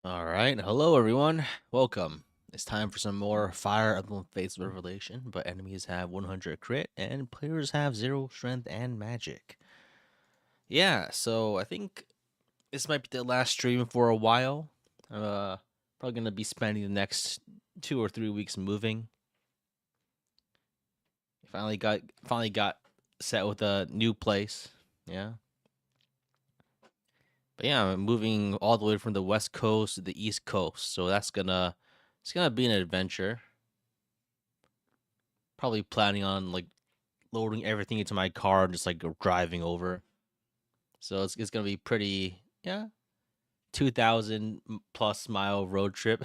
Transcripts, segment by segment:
All right, hello everyone. Welcome. It's time for some more Fire Emblem Fates Revelation, but enemies have 100 crit and players have 0 strength and magic. Yeah, so I think this might be the last stream for a while. Probably gonna be spending the next 2 or 3 weeks moving. Finally got set with a new place. Yeah. But yeah, I'm moving all the way from the west coast to the east coast, so it's gonna be an adventure. Probably planning on like loading everything into my car and just like driving over. So it's gonna be pretty, yeah, 2,000 plus mile road trip.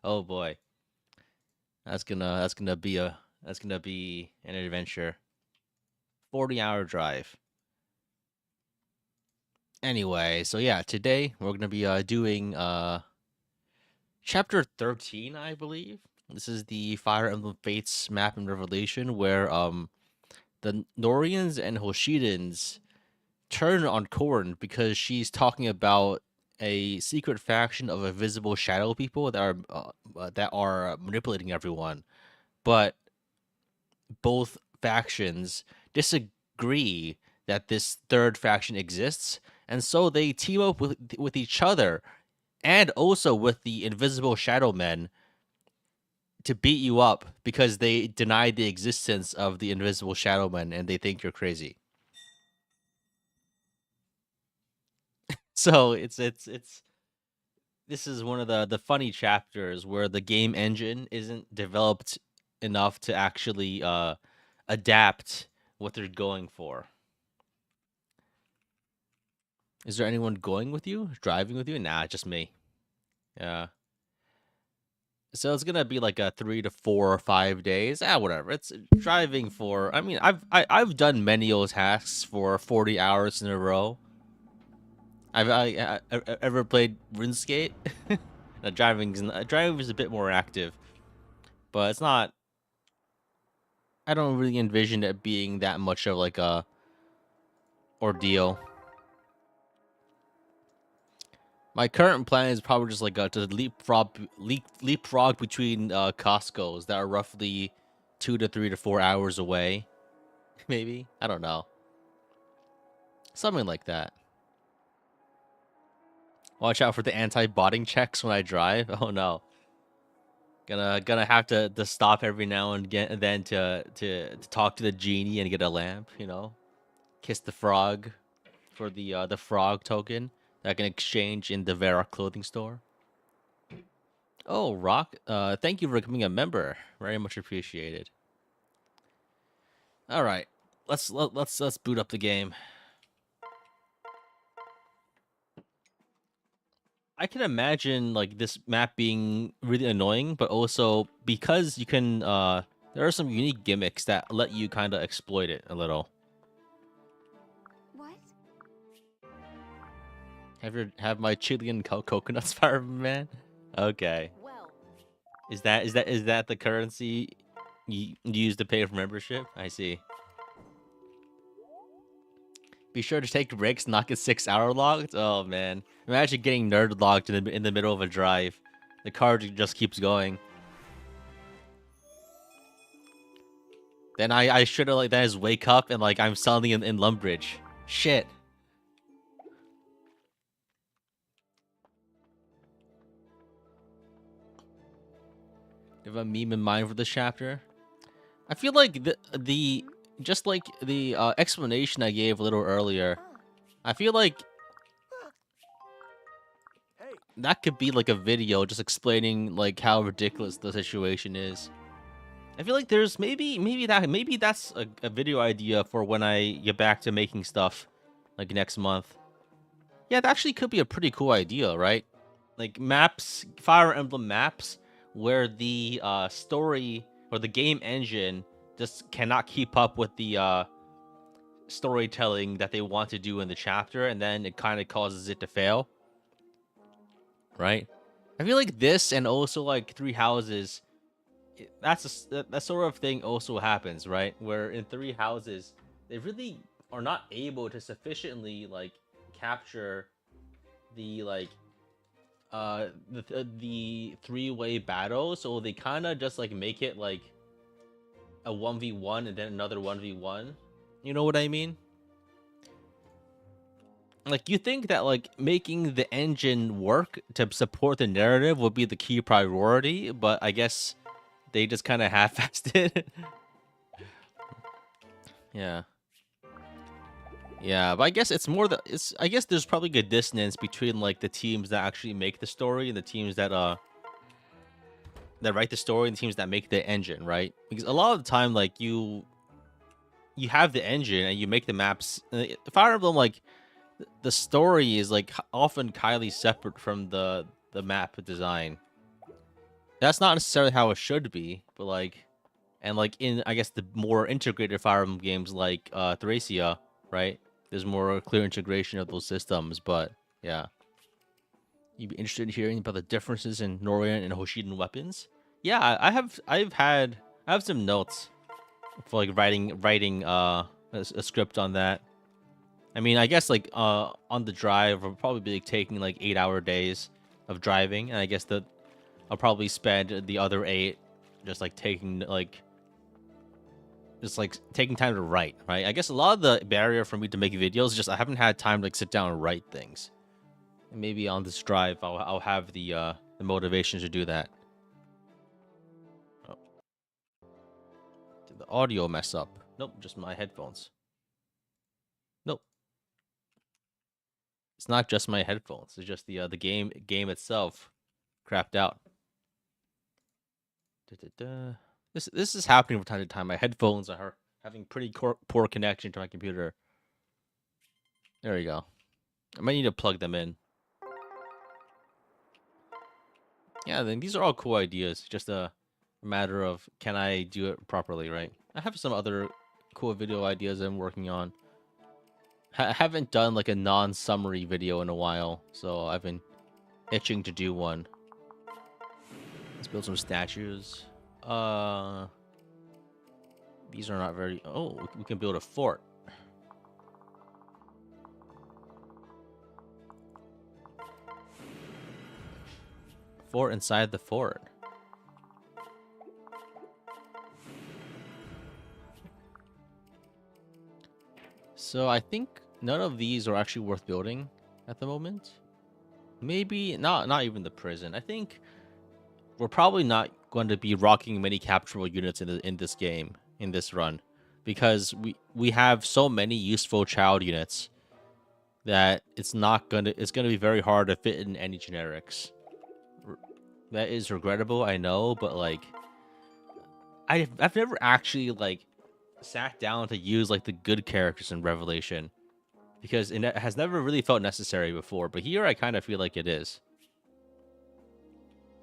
Oh boy, that's gonna be an adventure. 40-hour drive. Anyway, so yeah, today we're gonna be doing chapter 13, I believe. This is the Fire Emblem Fates map and Revelation, where the Norians and Hoshidans turn on Korn because she's talking about a secret faction of invisible shadow people that are manipulating everyone. But both factions disagree that this third faction exists, and so they team up with each other and also with the invisible shadow men to beat you up because they deny the existence of the invisible shadow men and they think you're crazy. So it's this is one of the funny chapters where the game engine isn't developed enough to actually adapt what they're going for. Is there anyone going with you, driving with you? Nah, just me. Yeah. So it's gonna be like a 3 to 4 or 5 days. Whatever. It's driving for. I mean, I've done menial tasks for 40 hours in a row. I ever played RuneScape. Driving is a bit more active, but it's not. I don't really envision it being that much of like a ordeal. My current plan is probably just like to leapfrog between Costco's that are roughly 2 to 3 to 4 hours away. Maybe, I don't know, something like that. Watch out for the anti-botting checks when I drive. Oh no, gonna have to stop every now and then to talk to the genie and get a lamp. Kiss the frog for the frog token that I can exchange in the Vera clothing store. Oh, Rock, thank you for becoming a member. Very much appreciated. All right, let's boot up the game. I can imagine like this map being really annoying, but also because you can there are some unique gimmicks that let you kind of exploit it a little. What? Have my Chilean coconuts, Fireman? Okay. Well, Is that the currency you use to pay for membership? I see. Be sure to take breaks, not get 6 hour logged. Oh man, imagine getting nerd logged in the middle of a drive. The car just keeps going. Then I should have like that is wake up and like I'm suddenly in Lumbridge. Shit. You have a meme in mind for this chapter? I feel like the just like the explanation I gave a little earlier. I feel like Hey, that could be like a video just explaining like how ridiculous the situation is. I feel like there's maybe that's a video idea for when I get back to making stuff like next month. Yeah, that actually could be a pretty cool idea, right? Like maps, Fire Emblem maps, where the story or the game engine just cannot keep up with the storytelling that they want to do in the chapter, and then it kind of causes it to fail, right? I feel like this and also like Three Houses, that sort of thing also happens, right? Where in Three Houses, they really are not able to sufficiently like capture the like the three-way battle, so they kind of just like make it like a 1v1 and then another 1v1. You know what I mean? Like, you think that like making the engine work to support the narrative would be the key priority, but I guess they just kind of half-assed it. Yeah. Yeah, but I guess it's more I guess there's probably good dissonance between like the teams that actually make the story and the teams that write the story and the teams that make the engine, right? Because a lot of the time, like you have the engine and you make the maps. Fire Emblem, like the story is like often highly separate from the map design. That's not necessarily how it should be, but like, and like in I guess the more integrated Fire Emblem games like Thracia, right? There's more clear integration of those systems, but yeah. You'd be interested in hearing about the differences in Norian and Hoshiden weapons? Yeah, I have some notes for like writing a script on that. I mean, I guess like on the drive, I'll probably be like, taking like 8-hour days of driving, and I guess that I'll probably spend the other 8 just like taking time to write, right? I guess a lot of the barrier for me to make videos is just I haven't had time to like sit down and write things. And maybe on this drive, I'll have the motivation to do that. Oh. Did the audio mess up? Nope, just my headphones. Nope. It's not just my headphones. It's just the game itself crapped out. This is happening from time to time. My headphones are having pretty poor connection to my computer. There we go. I might need to plug them in. Yeah, then these are all cool ideas. Just a matter of can I do it properly, right? I have some other cool video ideas I'm working on. I haven't done like a non-summary video in a while, so I've been itching to do one. Let's build some statues. These are not very... Oh, we can build a fort. Fort inside the fort. So I think none of these are actually worth building at the moment. Maybe not even the prison. I think we're probably not going to be rocking many capturable units in this game, in this run, because we have so many useful child units that it's gonna be very hard to fit in any generics. That is regrettable, I know, but like I've never actually like sat down to use like the good characters in Revelation, because it has never really felt necessary before, but here I kind of feel like it is.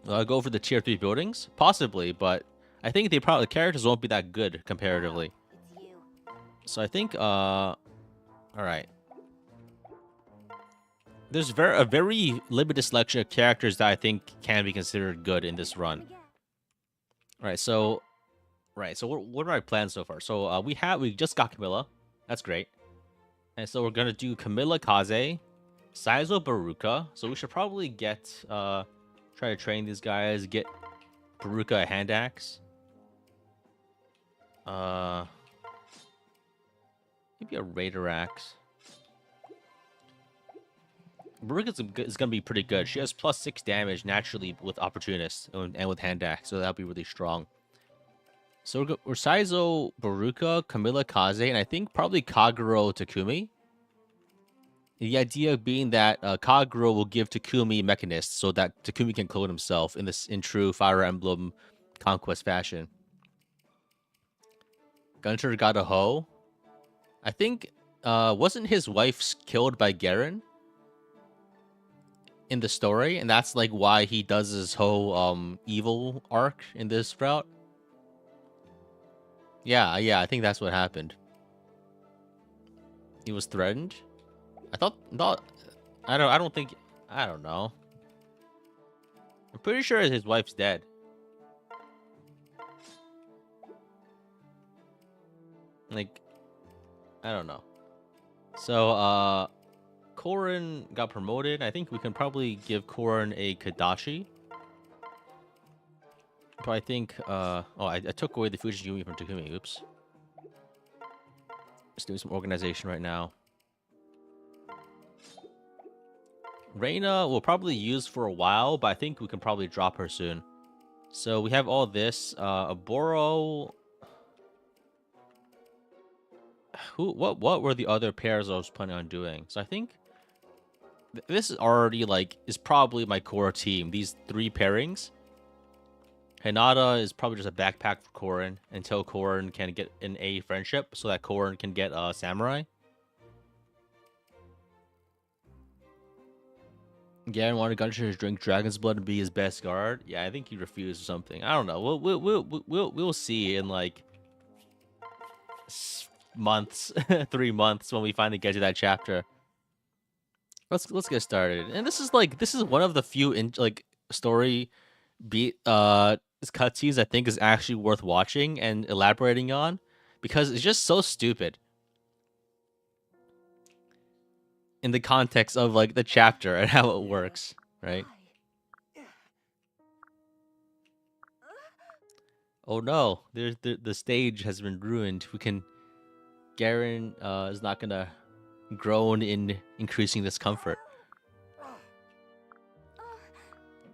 Will I go for the tier 3 buildings? Possibly, but I think the characters won't be that good comparatively. So I think all right. There's a very limited selection of characters that I think can be considered good in this run. All right, so what are my plans so far? So we just got Camilla. That's great. And so we're gonna do Camilla Kaze, Saizo Baruka. So we should probably get try to train these guys, get Baruka a hand axe. Maybe a Raider axe. Baruka is going to be pretty good. She has +6 damage naturally with Opportunist and with Hand Axe, so that'll be really strong. So we're Saizo, Baruka, Camilla Kaze, and I think probably Kagero Takumi. The idea being that Kagero will give Takumi Mechanist so that Takumi can clone himself in true Fire Emblem Conquest fashion. Gunter got a hoe. I think wasn't his wife killed by Garen in the story, and that's like why he does his whole evil arc in this route. Yeah, I think that's what happened. He was threatened. I don't know. I'm pretty sure his wife's dead. Like, I don't know. So Korin got promoted. I think we can probably give Korin a Kadashi. But I think, oh, I took away the Fujiyumi from Takumi. Oops. Just doing some organization right now. Reina will probably use for a while, but I think we can probably drop her soon. So we have all this. Aboro. What were the other pairs I was planning on doing? So I think this is already is probably my core team. These 3 pairings. Hinata is probably just a backpack for Korin until Korin can get an A friendship so that Korin can get a samurai. Garen wanted Gunter to drink Dragon's Blood and be his best guard. Yeah, I think he refused or something. I don't know. We'll see in months, 3 months when we finally get to that chapter. Let's get started. And this is one of the few story beat cutscenes I think is actually worth watching and elaborating on because it's just so stupid in the context of the chapter and how it works, right? Oh no, the stage has been ruined. Garen is not gonna groan in increasing discomfort.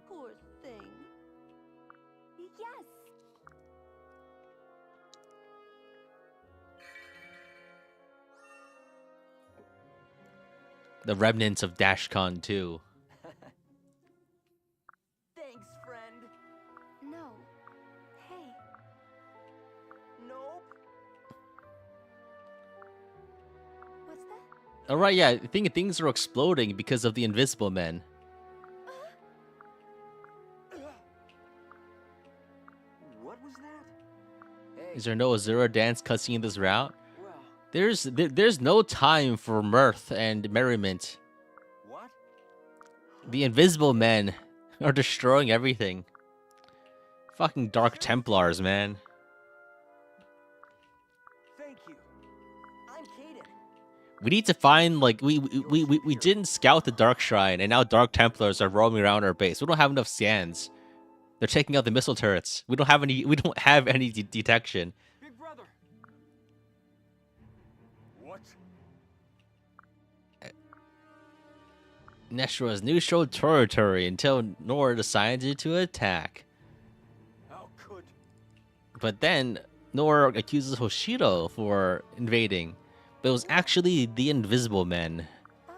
Poor thing. Yes. The remnants of DashCon 2. Thanks, friend. No. Hey. Nope. What's that? Alright, yeah, I think things are exploding because of the invisible men. What was that? Hey. Is there no Azura dance cutscene in this route? There's no time for mirth and merriment. What? The invisible men are destroying everything. Fucking Dark Templars, man. Thank you. I'm Kaden. We need to find we didn't scout the Dark Shrine, and now Dark Templars are roaming around our base. We don't have enough scans. They're taking out the missile turrets. We don't have any detection. Big brother. What? Neshra's new show territory until Nora decided to attack. How could? But then Nora accuses Hoshido for invading, but it was actually the Invisible Men. Huh?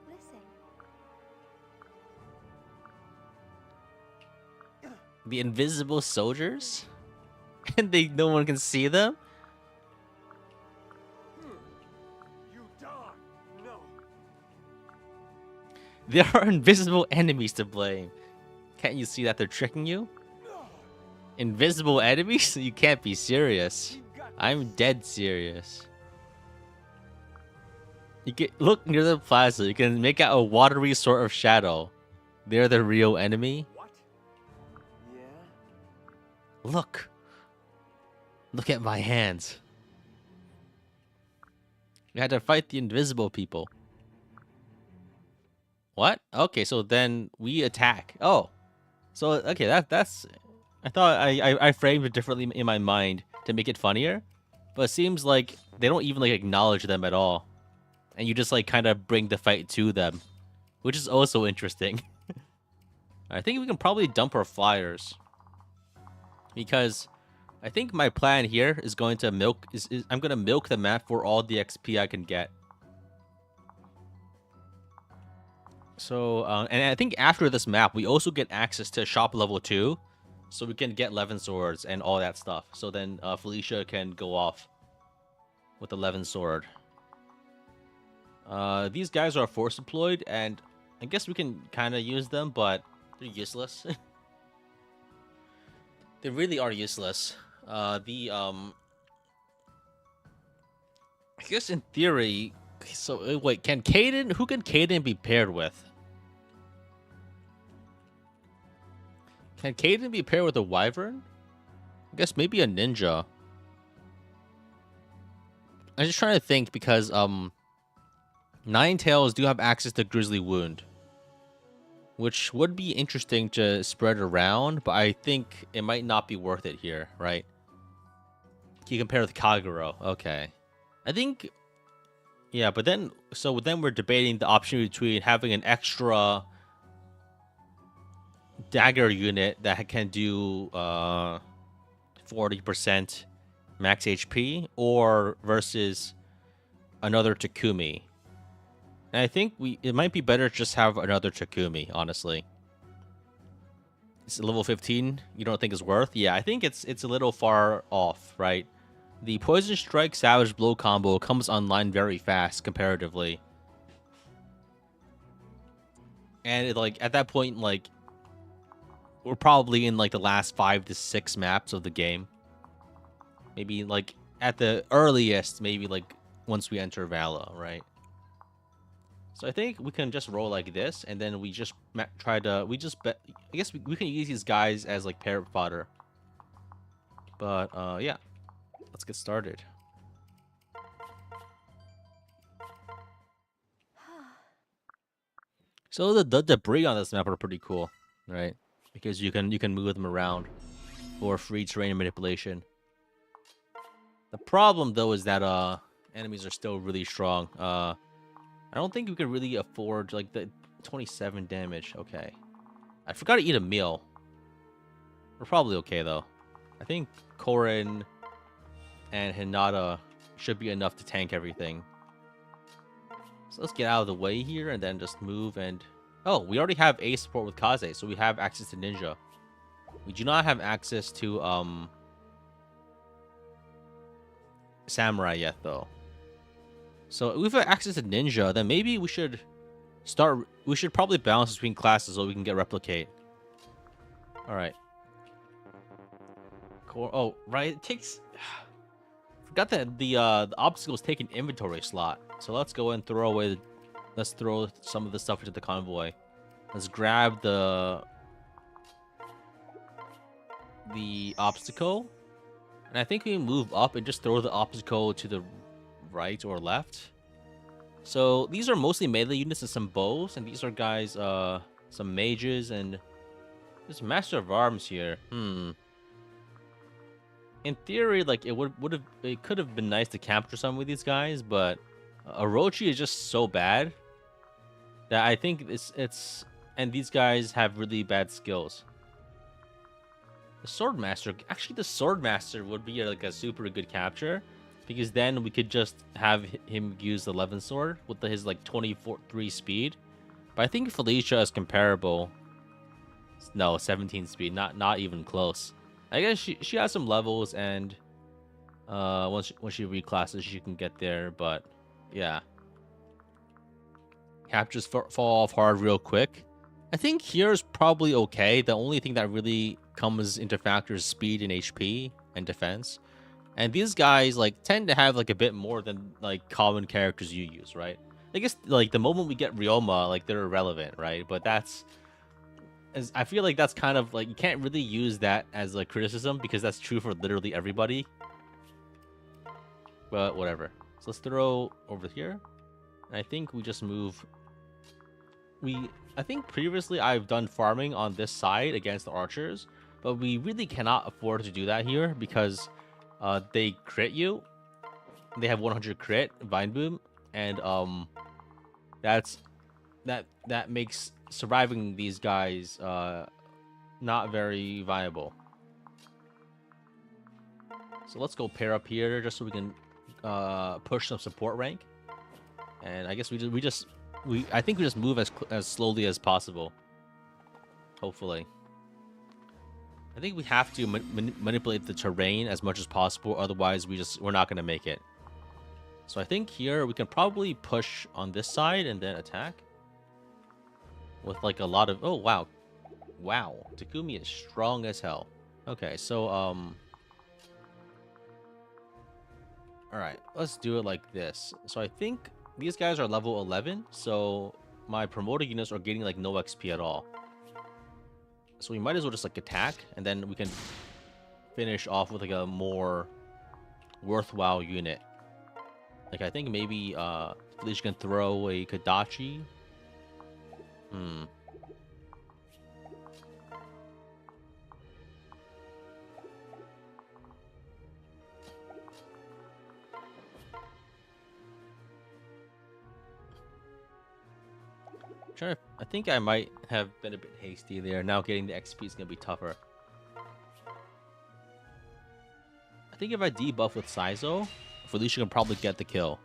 Listen. The invisible soldiers? And no one can see them? You die. No. There are invisible enemies to blame. Can't you see that they're tricking you? Invisible enemies? You can't be serious. I'm dead serious. Look near the plaza. You can make out a watery sort of shadow. They're the real enemy. What? Yeah. Look. Look at my hands. We had to fight the invisible people. What? Okay, so then we attack. Oh. So, okay, that's... I thought I framed it differently in my mind to make it funnier. But it seems like they don't even acknowledge them at all. And you just kind of bring the fight to them. Which is also interesting. I think we can probably dump our flyers. Because I think my plan here is going to I'm going to milk the map for all the XP I can get. So, and I think after this map, we also get access to shop level 2. So we can get 11 swords and all that stuff. So then Felicia can go off with 11 sword. These guys are force deployed, and I guess we can kind of use them, but they're useless. They really are useless. I guess in theory, so wait, who can Kaden be paired with? Can Kaden be paired with a wyvern? I guess maybe a ninja. I'm just trying to think because Ninetales do have access to Grizzly Wound, which would be interesting to spread around, but I think it might not be worth it here, right? You compare with Kagero. Okay. I think, yeah, but then, so then we're debating the option between having an extra dagger unit that can do 40% max HP or versus another Takumi. And I think it might be better to just have another Takumi, honestly. It's level 15. You don't think it's worth? Yeah, I think it's a little far off, right? The Poison Strike Savage Blow combo comes online very fast comparatively. And it, like at that point, like we're probably in like the last 5 to 6 maps of the game. Maybe like at the earliest, maybe like once we enter Vala, right? So I think we can just roll like this, and then we just try to, I guess we can use these guys as like parrot fodder. But yeah, let's get started. So the debris on this map are pretty cool, right? Because you can move them around for free terrain manipulation. The problem though is that enemies are still really strong. I don't think we could really afford like the 27 damage. Okay. I forgot to eat a meal. We're probably okay though. I think Korin and Hinata should be enough to tank everything. So let's get out of the way here and then just move and... Oh, we already have A support with Kaze, so we have access to Ninja. We do not have access to Samurai yet though. So if we have access to Ninja, then maybe we should probably balance between classes so we can get Replicate. Alright. Oh, right, it takes... Forgot that the obstacles take an inventory slot. So let's go and throw away let's throw some of the stuff into the convoy. Let's grab the obstacle. And I think we move up and just throw the obstacle to the right or left. So these are mostly melee units and some bows, and these are guys some mages, and there's Master of Arms here. In theory, like it could have been nice to capture some of these guys, but Orochi is just so bad that I think it's and these guys have really bad skills. The Swordmaster, actually, the Swordmaster would be like a super good capture, because then we could just have him use the 11 sword with his like 24-3 speed. But I think Felicia is comparable. No, 17 speed, not even close. I guess she has some levels, and once she reclasses, she can get there. But yeah, captures fall off hard real quick. I think here is probably okay. The only thing that really comes into factor is speed and HP and defense. And these guys like tend to have like a bit more than like common characters you use, right? I guess like the moment we get Ryoma, like they're irrelevant, right? But I feel like that's kind of like you can't really use that as a criticism because that's true for literally everybody. But whatever. So let's throw over here. And I think we just move. I think previously I've done farming on this side against the archers, but we really cannot afford to do that here because they crit you. They have 100 crit Vine Boom, and that makes surviving these guys not very viable. So let's go pair up here just so we can push some support rank. And I guess I think we just move as slowly as possible. Hopefully. I think we have to manipulate the terrain as much as possible, otherwise we're not going to make it. So I think here we can probably push on this side and then attack. With like a lot of... Oh, wow. Wow. Takumi is strong as hell. Okay, so, alright, let's do it like this. So I think these guys are level 11, so my promoter units are getting like no XP at all. So we might as well just like attack, and then we can finish off with like a more worthwhile unit. Like I think maybe Felicia can throw a Kadachi. Hmm. I think I might have been a bit hasty there. Now getting the XP is gonna be tougher. I think if I debuff with Saizo, Felicia can probably get the kill.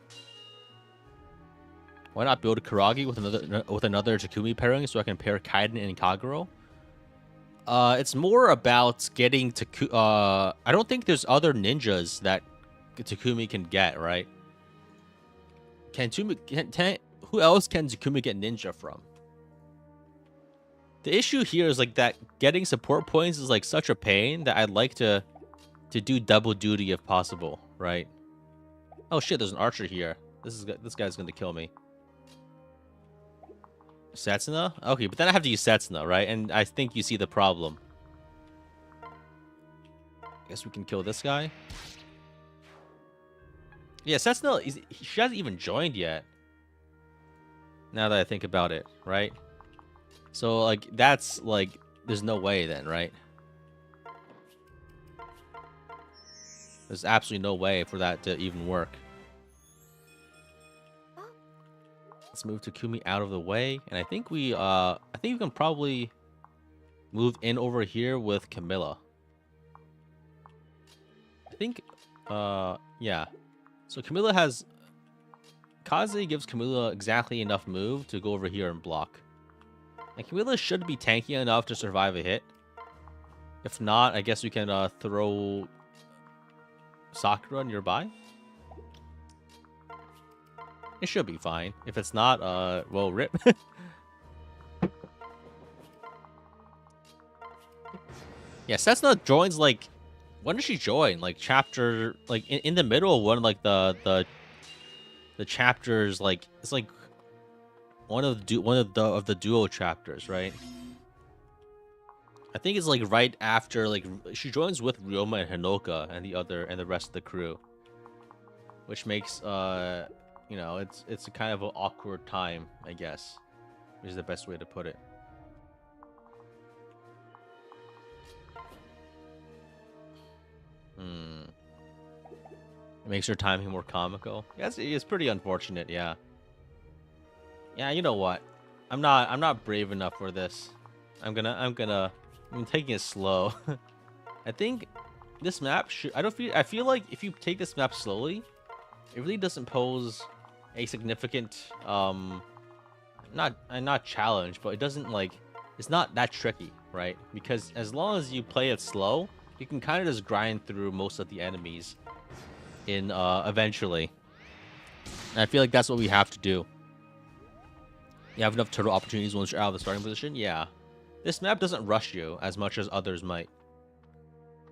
Why not build a Karagi with another Takumi pairing so I can pair Kaiden and Kagero? It's more about getting to. I don't think there's other ninjas that Takumi can get, right? Who else can Takumi get ninja from? The issue here is like that getting support points is like such a pain that I'd like to do double duty if possible, right? Oh shit, there's an archer here. This guy's gonna kill me. Setsuna? Okay, but then I have to use Setsuna, right? And I think you see the problem. Guess we can kill this guy. Yeah, Setsuna, she hasn't even joined yet. Now that I think about it, right? So, like, that's, like, there's no way then, right? There's absolutely no way for that to even work. Let's move Takumi out of the way. And I think we can probably move in over here with Camilla. I think, yeah. So Camilla has... Kaze gives Camilla exactly enough move to go over here and block. And Camilla should be tanky enough to survive a hit. If not, I guess we can throw Sakura nearby. It should be fine. If it's not, well, rip. Yeah, Setsuna joins, like... When does she join? Like, chapter... Like, in the middle of one, like, the chapters, like... It's, like... One of the duo chapters, right? I think it's, like, right after, like... She joins with Ryoma and Hinoka and the rest of the crew. Which makes, you know, it's a kind of an awkward time, I guess. Is the best way to put it. It makes her timing more comical. Yes, it's pretty unfortunate, yeah. Yeah, you know what? I'm not brave enough for this. I'm taking it slow. I think this map should I feel like if you take this map slowly, it really doesn't pose a significant not challenge, but it doesn't like it's not that tricky, right? Because as long as you play it slow, you can kind of just grind through most of the enemies in eventually. And I feel like that's what we have to do. You have enough turtle opportunities once you're out of the starting position? Yeah. This map doesn't rush you as much as others might.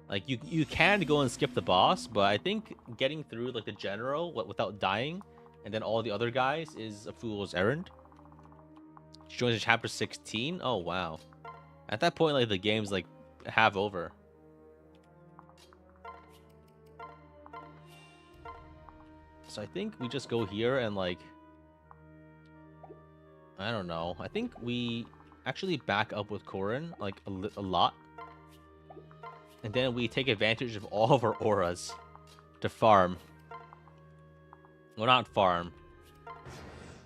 Like, you can go and skip the boss, but I think getting through, like, the general without dying, and then all the other guys is a fool's errand. She joins in chapter 16? Oh, wow. At that point, like, the game's, like, half over. So I think we just go here and, like... I don't know. I think we actually back up with Korin, like, a lot. And then we take advantage of all of our auras to farm. Well, not farm.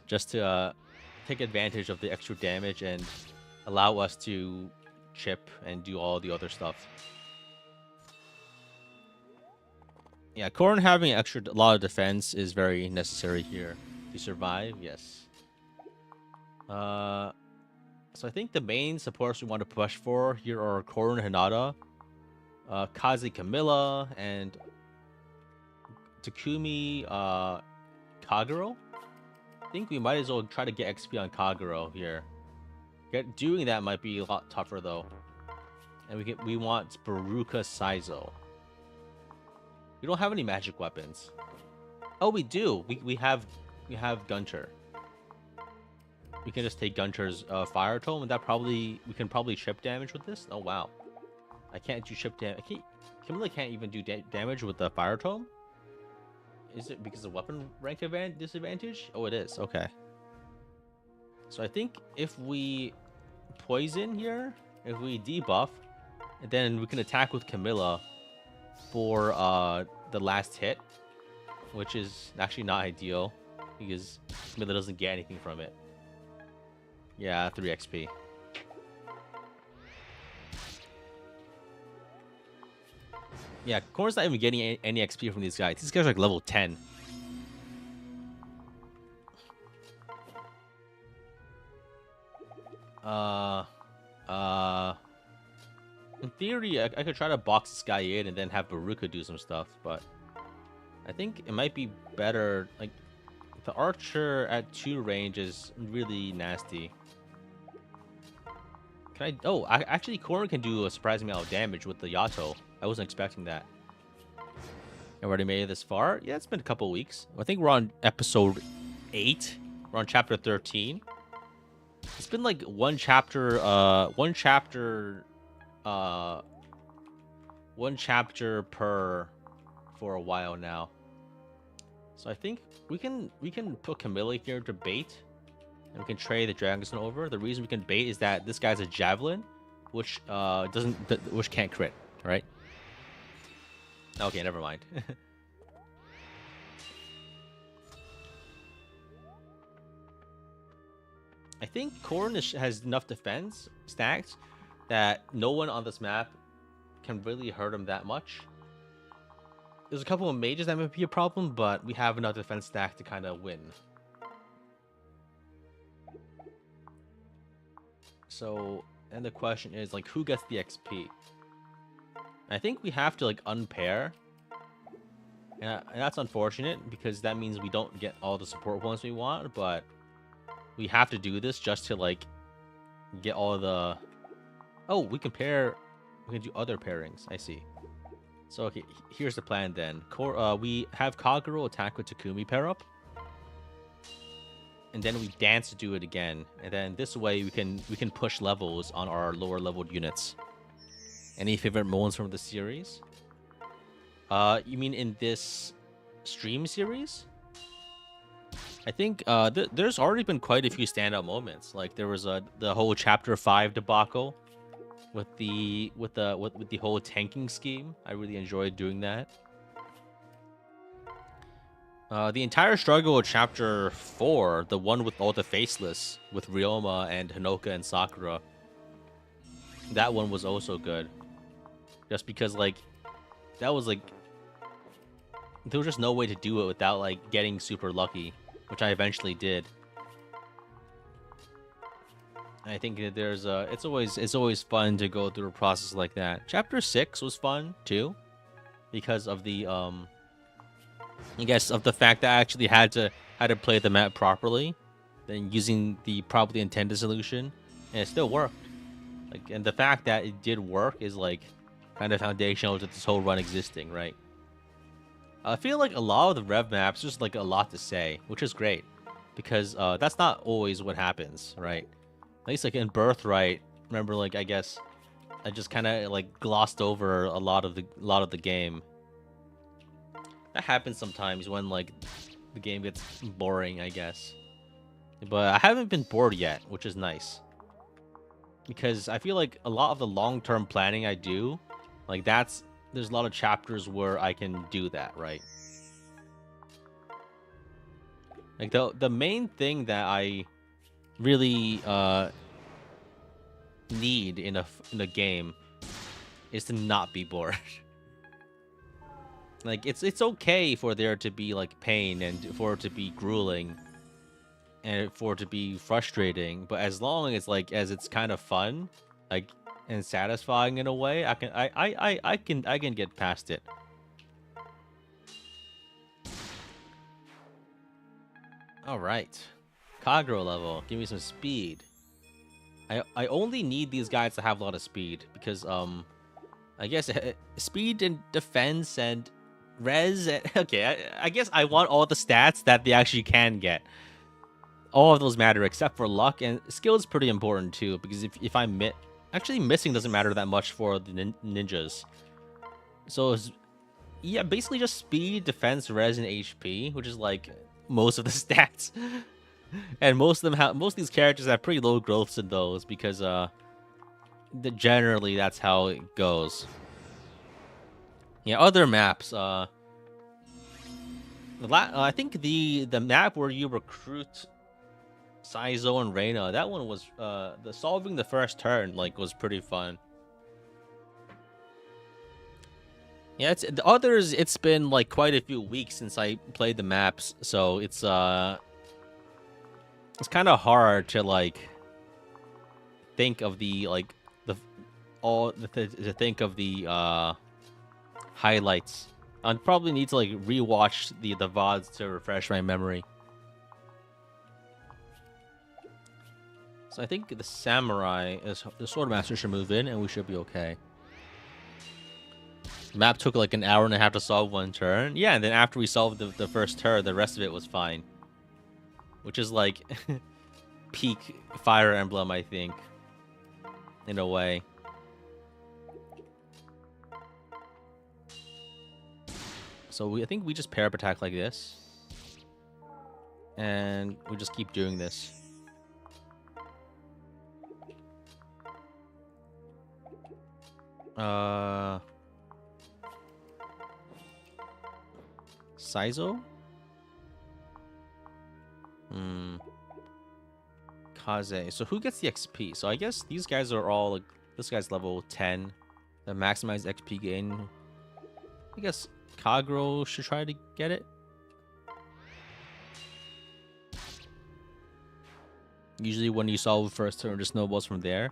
Just to take advantage of the extra damage and allow us to chip and do all the other stuff. Yeah, Korin having a lot of defense is very necessary here. To survive, yes. So I think the main supports we want to push for here are Korin Hinata, Kaze Camilla, and Takumi Kagero. I think we might as well try to get XP on Kagero here. Doing that might be a lot tougher though. And we want Baruka Saizo. We don't have any magic weapons. Oh, we do. We have Gunter. We can just take Gunter's fire tome, and we can probably chip damage with this. Oh wow, I can't do chip damage. Camilla can't even do damage with the fire tome. Is it because of weapon rank disadvantage? Oh, it is. Okay. So I think if we poison here, if we debuff, then we can attack with Camilla for the last hit, which is actually not ideal because Camilla doesn't get anything from it. Yeah, 3 XP. Yeah, Corn's not even getting any XP from these guys. These guys are like level 10. In theory, I could try to box this guy in and then have Baruka do some stuff, but I think it might be better. Like, the archer at 2 range is really nasty. Can I? Oh, actually, Corn can do a surprising amount of damage with the Yato. I wasn't expecting that. I already made it this far. Yeah, it's been a couple weeks. I think we're on episode 8. We're on chapter 13. It's been like one chapter per for a while now. So I think we can put Camilla here to bait, and we can trade the Dragonstone over. The reason we can bait is that this guy's a javelin, which which can't crit, right? Okay, never mind. I think Corn has enough defense stacked that no one on this map can really hurt him that much. There's a couple of mages that might be a problem, but we have enough defense stack to kind of win. So, and the question is, like, who gets the XP? I think we have to, like, unpair. And that's unfortunate, because that means we don't get all the support points we want, but we have to do this just to, like, get all the... Oh, we can pair... We can do other pairings. I see. So, okay, here's the plan then. We have Kagero attack with Takumi pair up. And then we dance to do it again. And then this way we can push levels on our lower leveled units. Any favorite moments from the series? You mean in this stream series? I think there's already been quite a few standout moments. Like there was the whole chapter 5 debacle with the whole tanking scheme. I really enjoyed doing that. The entire struggle with chapter 4, the one with all the faceless, with Ryoma and Hinoka and Sakura. That one was also good. Just because, like, that was, like, there was just no way to do it without, like, getting super lucky, which I eventually did. And I think that there's it's always fun to go through a process like that. Chapter 6 was fun too, because of the I guess of the fact that I actually had to play the map properly, then using the probably intended solution, and it still worked. Like, and the fact that it did work is like kind of foundational to this whole run existing, right? I feel like a lot of the rev maps just like a lot to say, which is great, because that's not always what happens, right? At least like in Birthright, remember, like, I guess I just kind of like glossed over a lot of the game. That happens sometimes when like the game gets boring, I guess. But I haven't been bored yet, which is nice. Because I feel like a lot of the long-term planning I do, like there's a lot of chapters where I can do that, right? Like the main thing that I really need in a game is to not be bored. Like it's okay for there to be like pain and for it to be grueling and for it to be frustrating, but as long as it's kind of fun, like, and satisfying in a way, I can get past it. All right, Kagero level. Give me some speed. I only need these guys to have a lot of speed because I guess speed and defense and res. Okay, I guess I want all the stats that they actually can get. All of those matter except for luck, and skill is pretty important too, because if I actually missing doesn't matter that much for the ninjas. So Yeah, basically just speed, defense, res, and HP, which is like most of the stats. And most of these characters have pretty low growths in those because generally that's how it goes. Yeah, other maps. I think the map where you recruit Saizo and Reina, that one was the solving the first turn like was pretty fun. Yeah, it's the others. It's been like quite a few weeks since I played the maps, so it's kind of hard to like think of the like the all to think of the highlights. I'd probably need to like rewatch the VODs to refresh my memory. So I think the samurai is the swordmaster should move in, and we should be okay. The map took like an hour and a half to solve one turn. Yeah, and then after we solved the first turn, the rest of it was fine. Which is like peak Fire Emblem, I think, in a way. So I think we just pair up attack like this. And we just keep doing this. Saizo? Kaze. So who gets the XP? So I guess these guys are all like, this guy's level 10. The maximized XP gain. I guess Kagro should try to get it. Usually when you solve the first turn, it just snowballs from there.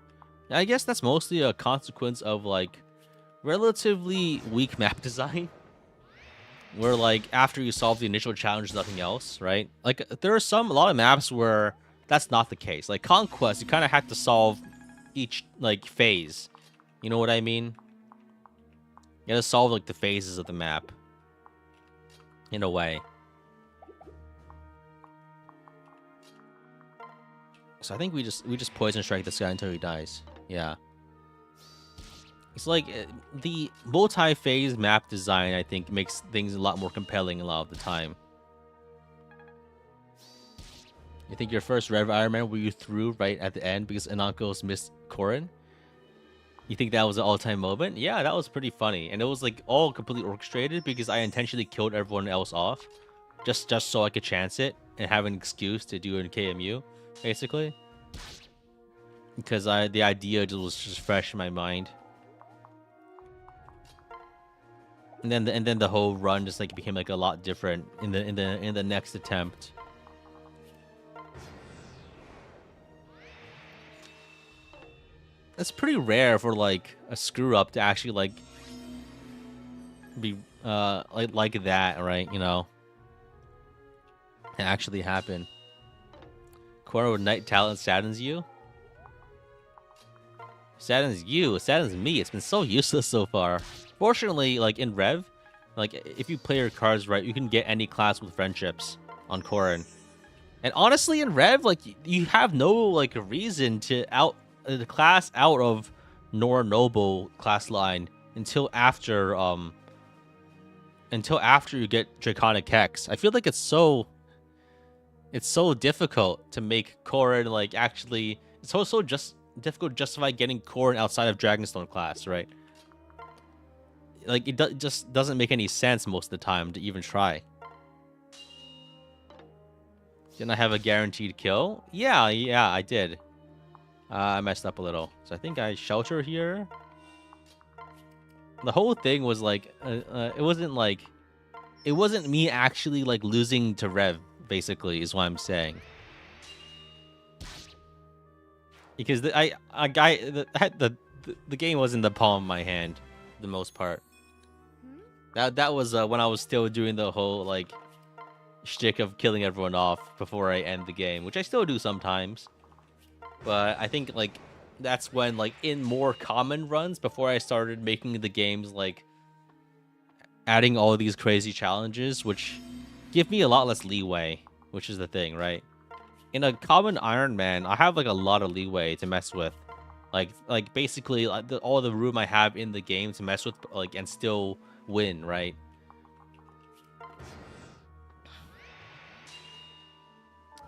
I guess that's mostly a consequence of like relatively weak map design. Where like after you solve the initial challenge, nothing else, right? Like there are a lot of maps where that's not the case. Like Conquest, you kind of have to solve each like phase. You know what I mean? You gotta solve like the phases of the map. In a way. So I think we just poison strike this guy until he dies. Yeah. It's like the multi-phase map design, I think, makes things a lot more compelling a lot of the time. You think your first Rev Ironman where you threw right at the end because Inankos missed Korin? You think that was an all-time moment? Yeah, that was pretty funny. And it was like all completely orchestrated because I intentionally killed everyone else off. Just so I could chance it and have an excuse to do an KMU, basically. Because the idea was just fresh in my mind. And then the whole run just like became like a lot different in the next attempt. It's pretty rare for like a screw up to actually like be like that, right? You know, it actually happen. Corner with night talent saddens you. Saddens you. It saddens me. It's been so useless so far. Fortunately, like in Rev, like if you play your cards right, you can get any class with friendships on Korin. And honestly, in Rev, like you have no like reason to the class out of Nor Noble class line until after you get Draconic Hex. I feel like it's so difficult to make Korin like actually it's also just difficult to justify getting Korin outside of Dragonstone class, right? Like it just doesn't make any sense most of the time to even try. Didn't I have a guaranteed kill? Yeah, I did. I messed up a little. So I think I shelter here. The whole thing was like, it wasn't me actually like losing to Rev, basically, is what I'm saying. Because the game was in the palm of my hand, for the most part. That was when I was still doing the whole like shtick of killing everyone off before I end the game, which I still do sometimes. But I think like that's when like in more common runs before I started making the games like adding all of these crazy challenges, which give me a lot less leeway, which is the thing, right? In a common Ironman, I have like a lot of leeway to mess with, like basically all the room I have in the game to mess with, like and still win, right?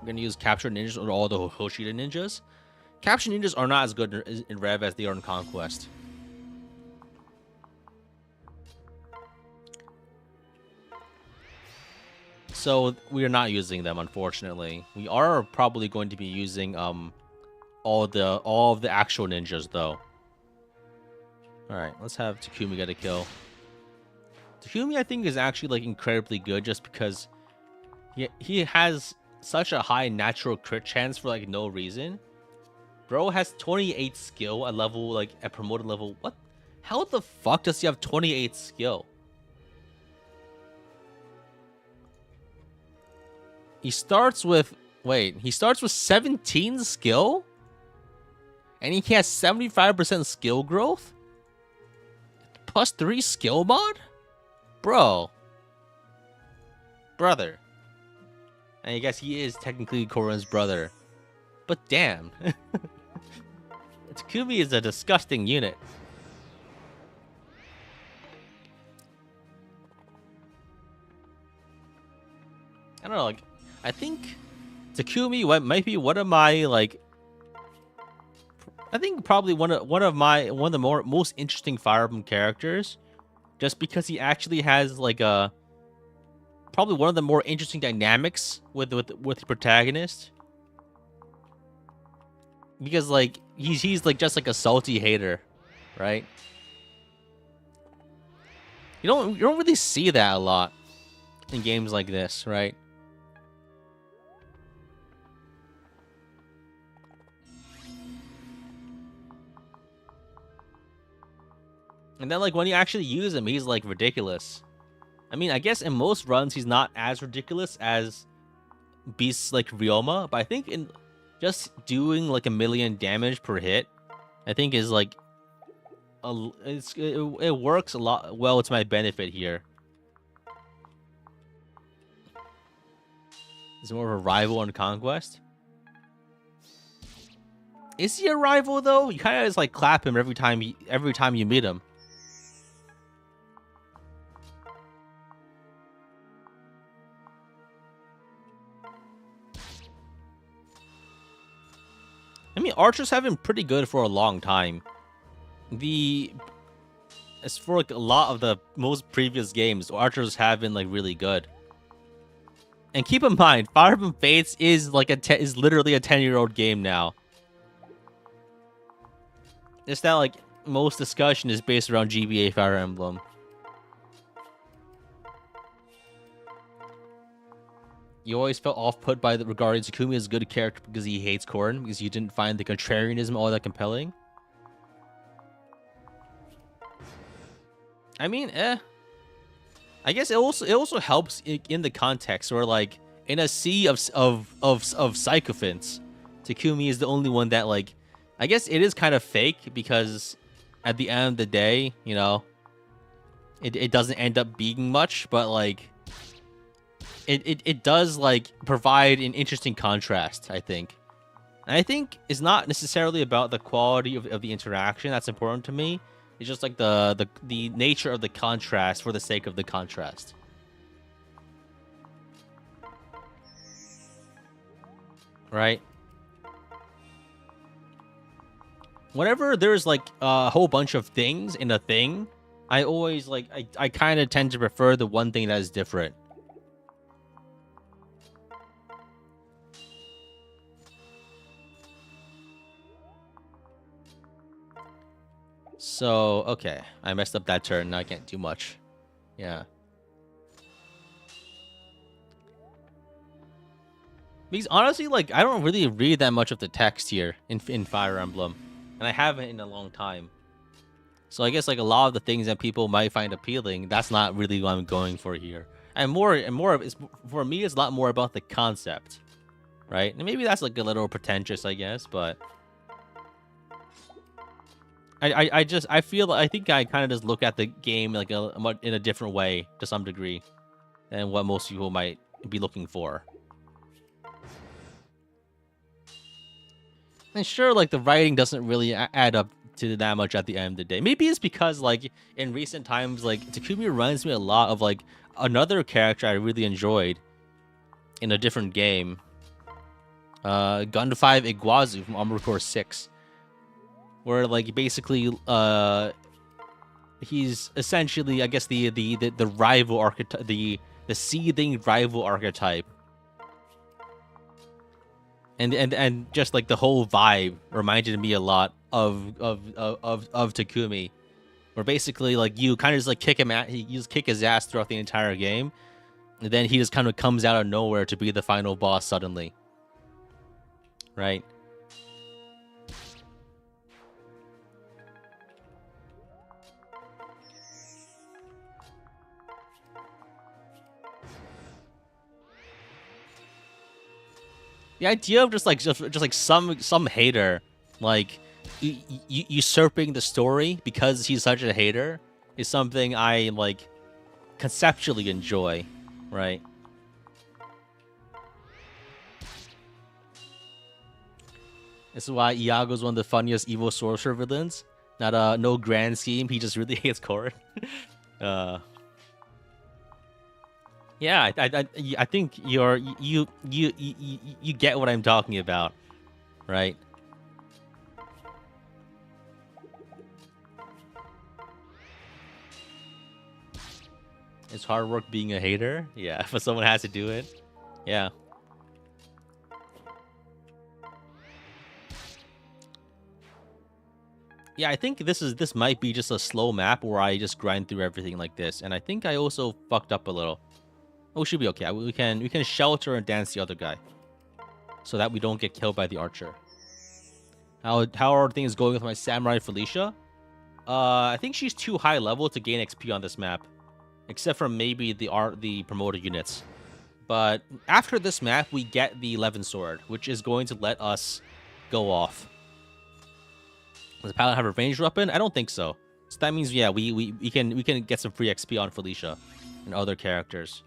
We're gonna use capture ninjas or all the Hoshida ninjas. Capture ninjas are not as good in Rev as they are in Conquest. So we are not using them, unfortunately. We are probably going to be using all of the actual ninjas though. Alright, let's have Takumi get a kill. Takumi I think is actually like incredibly good just because he has such a high natural crit chance for like no reason. Bro has 28 skill at level like at promoted level. What? How the fuck does he have 28 skill? He starts with 17 skill? And he has 75% skill growth? Plus 3 skill mod? Bro. Brother. And I guess he is technically Korin's brother. But damn. Takumi is a disgusting unit. I don't know, like, I think Takumi might be one of my, like, I think probably one of the most interesting Fire Emblem characters, just because he actually has like a probably one of the more interesting dynamics with the protagonist. Because like he's like just like a salty hater, right? You don't really see that a lot in games like this, right? And then like when you actually use him, he's like ridiculous. I mean, I guess in most runs he's not as ridiculous as beasts like Ryoma, but I think in just doing like 1,000,000 damage per hit, I think is like it works a lot well to my benefit here. Is more of a rival in Conquest? Is he a rival though? You kind of just like clap him every time you meet him. I mean, archers have been pretty good for a long time. As for like a lot of the most previous games, archers have been like really good. And keep in mind, Fire Emblem Fates is like is literally a 10-year-old game now. It's not like most discussion is based around GBA Fire Emblem. You always felt off-put by regarding Takumi as a good character because he hates Korin, because you didn't find the contrarianism all that compelling. I mean, I guess it also helps in the context where like in a sea of sycophants, Takumi is the only one that like, I guess it is kind of fake because at the end of the day, you know, it doesn't end up being much, but like it does like provide an interesting contrast, I think. And I think it's not necessarily about the quality of the interaction that's important to me. It's just like the nature of the contrast for the sake of the contrast. Right? Whenever there's like a whole bunch of things in a thing, I always like I kind of tend to prefer the one thing that is different. So, okay. I messed up that turn. Now I can't do much. Yeah. Because honestly, like, I don't really read that much of the text here in Fire Emblem. And I haven't in a long time. So I guess, like, a lot of the things that people might find appealing, that's not really what I'm going for here. And more of for me, it's a lot more about the concept. Right? And maybe that's, like, a little pretentious, I guess, but I think I kind of just look at the game like in a different way to some degree than what most people might be looking for. And sure, like the writing doesn't really add up to that much at the end of the day. Maybe it's because like in recent times, like Takumi reminds me a lot of like another character I really enjoyed in a different game. Gun 5 Iguazu from Armored Core 6. Where, like, basically, he's essentially, I guess, the rival archetype, the seething rival archetype. And just, like, the whole vibe reminded me a lot of Takumi. Where basically, like, you kind of just, like, you just kick his ass throughout the entire game. And then he just kind of comes out of nowhere to be the final boss suddenly. Right? The idea of just like some hater like usurping the story because he's such a hater is something I like conceptually enjoy, right? This is why Iago's one of the funniest evil sorcerer villains. Not no grand scheme. He just really hates Korra. Yeah, I think you get what I'm talking about, right? It's hard work being a hater. Yeah, but someone has to do it. Yeah. Yeah, I think this might be just a slow map where I just grind through everything like this, and I think I also fucked up a little. Oh, we should be okay. We can shelter and dance the other guy, so that we don't get killed by the archer. How are things going with my samurai Felicia? I think she's too high level to gain XP on this map, except for maybe the promoter units. But after this map, we get the 11 sword, which is going to let us go off. Does Paladin have a ranged weapon? I don't think so. So that means, yeah, we can get some free XP on Felicia and other characters.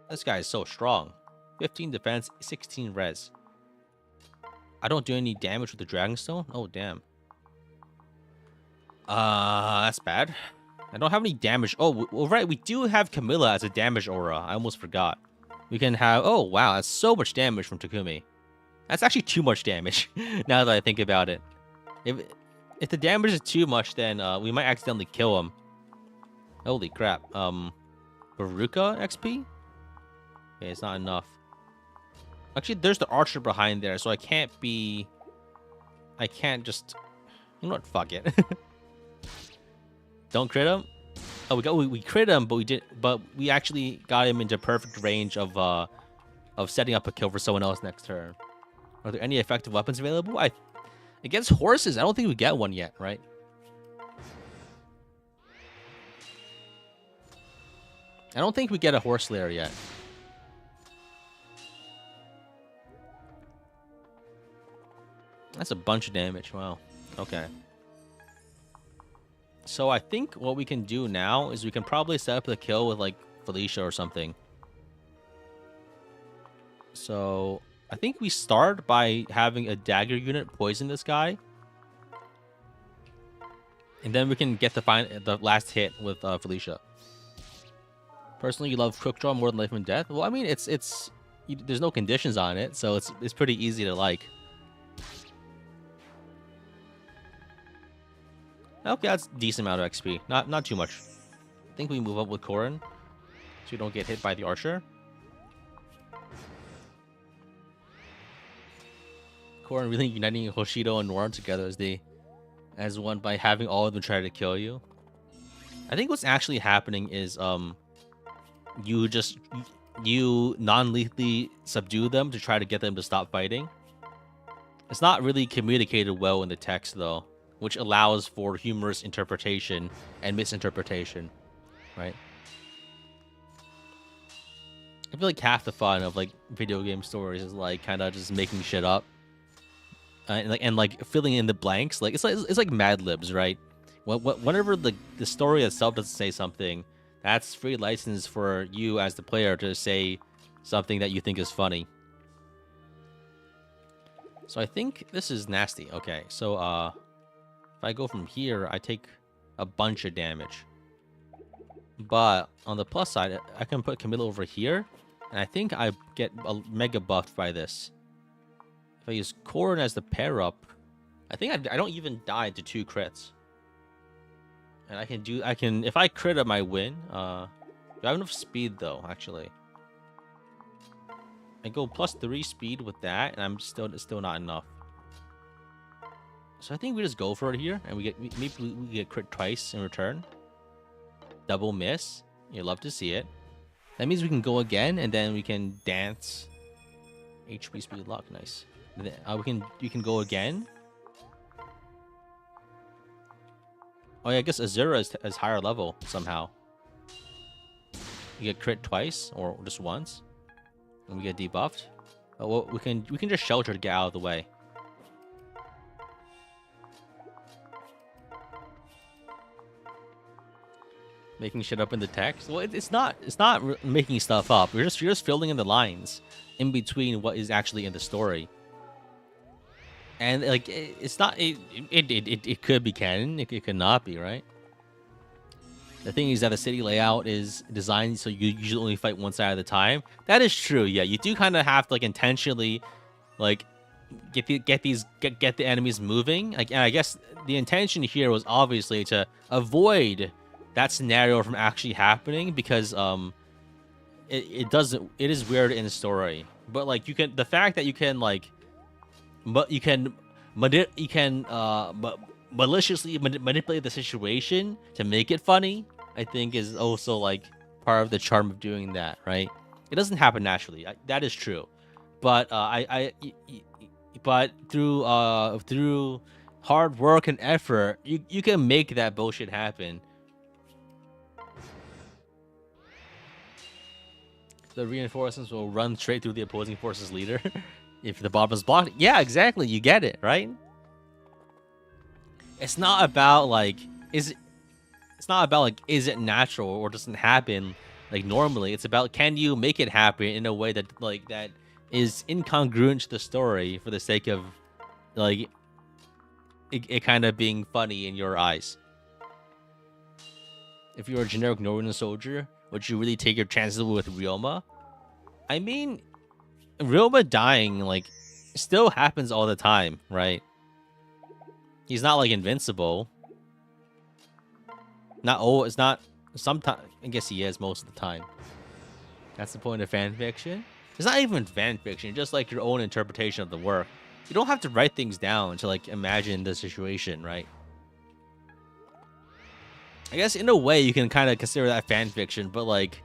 This guy is so strong. 15 defense, 16 res. I don't do any damage with the Dragonstone? Oh, damn. That's bad. I don't have any damage. Oh, well, right, we do have Camilla as a damage aura. I almost forgot. We can have... Oh, wow, that's so much damage from Takumi. That's actually too much damage, now that I think about it. If the damage is too much, then we might accidentally kill him. Holy crap. Baruka XP? Okay, it's not enough. Actually, there's the archer behind there, so I can't just... You know what? Fuck it. Don't crit him? Oh, we crit him, but we actually got him into perfect range of setting up a kill for someone else next turn. Are there any effective weapons available? Against horses, I don't think we get one yet, right? I don't think we get a horse lair yet. That's a bunch of damage. Wow. Okay. So I think what we can do now is we can probably set up the kill with like Felicia or something. So I think we start by having a dagger unit poison this guy. And then we can get the last hit with Felicia. Personally, you love Crook Draw more than Life and Death? Well, I mean, there's no conditions on it, so it's pretty easy to like. Okay, that's a decent amount of XP. Not too much. I think we move up with Korin, so we don't get hit by the archer. Korin really uniting Hoshido and Noran together as one by having all of them try to kill you. I think what's actually happening is you non-lethally subdue them to try to get them to stop fighting. It's not really communicated well in the text though, which allows for humorous interpretation and misinterpretation, right? I feel like half the fun of like video game stories is like kind of just making shit up. And like filling in the blanks, like it's like Mad Libs, right? Whenever the story itself doesn't say something, that's free license for you as the player to say something that you think is funny. So I think this is nasty. Okay, so if I go from here, I take a bunch of damage. But on the plus side, I can put Camilla over here, And I think I get a mega buffed by this. If I use corn as the pair up, I think I don't even die to 2 crits. And I can if I crit up, I win. Do I have enough speed though, actually? I go +3 speed with that, and it's still not enough. So I think we just go for it here, and maybe we get crit twice in return. Double miss. You love to see it. That means we can go again, and then we can dance. HP speed lock, nice. We can go again. Oh yeah, I guess Azura is higher level somehow. You get crit twice or just once, and we get debuffed. Well, we can just shelter to get out of the way. Making shit up in the text. Well, it's not making stuff up. You're just filling in the lines in between what is actually in the story. And like it's not it could be canon. It could not be, right? The thing is that the city layout is designed so you usually only fight one side at a time. That is true. Yeah, you do kind of have to like intentionally like get the enemies moving. Like, and I guess the intention here was obviously to avoid that scenario from actually happening, because it is weird in the story. But like the fact that you can like maliciously manipulate the situation to make it funny, I think is also like part of the charm of doing that, right? It doesn't happen naturally. That is true, but but through hard work and effort, you can make that bullshit happen. The reinforcements will run straight through the opposing force's leader. If the bottom is blocked, yeah, exactly. You get it, right? It's not about like is it natural or doesn't happen like normally. It's about, can you make it happen in a way that that is incongruent to the story for the sake of like it kind of being funny in your eyes. If you're a generic Northern soldier, would you really take your chances with Ryoma? I mean, Ryoma dying like still happens all the time, right? He's not like invincible. It's not sometimes. I guess he is most of the time. That's the point of fan fiction. It's not even fan fiction, just like your own interpretation of the work. You don't have to write things down to like imagine the situation, right? I guess in a way you can kind of consider that fan fiction, but like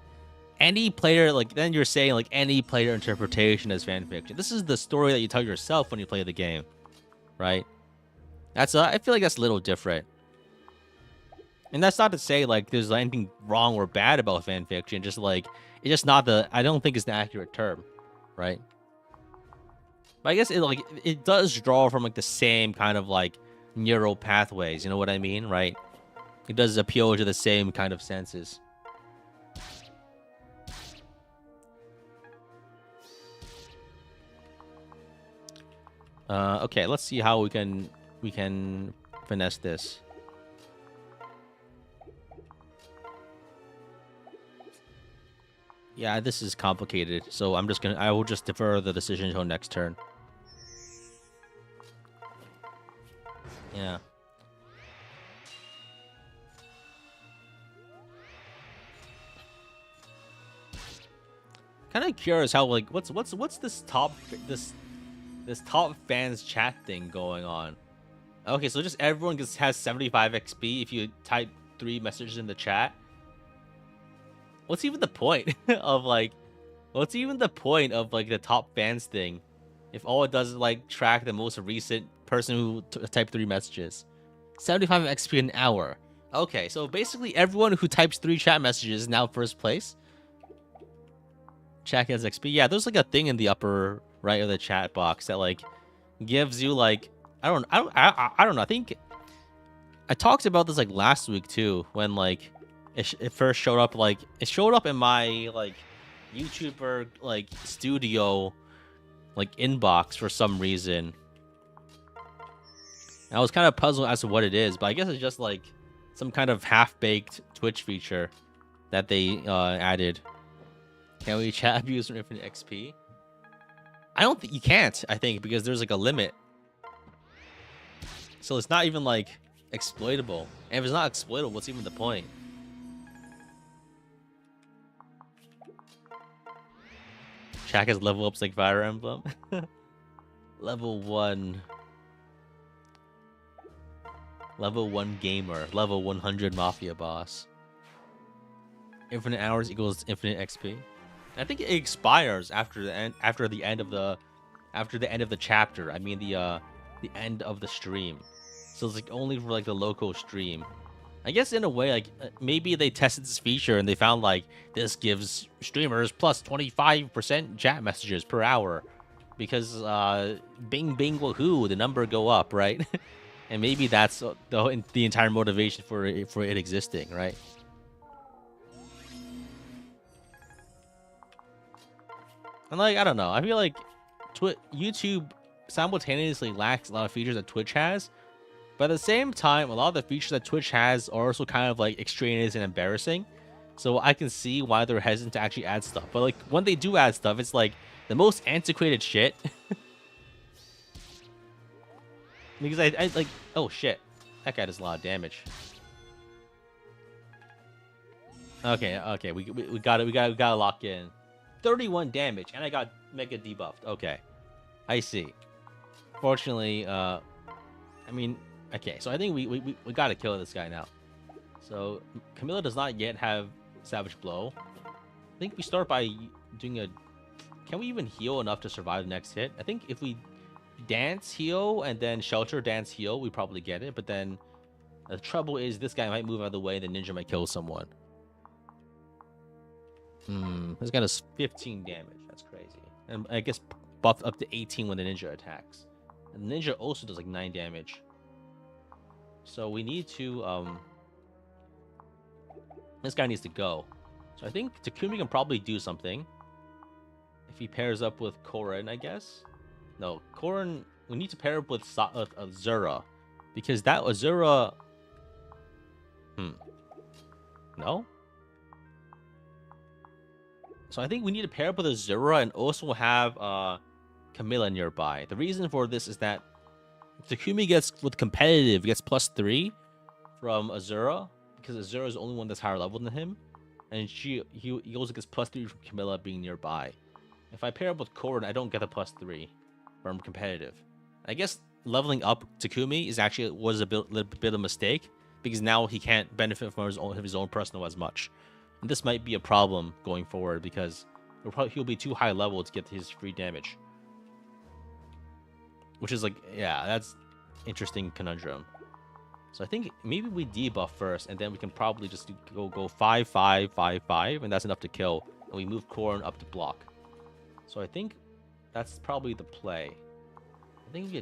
any player, like then you're saying like any player interpretation as fan fiction. This is the story that you tell yourself when you play the game, right? That's I feel like that's a little different. And that's not to say like there's anything wrong or bad about fan fiction. Just like it's just not I don't think it's the accurate term, right? But I guess it does draw from like the same kind of like neural pathways. You know what I mean, right? It does appeal to the same kind of senses. Okay, let's see how we can finesse this. Yeah, this is complicated, so I will just defer the decision until next turn. Yeah. Kind of curious how like what's this top fans chat thing going on. Okay, so just everyone has 75 XP if you type 3 messages in the chat. What's even the point of like the top fans thing if all it does is like track the most recent person who typed 3 messages? 75 XP an hour. Okay, so basically everyone who types 3 chat messages is now first place. Chat gets XP. Yeah, there's like a thing in the upper right of the chat box that like gives you like I don't know. I think I talked about this like last week too, when like it first showed up. Like it showed up in my like YouTuber like studio like inbox for some reason. And I was kind of puzzled as to what it is, but I guess it's just like some kind of half-baked Twitch feature that they added. Can we chat abuse from infinite XP? I don't think you can't. I think because there's like a limit, so it's not even like exploitable. And if it's not exploitable, what's even the point? Shaq has level ups like Fire Emblem. Level 1. Level 1 gamer. Level 100 mafia boss. Infinite hours equals infinite XP. I think it expires after the end of the chapter. I mean the end of the stream. So it's like only for like the local stream. I guess in a way, like maybe they tested this feature and they found like this gives streamers plus 25% chat messages per hour, because bing bing woohoo, the number go up, right? And maybe that's the entire motivation for it existing, right? And like I don't know, I feel like YouTube simultaneously lacks a lot of features that Twitch has. But at the same time, a lot of the features that Twitch has are also kind of like extraneous and embarrassing. So I can see why they're hesitant to actually add stuff. But like when they do add stuff, it's like the most antiquated shit. Because I like, oh shit, that guy does a lot of damage. Okay, we got it. We got to lock in. 31 damage, and I got mega debuffed. Okay, I see. Fortunately, I mean. Okay, so I think we gotta kill this guy now. So Camilla does not yet have Savage Blow. I think we start by doing a... Can we even heal enough to survive the next hit? I think if we dance, heal, and then shelter, dance, heal, we probably get it. But then the trouble is this guy might move out of the way, the ninja might kill someone. This guy does 15 damage. That's crazy. And I guess buffed up to 18 when the ninja attacks. And the ninja also does like 9 damage. So we need to, this guy needs to go. So I think Takumi can probably do something. If he pairs up with Korin, I guess. No, Korin, we need to pair up with Azura. Because that Azura... No? So I think we need to pair up with Azura and also have Camilla nearby. The reason for this is that Takumi gets, with competitive, gets +3 from Azura, because Azura is the only one that's higher level than him, and he also gets +3 from Camilla being nearby. If I pair up with Korin, I don't get a +3 from competitive. I guess leveling up Takumi was a little bit of a mistake, because now he can't benefit from his own personal as much, and this might be a problem going forward because he'll be too high level to get his free damage. Which is like, yeah, that's interesting conundrum. So I think maybe we debuff first, and then we can probably just go 5, 5, 5, 5, and that's enough to kill. And we move Korin up to block. So I think that's probably the play. I think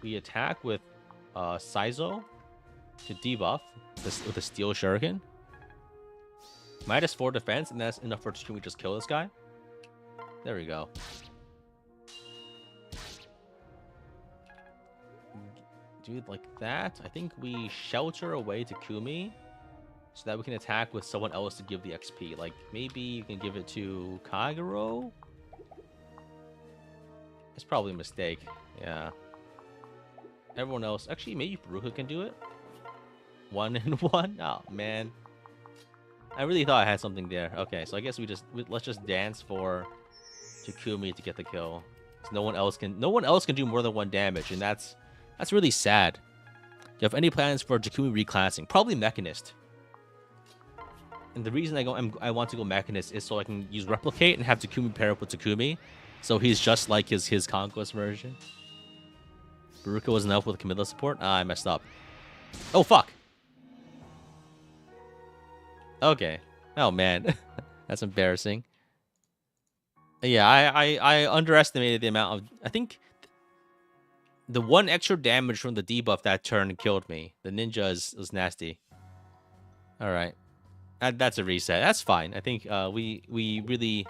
we attack with Saizo to debuff with a Steel Shuriken. -4 defense, and that's enough for Takumi just kill this guy. There we go. Do it like that. I think we shelter away Takumi so that we can attack with someone else to give the XP. Like maybe you can give it to Kagero. It's probably a mistake. Yeah. Everyone else, actually, maybe Baruka can do it. 1 and 1. Oh man, I really thought I had something there. Okay, so I guess let's just dance for Takumi to get the kill. No one else can do more than 1 damage, and that's really sad. Do you have any plans for Takumi reclassing? Probably Mechanist. And the reason I want to go Mechanist is so I can use Replicate and have Takumi pair up with Takumi, so he's just like his Conquest version. Baruka was enough with Camilla support. Ah, I messed up. Oh fuck. Okay. Oh man, that's embarrassing. Yeah, I underestimated the amount of. I think the 1 extra damage from the debuff that turn killed me. The ninja is nasty. All right, that's a reset. That's fine. I think we really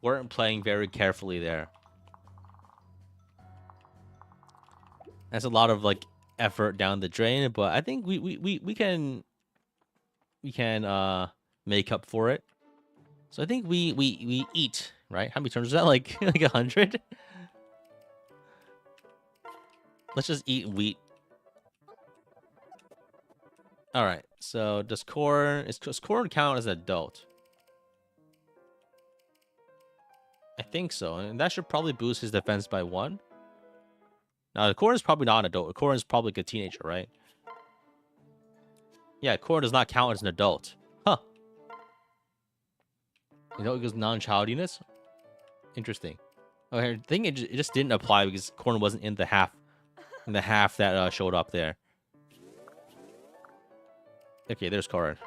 weren't playing very carefully there. That's a lot of like effort down the drain, but I think we can make up for it. So I think we eat, right? How many turns is that? Like 100? Let's just eat wheat. All right. So does corn count as an adult? I think so, and that should probably boost his defense by 1. Now, the corn is probably not an adult. Corn is probably like a teenager, right? Yeah, corn does not count as an adult. Huh. You know, it goes non-childiness? Interesting. Okay, I think it just didn't apply because corn wasn't in the half that showed up there. Okay, there's corn.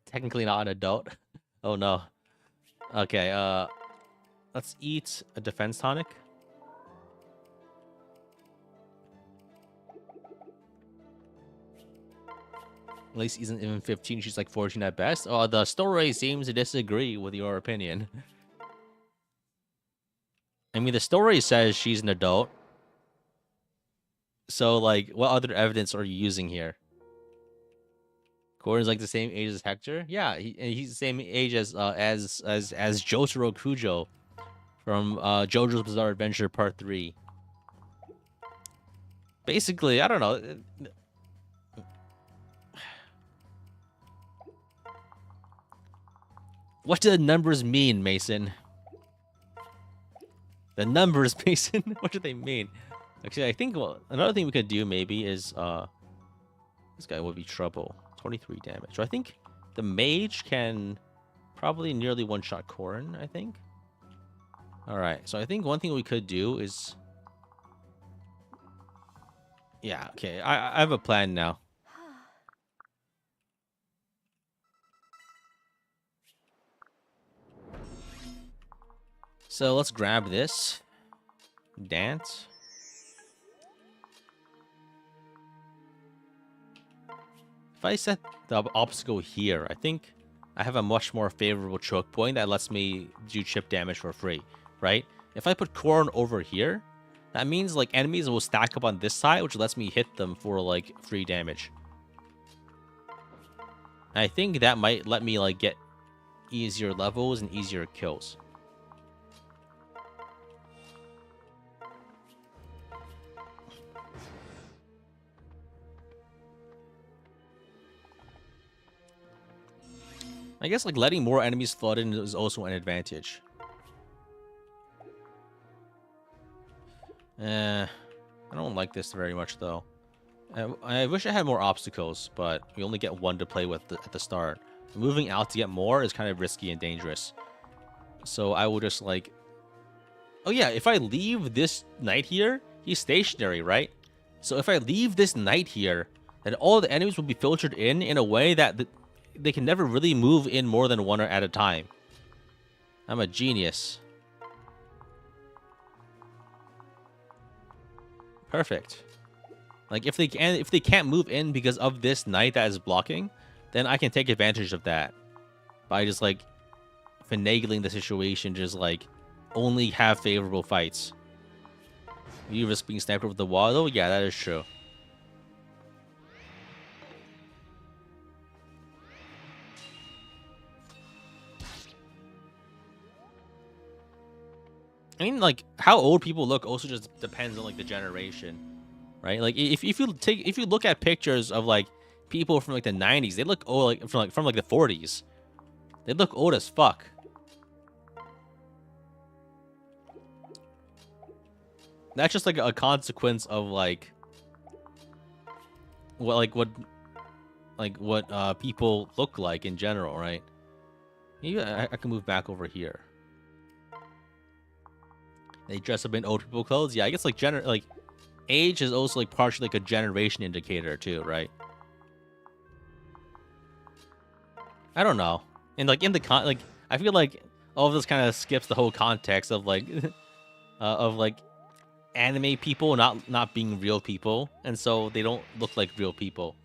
Technically not an adult. Oh no. Okay, let's eat a defense tonic. At least he's even 15. She's like 14 at best. Oh, the story seems to disagree with your opinion. I mean, the story says she's an adult. So, like, what other evidence are you using here? Corn's like the same age as Hector. Yeah, he's the same age as Jotaro Kujo from JoJo's Bizarre Adventure Part 3. Basically, I don't know. What do the numbers mean, Mason? The numbers, Mason. What do they mean? Actually, I think another thing we could do maybe is this guy would be trouble. 23 damage. So I think the mage can probably nearly one-shot Corrin, I think. All right. So I think one thing we could do is yeah, okay. I have a plan now. So let's grab this. Dance. If I set the obstacle here, I think I have a much more favorable choke point that lets me do chip damage for free, right? If I put Corn over here, that means like enemies will stack up on this side, which lets me hit them for like free damage. And I think that might let me like get easier levels and easier kills. I guess like letting more enemies flood in is also an advantage. I don't like this very much though. I wish I had more obstacles, but we only get 1 to play with at the start. Moving out to get more is kind of risky and dangerous. So I will just like... Oh yeah, if I leave this knight here, he's stationary, right? So if I leave this knight here, then all the enemies will be filtered in a way that they can never really move in more than 1 at a time. I'm a genius. Perfect. Like if they can't move in because of this knight that is blocking, then I can take advantage of that by just like finagling the situation, just like only have favorable fights. You risk being sniped over the wall though? Yeah, that is true. I mean, like how old people look also just depends on like the generation, right? Like if you look at pictures of like people from like the 90s, they look old, like from the 40s. They look old as fuck. That's just like a consequence of like what people look like in general, right? Maybe I can move back over here. They dress up in old people clothes. Yeah, I guess like age is also like partially like a generation indicator too, right? I don't know. And like in the I feel like all of this kind of skips the whole context of like anime people not being real people, and so they don't look like real people.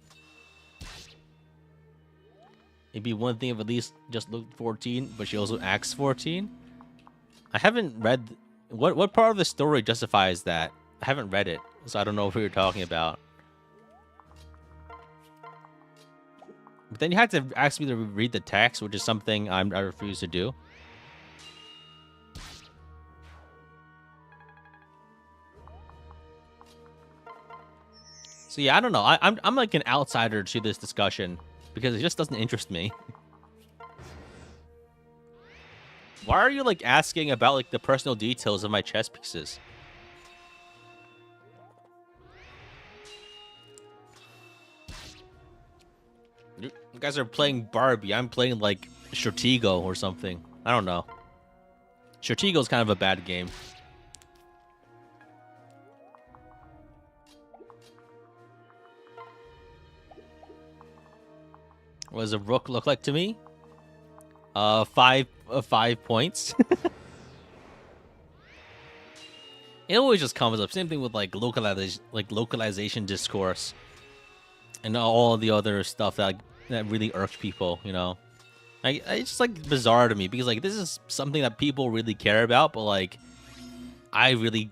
It'd be one thing if at least just looked 14, but she also acts 14. I haven't read what part of the story justifies that. I haven't read it, so I don't know what you're talking about. But then you had to ask me to read the text, which is something I refuse to do. So yeah, I don't know. I'm like an outsider to this discussion because it just doesn't interest me. Why are you like asking about like the personal details of my chess pieces? You guys are playing Barbie. I'm playing like Stratego or something. I don't know. Stratego's kind of a bad game. What does a rook look like to me? 5 points. It always just comes up. Same thing with like localization discourse, and all the other stuff that really irks people. You know, it's just like bizarre to me because like this is something that people really care about, but like I really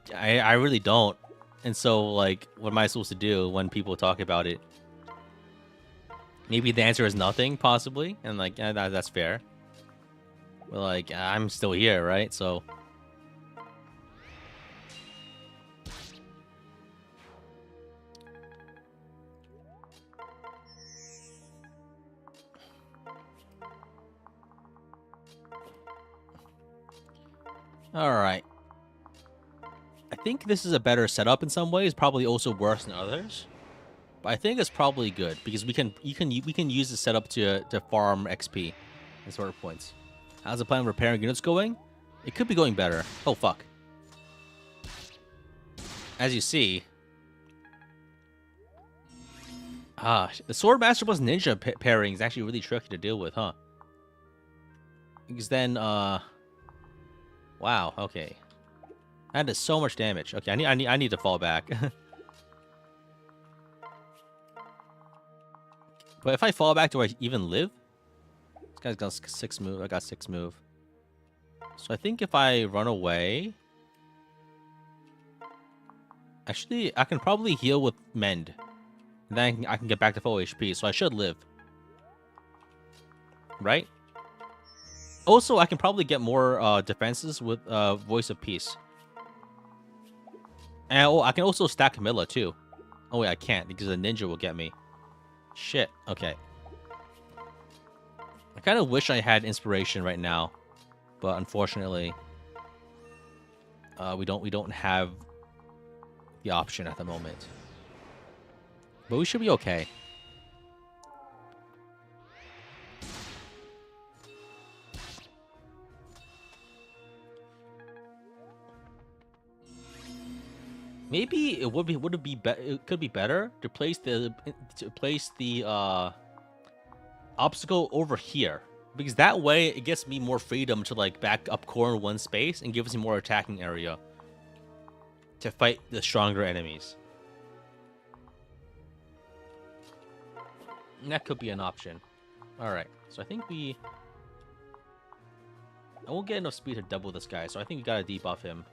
don't. And so like, what am I supposed to do when people talk about it? Maybe the answer is nothing, possibly, and like that's fair. But like, I'm still here, right? So. All right. I think this is a better setup in some ways, probably also worse than others. But I think it's probably good because we can use the setup to farm XP and sort of points. How's the plan of repairing units going? It could be going better. Oh fuck. As you see, the Swordmaster plus Ninja pairing is actually really tricky to deal with, huh? Because then, wow, okay, that does so much damage. Okay, I need to fall back. But if I fall back, do I even live? This guy's got 6 move. I got 6 move. So I think if I run away, actually, I can probably heal with Mend. And then I can get back to full HP, so I should live. Right? Also, I can probably get more defenses with Voice of Peace. And I can also stack Camilla, too. Oh, wait, I can't, because the ninja will get me. Shit, okay. I kind of wish I had inspiration right now, but unfortunately, we don't have the option at the moment. But we should be okay. Maybe it could be better to place the obstacle over here, because that way it gets me more freedom to like back up core in one space and gives me more attacking area to fight the stronger enemies. And that could be an option. All right, so I think I won't get enough speed to double this guy, so I think we gotta debuff him.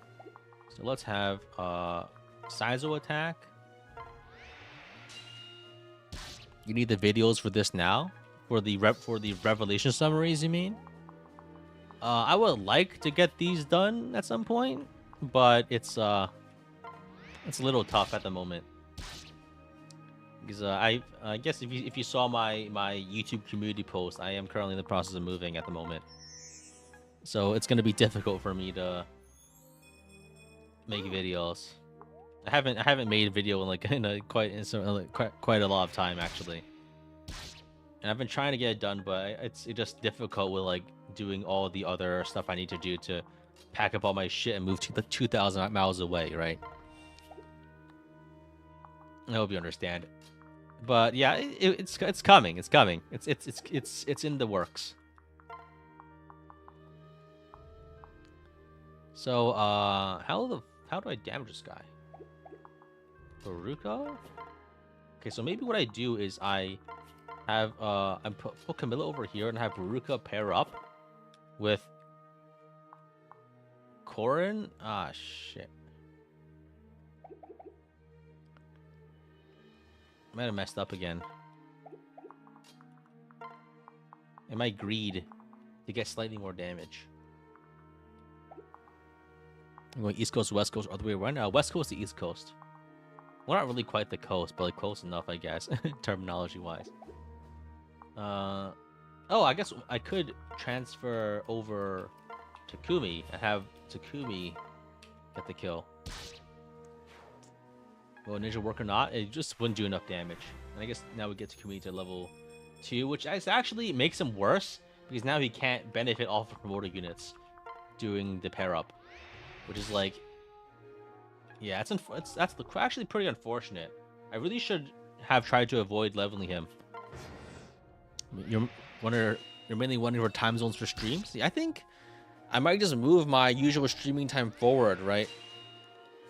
So let's have Sizo attack. You need the videos for this now? For the revelation summaries, you mean? I would like to get these done at some point, but it's a little tough at the moment. Because I guess if you saw my YouTube community post, I am currently in the process of moving at the moment. So it's gonna be difficult for me to make videos. I haven't made a video in like quite a lot of time actually. And I've been trying to get it done, but it's just difficult with like doing all the other stuff I need to do to pack up all my shit and move to the 2,000 miles away, right? I hope you understand. But yeah, it's coming. It's coming. It's in the works. So how do I damage this guy? Baruka? Okay, so maybe what I do is I have I put Camilla over here and have Baruka pair up with Corin. Ah shit. Might have messed up again. and my greed to get slightly more damage. I'm going East Coast, West Coast, all the way around. West Coast to East Coast. Well, not really quite the coast, but like close enough, I guess, terminology-wise. Oh, I guess I could transfer over Takumi. I have Takumi get the kill. Will Ninja work or not? It just wouldn't do enough damage. And I guess now we get Takumi to level 2, which actually makes him worse because now he can't benefit off of promoter units doing the pair up, which is like, yeah, that's actually pretty unfortunate. I really should have tried to avoid leveling him. You're mainly wondering for time zones for streams? Yeah, I think I might just move my usual streaming time forward, right?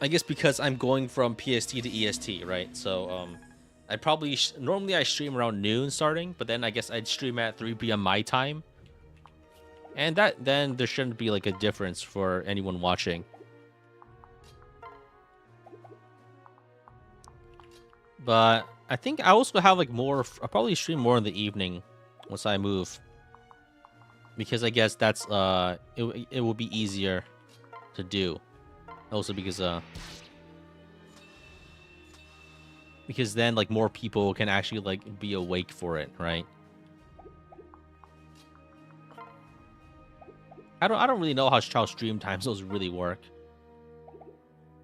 I guess because I'm going from PST to EST, right? So I'd probably normally I stream around noon starting, but then I guess I'd stream at 3 p.m. my time, and then there shouldn't be like a difference for anyone watching. But I think I also have like more. I'll probably stream more in the evening once I move, because I guess that's it will be easier to do. Also because then like more people can actually like be awake for it, right? I don't really know how stream times those really work,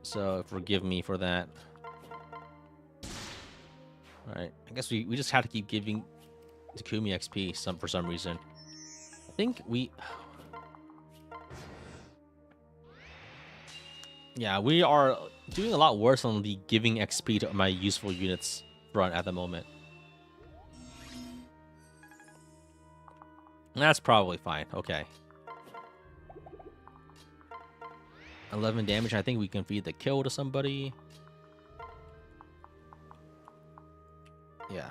so forgive me for that. All right, I guess we just have to keep giving Takumi XP for some reason. I think yeah, we are doing a lot worse on the giving XP to my useful units front at the moment. That's probably fine. Okay. 11 damage. I think we can feed the kill to somebody. Yeah.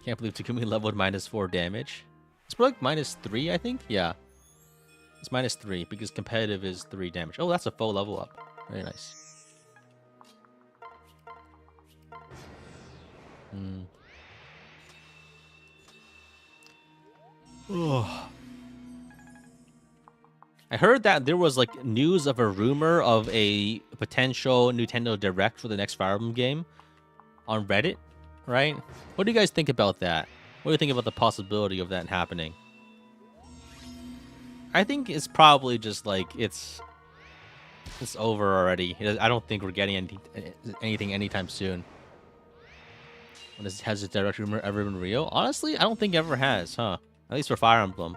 Can't believe Takumi leveled -4 damage. It's like -3, I think. Yeah. It's -3 because competitive is 3 damage. Oh, that's a full level up. Very nice. Oh. I heard that there was like news of a rumor of a potential Nintendo Direct for the next Fire Emblem game on Reddit, right? What do you guys think about that? What do you think about the possibility of that happening? I think it's probably just like it's over already. I don't think we're getting anything anytime soon. Has a direct rumor ever been real? Honestly, I don't think it ever has, huh? At least for Fire Emblem.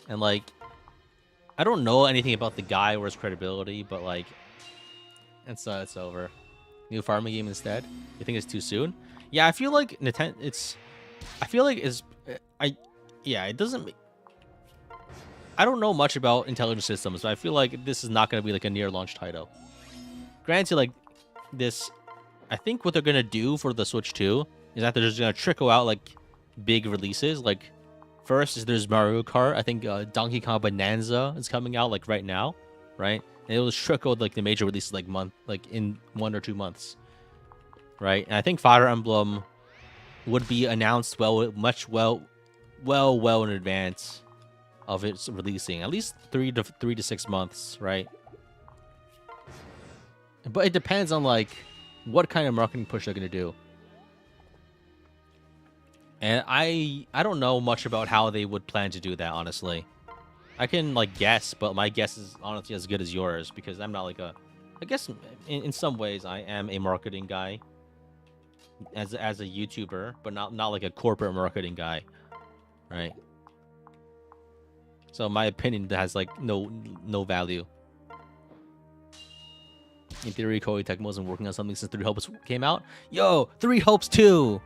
And like, I don't know anything about the guy or his credibility, but like, it's over. New farming game instead? You think it's too soon? Yeah, I feel like Nintendo. I feel like it doesn't. I don't know much about intelligent systems, but I feel like this is not going to be like a near launch title. Granted, like this, I think what they're going to do for the Switch 2 is that they're just going to trickle out like big releases. Like first is there's Mario Kart. I think Donkey Kong Bonanza is coming out like right now, right? And it was trickled like the major releases like in 1 or 2 months, right? And I think Fire Emblem would be announced well in advance of its releasing, at least 3 to 6 months, right? But it depends on like what kind of marketing push they're gonna do. And I don't know much about how they would plan to do that, honestly. I can like guess, but my guess is honestly as good as yours because I'm not like I guess in some ways I am a marketing guy as a YouTuber, but not like a corporate marketing guy, right? So my opinion has like no value. In theory, Koei Tecmo has been working on something since 3 Hopes came out. Yo, 3 Hopes 2!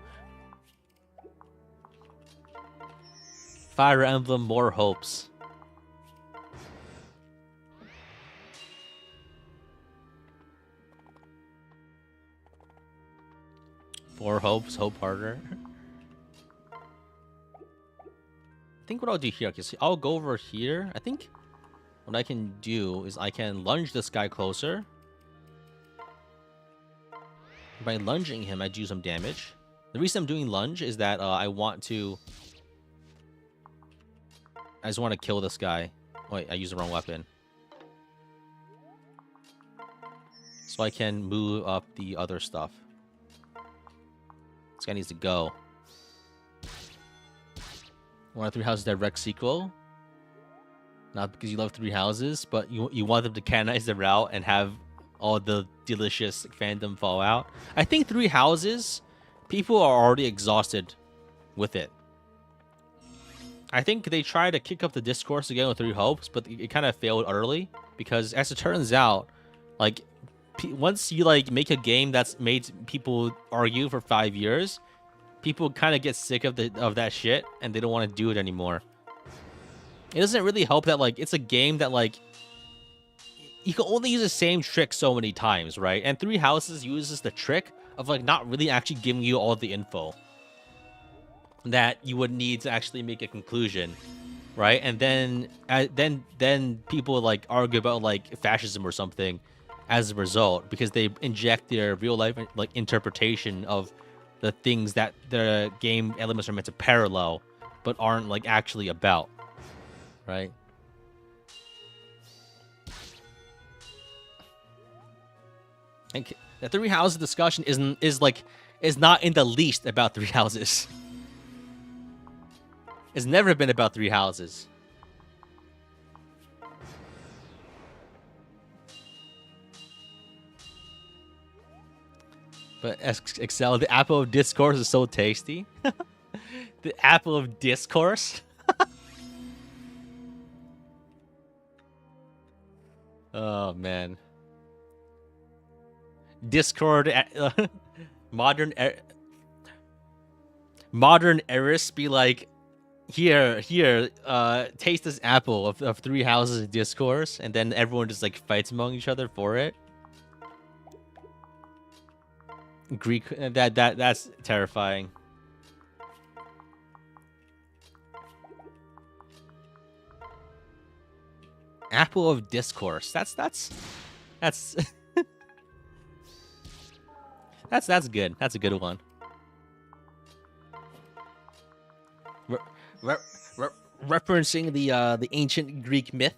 Fire Emblem, more hopes. Four hopes, hope harder. I think what I'll do here, okay, so I'll go over here. I think what I can do is I can lunge this guy closer. By lunging him, I do some damage. The reason I'm doing lunge is that I just want to kill this guy. Wait, I used the wrong weapon. So I can move up the other stuff. This guy needs to go. Want a Three Houses direct sequel? Not because you love Three Houses, but you want them to canonize the route and have all the delicious fandom fall out. I think Three Houses, people are already exhausted with it. I think they tried to kick up the discourse again with Three Hopes, but it kind of failed utterly because, as it turns out, like once you like make a game that's made people argue for 5 years, people kind of get sick of that shit and they don't want to do it anymore. It doesn't really help that like it's a game that like you can only use the same trick so many times, right? And Three Houses uses the trick of like not really actually giving you all the info that you would need to actually make a conclusion, right? And then people like argue about like fascism or something as a result because they inject their real life like interpretation of the things that the game elements are meant to parallel but aren't like actually about, right? And the Three Houses discussion is not in the least about Three Houses. It's never been about Three Houses. But Excel, the apple of discourse is so tasty. The apple of discourse. Oh man. Discord, modern Eris be like, here, taste this apple of Three Houses of discourse, and then everyone just like fights among each other for it. Greek, that's terrifying. Apple of discourse. That's that's good. That's a good one. Referencing the ancient Greek myth.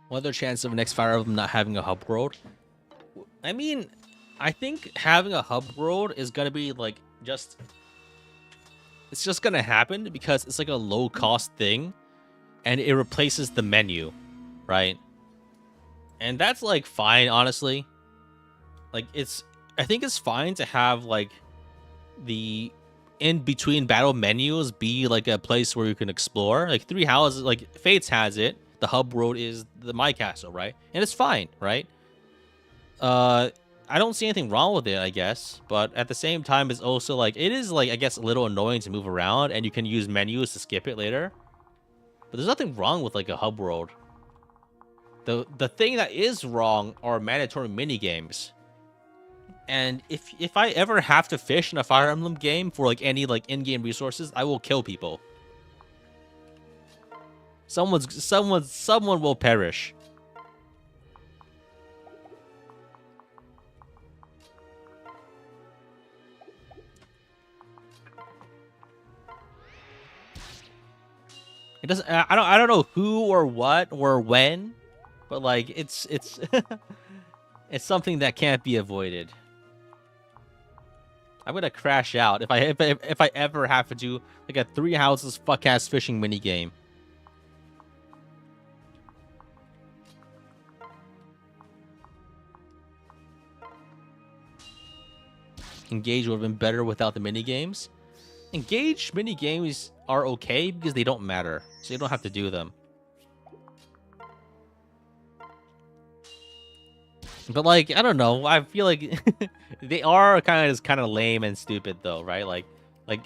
What other chance of next Fire Emblem not having a hub world? I mean, I think having a hub world is gonna be like it's just gonna happen because it's like a low cost thing, and it replaces the menu, right? And that's like fine, honestly. Like I think it's fine to have like the in between battle menus be like a place where you can explore. Like Three Houses, like Fates has it. The hub world is the My Castle, right? And it's fine, right? I don't see anything wrong with it, I guess. But at the same time, it's also like it is like I guess a little annoying to move around, and you can use menus to skip it later. But there's nothing wrong with like a hub world. The thing that is wrong are mandatory mini games. And if I ever have to fish in a Fire Emblem game for like any like in-game resources, I will kill people. Someone will perish. It doesn't. I don't know who or what or when, but like it's it's something that can't be avoided. I'm gonna crash out if I ever have to do like a Three Houses fuck ass fishing mini game. Engage would have been better without the mini games. Engage mini games are okay because they don't matter, so you don't have to do them. But like, I don't know. I feel like they are kind of lame and stupid though, right? Like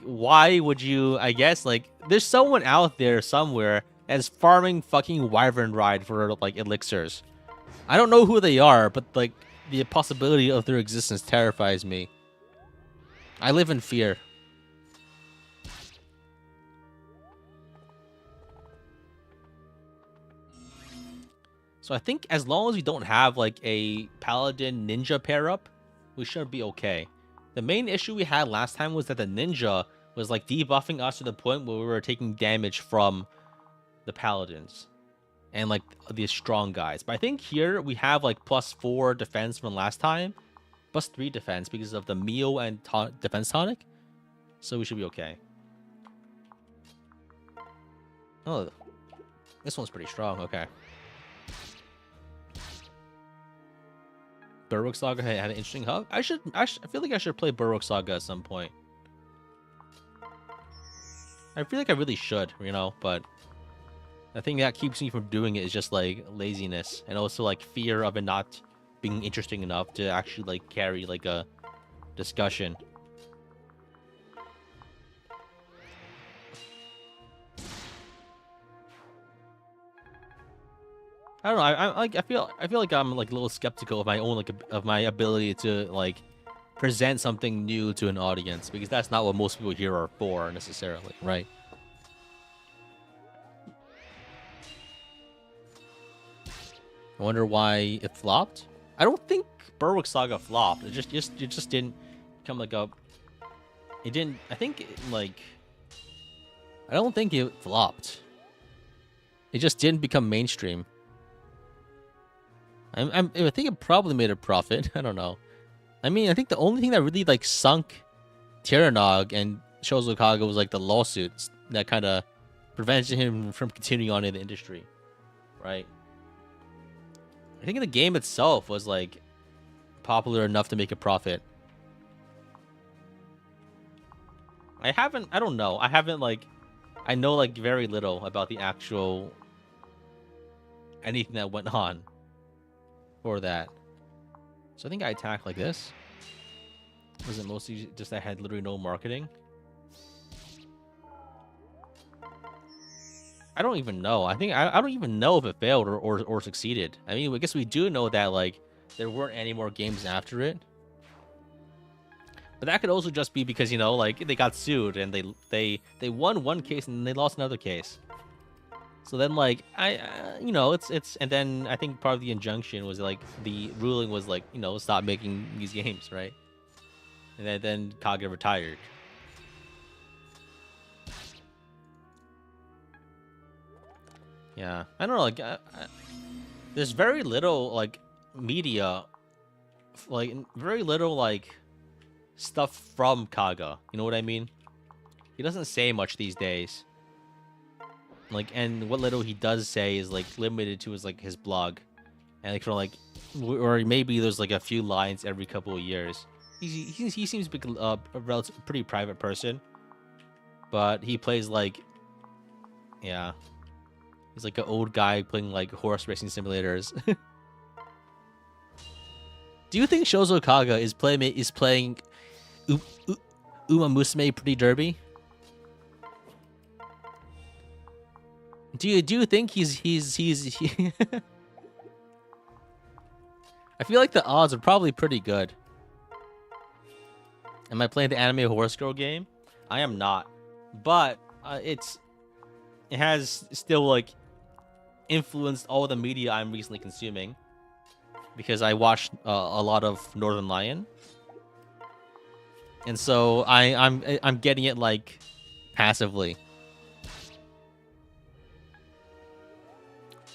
why would you? I guess like there's someone out there somewhere that's farming fucking Wyvern Ride for like elixirs. I don't know who they are, but like the possibility of their existence terrifies me. I live in fear. So I think as long as we don't have like a paladin ninja pair up, we should be okay. The main issue we had last time was that the ninja was like debuffing us to the point where we were taking damage from the paladins and like the strong guys. But I think here we have like +4 defense from last time, +3 defense because of the meal and defense tonic. So we should be okay. Oh, this one's pretty strong. Okay. Berwick Saga had an interesting hub. I feel like I should play Berwick Saga at some point. I feel like I really should, you know, but the thing that keeps me from doing it is just like laziness and also like fear of it not being interesting enough to actually like carry like a discussion. I don't know. I feel like I'm like a little skeptical of my own of my ability to like present something new to an audience, because that's not what most people here are for necessarily, right? I wonder why it flopped. I don't think Berwick Saga flopped. It just didn't become like a. It didn't. I think like. I don't think it flopped. It just didn't become mainstream. I think it probably made a profit. I don't know. I mean, I think the only thing that really like sunk Tyrannog and Shozo Kaga was like the lawsuits that kind of prevented him from continuing on in the industry, right? I think the game itself was like popular enough to make a profit. I don't know. I know like very little about the actual anything that went on for that. So I think I attacked like this. Was it mostly just I had literally no marketing? I don't even know. I don't even know if it failed or succeeded. I mean, I guess we do know that like there weren't any more games after it. But that could also just be because, you know, like they got sued and they won one case and they lost another case. So then like you know, it's and then I think part of the injunction was like the ruling was like, you know, stop making these games, right? And then Kaga retired. Yeah, I don't know. Like, there's very little like media, like very little like stuff from Kaga. You know what I mean? He doesn't say much these days. Like, and what little he does say is like limited to his blog, and like for like, or maybe there's like a few lines every couple of years. He seems to be a pretty private person, but he plays like, yeah. He's like an old guy playing like horse racing simulators. Do you think Shozo Kaga is playing Uma Musume Pretty Derby? Do you think he's I feel like the odds are probably pretty good. Am I playing the anime horse girl game? I am not, but it has still like influenced all the media I'm recently consuming, because I watched a lot of Northern Lion, and so I'm getting it like passively.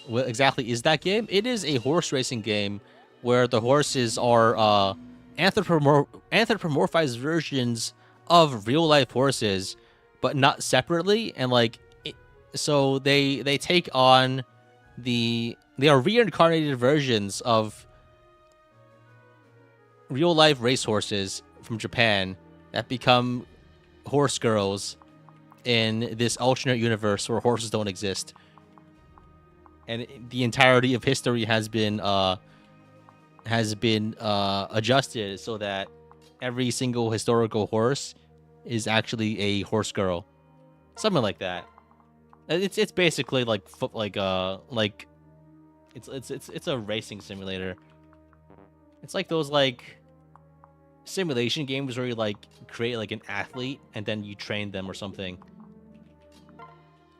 What exactly is that game? It is a horse racing game where the horses are anthropomorphized versions of real life horses, but not separately, and like so they take on they are reincarnated versions of real life racehorses from Japan that become horse girls in this alternate universe where horses don't exist. And the entirety of history has been adjusted so that every single historical horse is actually a horse girl, something like that. It's basically like it's a racing simulator. It's like those like simulation games where you like create like an athlete and then you train them or something.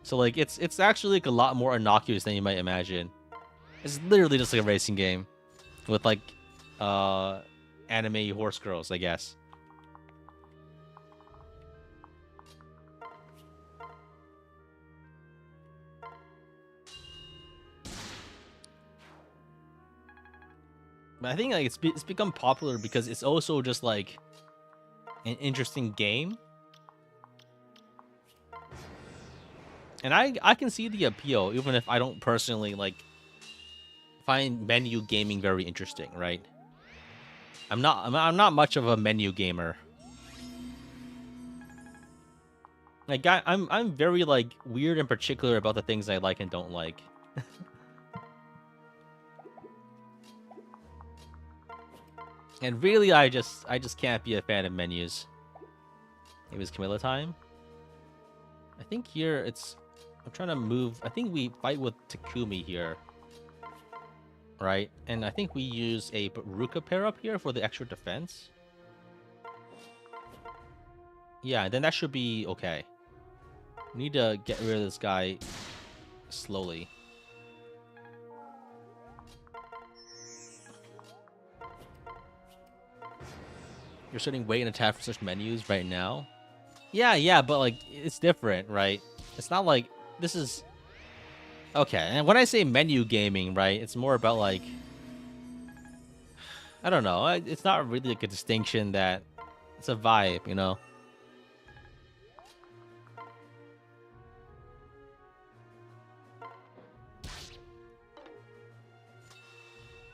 So like it's actually like a lot more innocuous than you might imagine. It's literally just like a racing game with like anime horse girls, I guess. But I think like it's become popular because it's also just like an interesting game. And I can see the appeal, even if I don't personally like find menu gaming very interesting, right? I'm not much of a menu gamer. Like I'm very like weird and particular about the things I like and don't like. And really I just can't be a fan of menus. It was Camilla time. I think here it's I'm trying to move. I think we fight with Takumi here. Right? And I think we use a Ruka pair up here for the extra defense. Yeah, then that should be okay. We need to get rid of this guy slowly. You're sitting waiting to tap for such menus right now? Yeah, but like it's different, right? It's not like this is okay. And when I say menu gaming, right, it's more about like I don't know. It's not really like a distinction that it's a vibe, you know.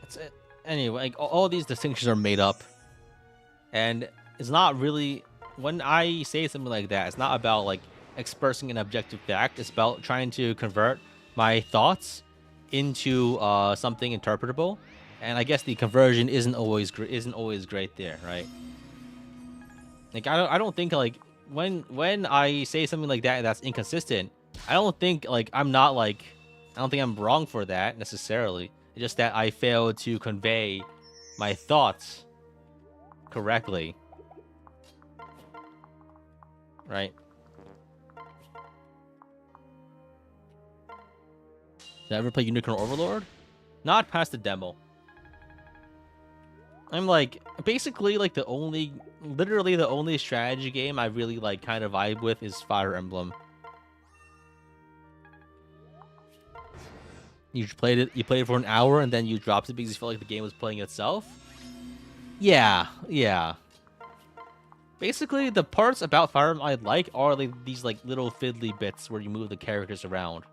It's it. Anyway, like all these distinctions are made up, and it's not really when I say something like that. It's not about like expressing an objective fact. It's about trying to convert my thoughts into something interpretable. And I guess the conversion isn't always great there, right? Like I don't think like when I say something like that that's inconsistent, I don't think like I don't think I'm wrong for that necessarily. It's just that I failed to convey my thoughts correctly. Right? Did I ever play Unicorn Overlord? Not past the demo. I'm like basically like literally the only strategy game I really like kind of vibe with is Fire Emblem. You played it for an hour and then you dropped it because you felt like the game was playing itself? Yeah. Basically, the parts about Fire Emblem I like are like these like little fiddly bits where you move the characters around.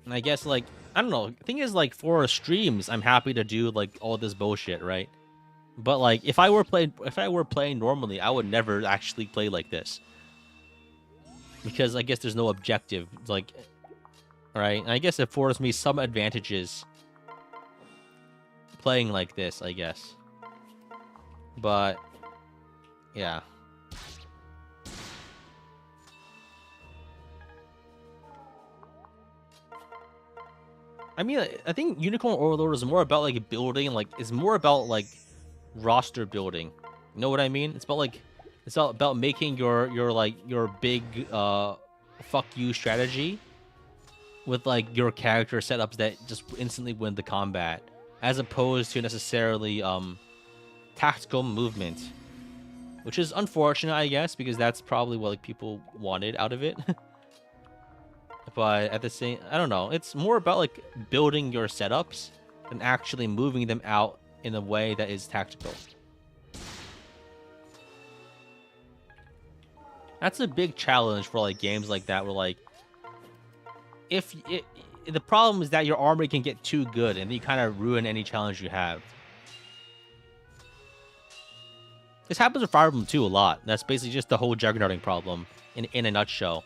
And I guess like I don't know. The thing is like for streams, I'm happy to do like all this bullshit, right? But like if I were playing normally, I would never actually play like this. Because I guess there's no objective. It's like right? And I guess it affords me some advantages playing like this, I guess. But yeah. I mean, I think Unicorn Overlord is more about like building, like it's more about like roster building. You know what I mean? It's about making your big fuck you strategy with like your character setups that just instantly win the combat, as opposed to necessarily tactical movement, which is unfortunate, I guess, because that's probably what like people wanted out of it. But at the same, I don't know. It's more about like building your setups than actually moving them out in a way that is tactical. That's a big challenge for like games like that, where like the problem is that your armory can get too good and you kind of ruin any challenge you have. This happens with Fire Emblem 2 a lot. That's basically just the whole juggernauting problem in a nutshell,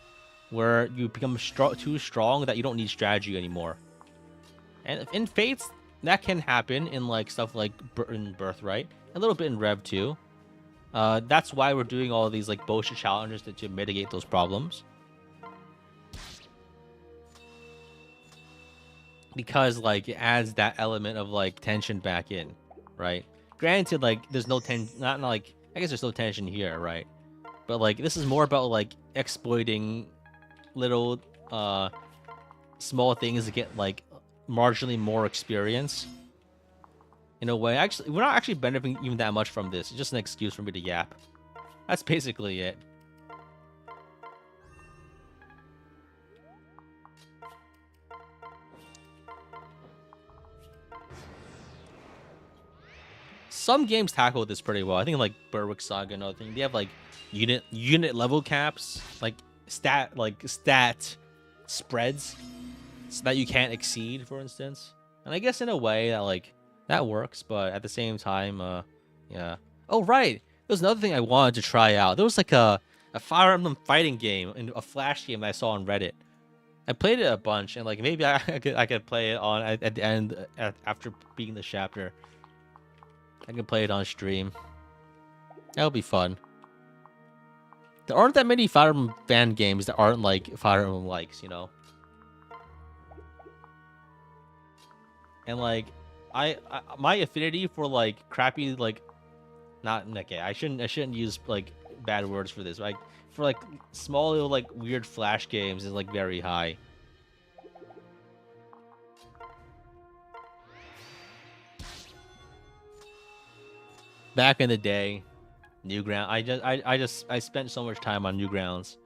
where you become too strong that you don't need strategy anymore. And in Fates, that can happen in like stuff like in Birthright, a little bit in Rev 2. That's why we're doing all these like bullshit challenges to mitigate those problems. Because like it adds that element of like tension back in, right? Granted, like there's no not like I guess there's no tension here, right? But like this is more about like exploiting little small things to get like marginally more experience. In a way, actually, we're not actually benefiting even that much from this. It's just an excuse for me to yap. That's basically it. Some games tackle this pretty well. I think like Berwick Saga and other thing. They have like unit level caps, like stat spreads so that you can't exceed, for instance. And I guess in a way that like that works, but at the same time, yeah. Oh right, there's another thing I wanted to try out. There was like a Fire Emblem fighting game and a Flash game that I saw on Reddit. I played it a bunch, and like maybe I could play it on at the end after beating the chapter. I can play it on stream. That'll be fun. There aren't that many Fire Emblem fan games that aren't like Fire Emblem likes, you know. And like, I my affinity for like crappy like, not okay. I shouldn't use like bad words for this. Like for like small little like weird Flash games is like very high. Back in the day, Newground. I spent so much time on Newgrounds.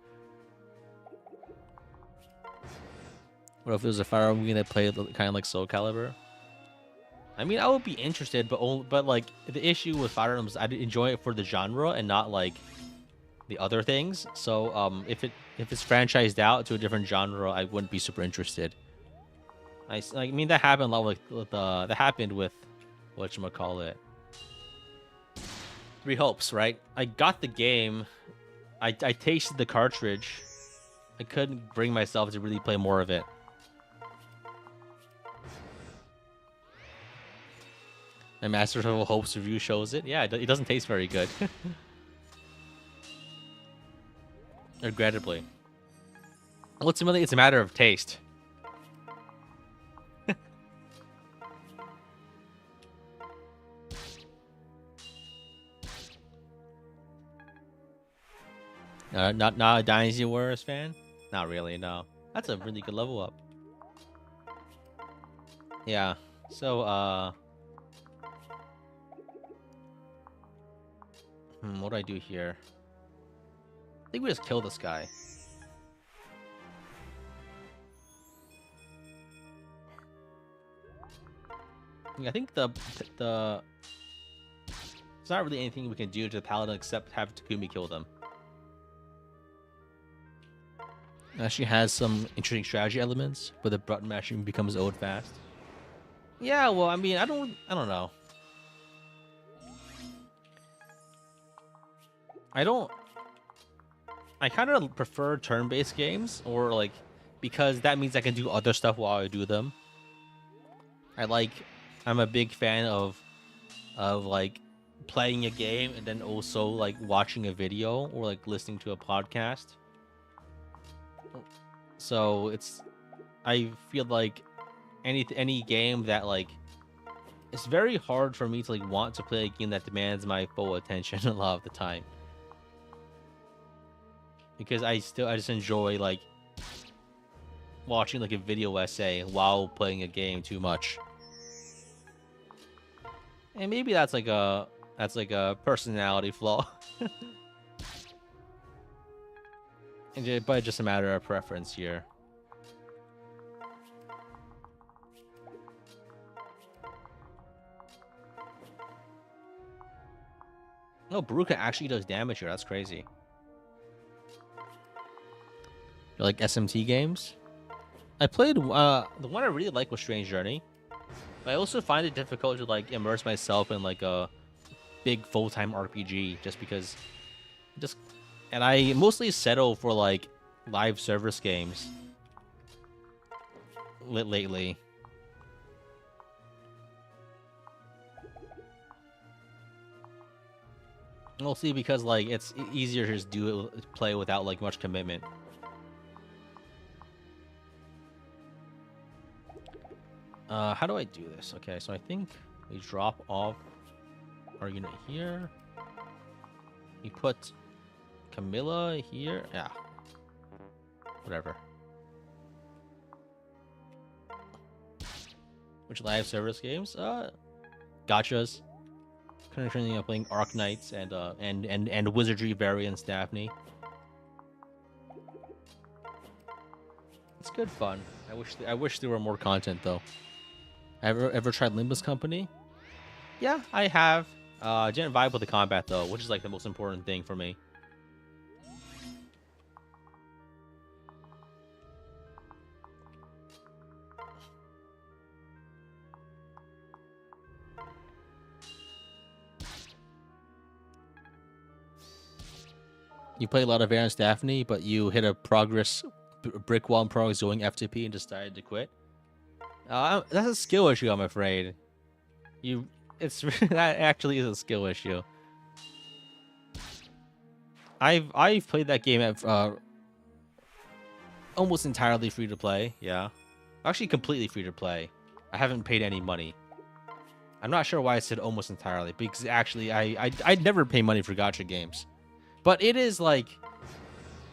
What if it was a Fire Emblem game that played kind of like Soul Calibur? I mean, I would be interested, but like the issue with Fire Emblem is I enjoy it for the genre and not like the other things. So if it's franchised out to a different genre, I wouldn't be super interested. I mean that happened a lot with that happened with whatchamacallit. Three Hopes, right? I got the game. I tasted the cartridge. I couldn't bring myself to really play more of it. My Master of Hopes review shows it. Yeah, it doesn't taste very good. Regrettably. Ultimately, it's a matter of taste. Not a Dynasty Warriors fan? Not really, no. That's a really good level up. Yeah. So, what do I do here? I think we just kill this guy. I think the it's not really anything we can do to the Paladin except have Takumi kill them. It actually has some interesting strategy elements, where the button mashing becomes old fast. Yeah, well, I mean, I don't know. I kind of prefer turn-based games, or like, because that means I can do other stuff while I do them. I'm a big fan of like playing a game and then also like watching a video or like listening to a podcast. So I feel like any game that like, it's very hard for me to like want to play a game that demands my full attention a lot of the time. Because I just enjoy like watching like a video essay while playing a game too much. And maybe that's like a personality flaw. But it's just a matter of preference here. No, Baruka actually does damage here. That's crazy. You like SMT games? I played the one I really like was Strange Journey. But I also find it difficult to like immerse myself in like a big full-time RPG just because and I mostly settle for like live service games lately. Mostly because like it's easier to just play without like much commitment. How do I do this? Okay, so I think we drop off our unit here. We put Camilla here. Yeah. Whatever. Which live service games? Gachas. Currently playing Arc Knights and Wizardry variants Daphne. It's good fun. I wish there were more content though. Ever tried Limbus Company? Yeah, I have. I didn't vibe with the combat though, which is like the most important thing for me. You play a lot of variants Daphne, but you hit a progress brick wall in progress going FTP and decided to quit. That's a skill issue, I'm afraid. It's that actually is a skill issue. I've played that game at almost entirely free to play. Yeah, actually completely free to play. I haven't paid any money. I'm not sure why I said almost entirely, because actually I'd never pay money for gacha games. But it is like,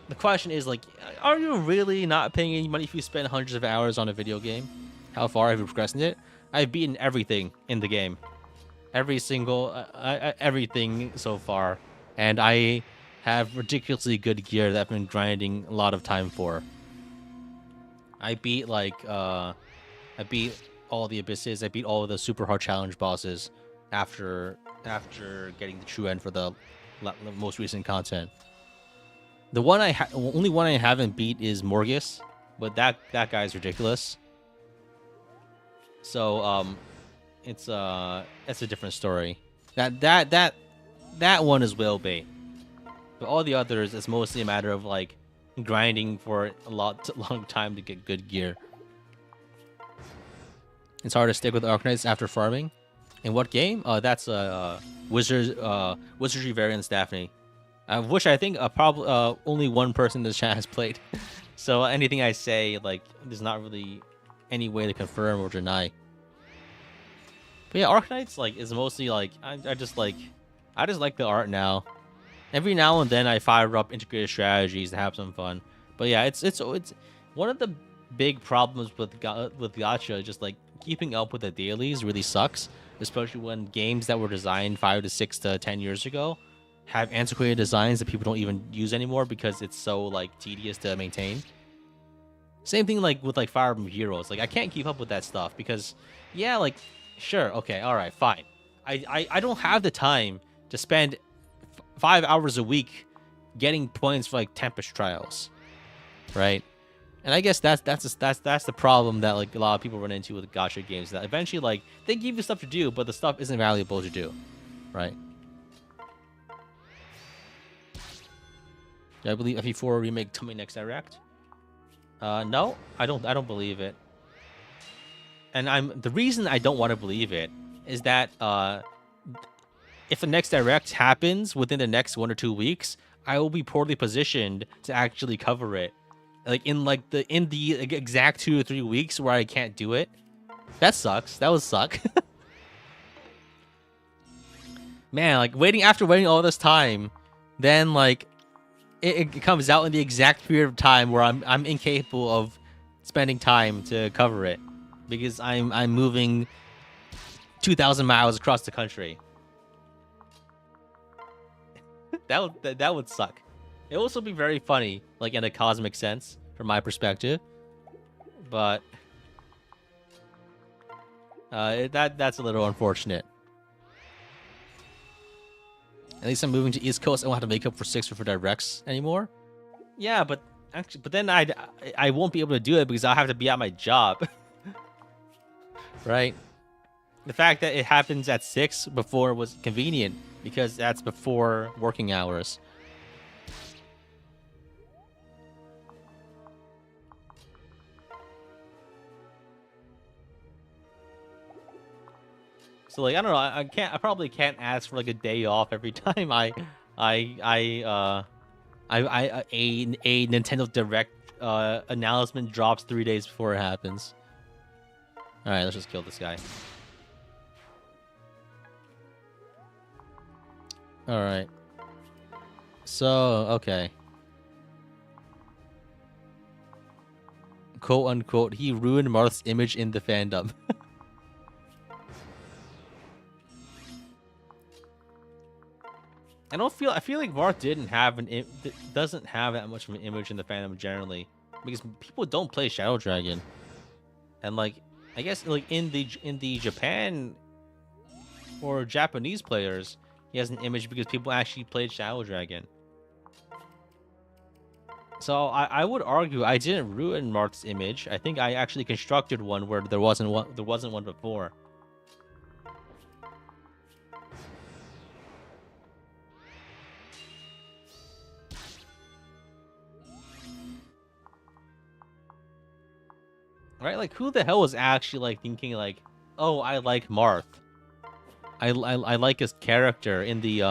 the question is like, are you really not paying any money if you spend hundreds of hours on a video game? How far have you progressed in it? I've beaten everything in the game. Every single, everything so far. And I have ridiculously good gear that I've been grinding a lot of time for. I beat I beat all the abysses. I beat all of the super hard challenge bosses after getting the true end for the most recent content. The only one I haven't beat is Morgus, but that guy's ridiculous. So it's a different story. That one is well bait, but all the others, it's mostly a matter of like grinding for a long time to get good gear. It's hard to stick with Arcanines after farming. In what game? That's Wizardry variants Daphne, which I think probably only one person in this chat has played. So anything I say, like, there's not really any way to confirm or deny. But yeah, Arcanines like is mostly like I just like the art now. Every now and then I fire up integrated strategies to have some fun. But yeah, it's one of the big problems with gacha. Just like keeping up with the dailies really sucks, especially when games that were designed 5 to 6 to 10 years ago have antiquated designs that people don't even use anymore because it's so like tedious to maintain. Same thing like with like Fire Emblem Heroes. Like I can't keep up with that stuff because yeah, like sure, okay, all right, fine. I don't have the time to spend 5 hours a week getting points for like Tempest trials, right? And I guess that's the problem that like a lot of people run into with gacha games. That eventually like they give you stuff to do, but the stuff isn't valuable to do, right? Do I believe FE4 remake coming next direct? No, I don't believe it. And the reason I don't want to believe it is that if the next direct happens within the next 1 or 2 weeks, I will be poorly positioned to actually cover it. Like in the exact 2 or 3 weeks where I can't do it. That sucks. That would suck. Man, like after waiting all this time, then like it comes out in the exact period of time where I'm incapable of spending time to cover it because I'm moving 2,000 miles across the country. that would suck. It would also be very funny, like in a cosmic sense, from my perspective. But that's a little unfortunate. At least I'm moving to East Coast. I won't have to make up for 6 for directs anymore. Yeah, but then I won't be able to do it because I'll have to be at my job. Right? The fact that it happens at 6 before was convenient because that's before working hours. So like I don't know, I probably can't ask for like a day off every time a Nintendo Direct announcement drops 3 days before it happens. All right, let's just kill this guy. All right. So, okay. Quote unquote, he ruined Marth's image in the fandom. I feel like Marth didn't have doesn't have that much of an image in the fandom generally, because people don't play Shadow Dragon, and like I guess like in the Japan or Japanese players, he has an image because people actually played Shadow Dragon. So I would argue I didn't ruin Marth's image. I think I actually constructed one where there wasn't one before. Right? Like, who the hell was actually like thinking like, oh, I like Marth. I like his character in the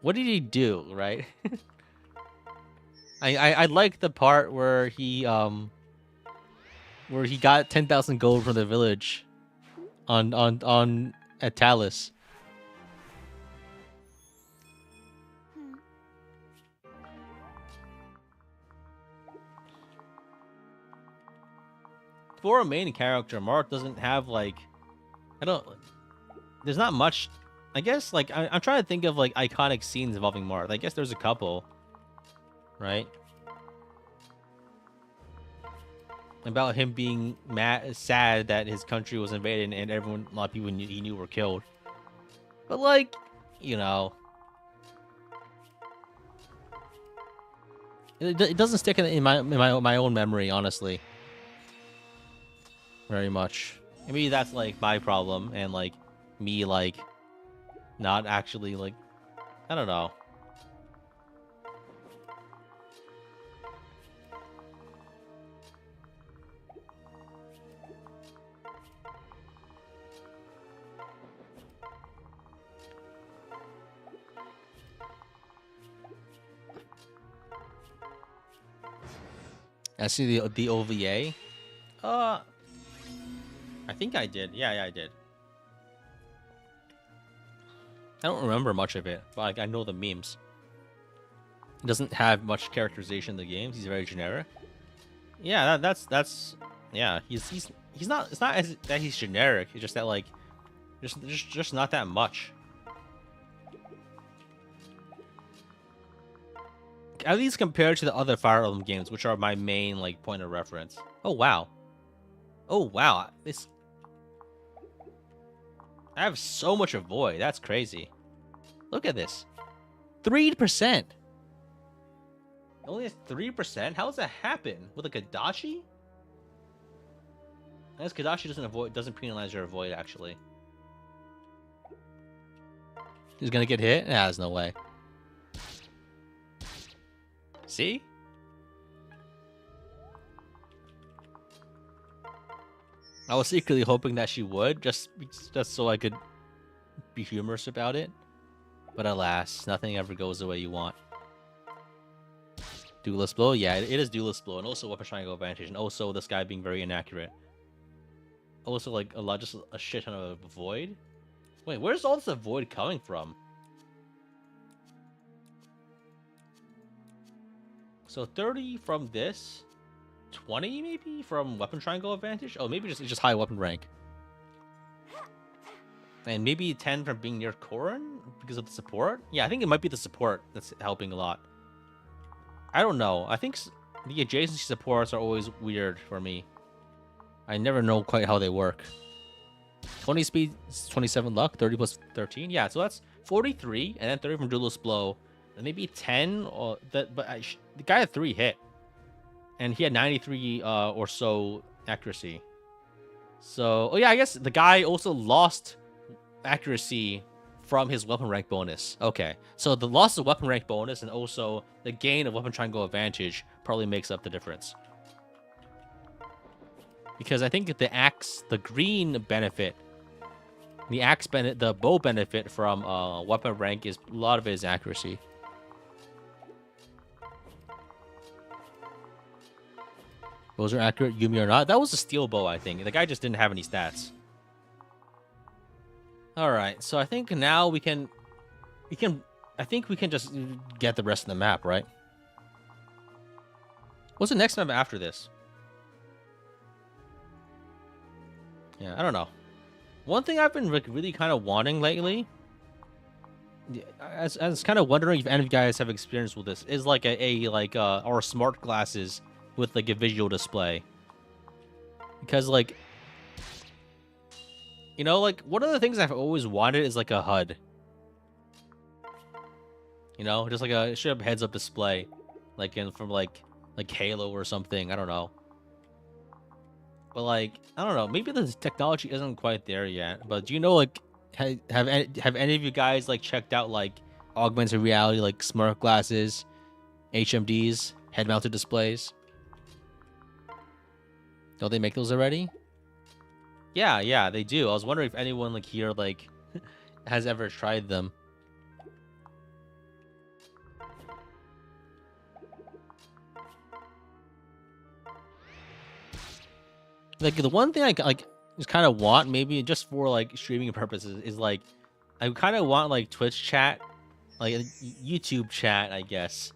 What did he do? Right? I like the part where he got 10,000 gold from the village on at Talus. For a main character, Marth doesn't have like there's not much. I guess like I'm trying to think of like iconic scenes involving Marth. I guess there's a couple, right? About him being sad that his country was invaded and a lot of people he knew were killed. But like, you know, it doesn't stick in my own memory, honestly, very much. Maybe that's like my problem, and like me like not actually like, I don't know. I see the OVA. I think I did. Yeah, I did. I don't remember much of it, but like, I know the memes. He doesn't have much characterization in the games. He's very generic. Yeah, that's yeah. He's not. It's not as that he's generic. It's just that like, just not that much. At least compared to the other Fire Emblem games, which are my main like point of reference. Oh wow. Oh wow. This. I have so much avoid. That's crazy. Look at this. 3%. Only 3%? How does that happen? With a Kadachi? I guess Kadachi doesn't penalize your avoid actually. He's gonna get hit? Nah, there's no way. See? I was secretly hoping that she would, just so I could be humorous about it. But alas, nothing ever goes the way you want. Duelist blow? Yeah, it is duelist blow, and also weapon triangle advantage, and also this guy being very inaccurate. Also, like, just a shit ton of avoid. Wait, where's all this avoid coming from? So 30 from this, 20 maybe from weapon triangle advantage. Oh, maybe it's just high weapon rank, and maybe 10 from being near Corrin because of the support. Yeah, I think it might be the support that's helping a lot. I don't know. I think the adjacency supports are always weird for me. I never know quite how they work. 20 speed, 27 luck, 30 plus 13. Yeah, so that's 43, and then 30 from duelist blow. And maybe 10 or that, but the guy had 3 hit, and he had 93 or so accuracy. So, oh yeah, I guess the guy also lost accuracy from his weapon rank bonus. Okay, so the loss of weapon rank bonus and also the gain of weapon triangle advantage probably makes up the difference. Because I think the green benefit, the bow benefit from weapon rank is a lot of it is accuracy. Those are accurate, Yumi or not. That was a steel bow, I think. The guy just didn't have any stats. Alright, so I think now we can just get the rest of the map, right? What's the next map after this? Yeah, I don't know. One thing I've been really kind of wanting lately I was kind of wondering if any of you guys have experience with this. Is like or smart glasses with like a visual display, because like, you know, like one of the things I've always wanted is like a HUD. You know, just like a straight up heads up display, like from like Halo or something. I don't know. But like, I don't know. Maybe the technology isn't quite there yet. But do you know, like, have any of you guys like checked out like augmented reality, like smart glasses, HMDs, head-mounted displays? Don't they make those already? Yeah, they do. I was wondering if anyone like here like has ever tried them. Like the one thing I like just kind of want, maybe just for like streaming purposes, is like I kind of want like Twitch chat, like YouTube chat, I guess,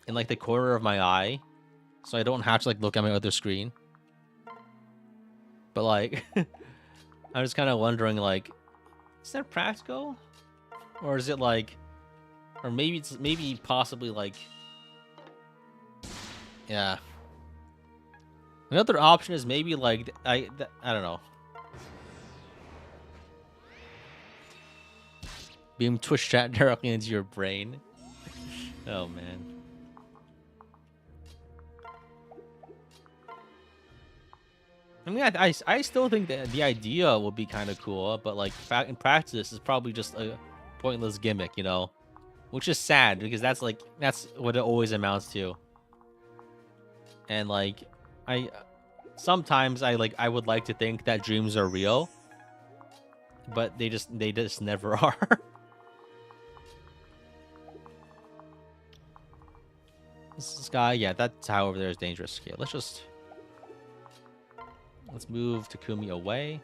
in like the corner of my eye, so I don't have to like look at my other screen. But like, I'm just kind of wondering, like, is that practical, or is it like, or maybe it's possibly like, yeah. Another option is maybe like I don't know. Beam Twitch chat directly into your brain. Oh man. I mean, I still think that the idea would be kind of cool, but like in practice, it's probably just a pointless gimmick, you know, which is sad because that's what it always amounts to. And like, sometimes I would like to think that dreams are real, but they just never are. This guy, yeah, that tower over there is dangerous. Okay, let's move Takumi away.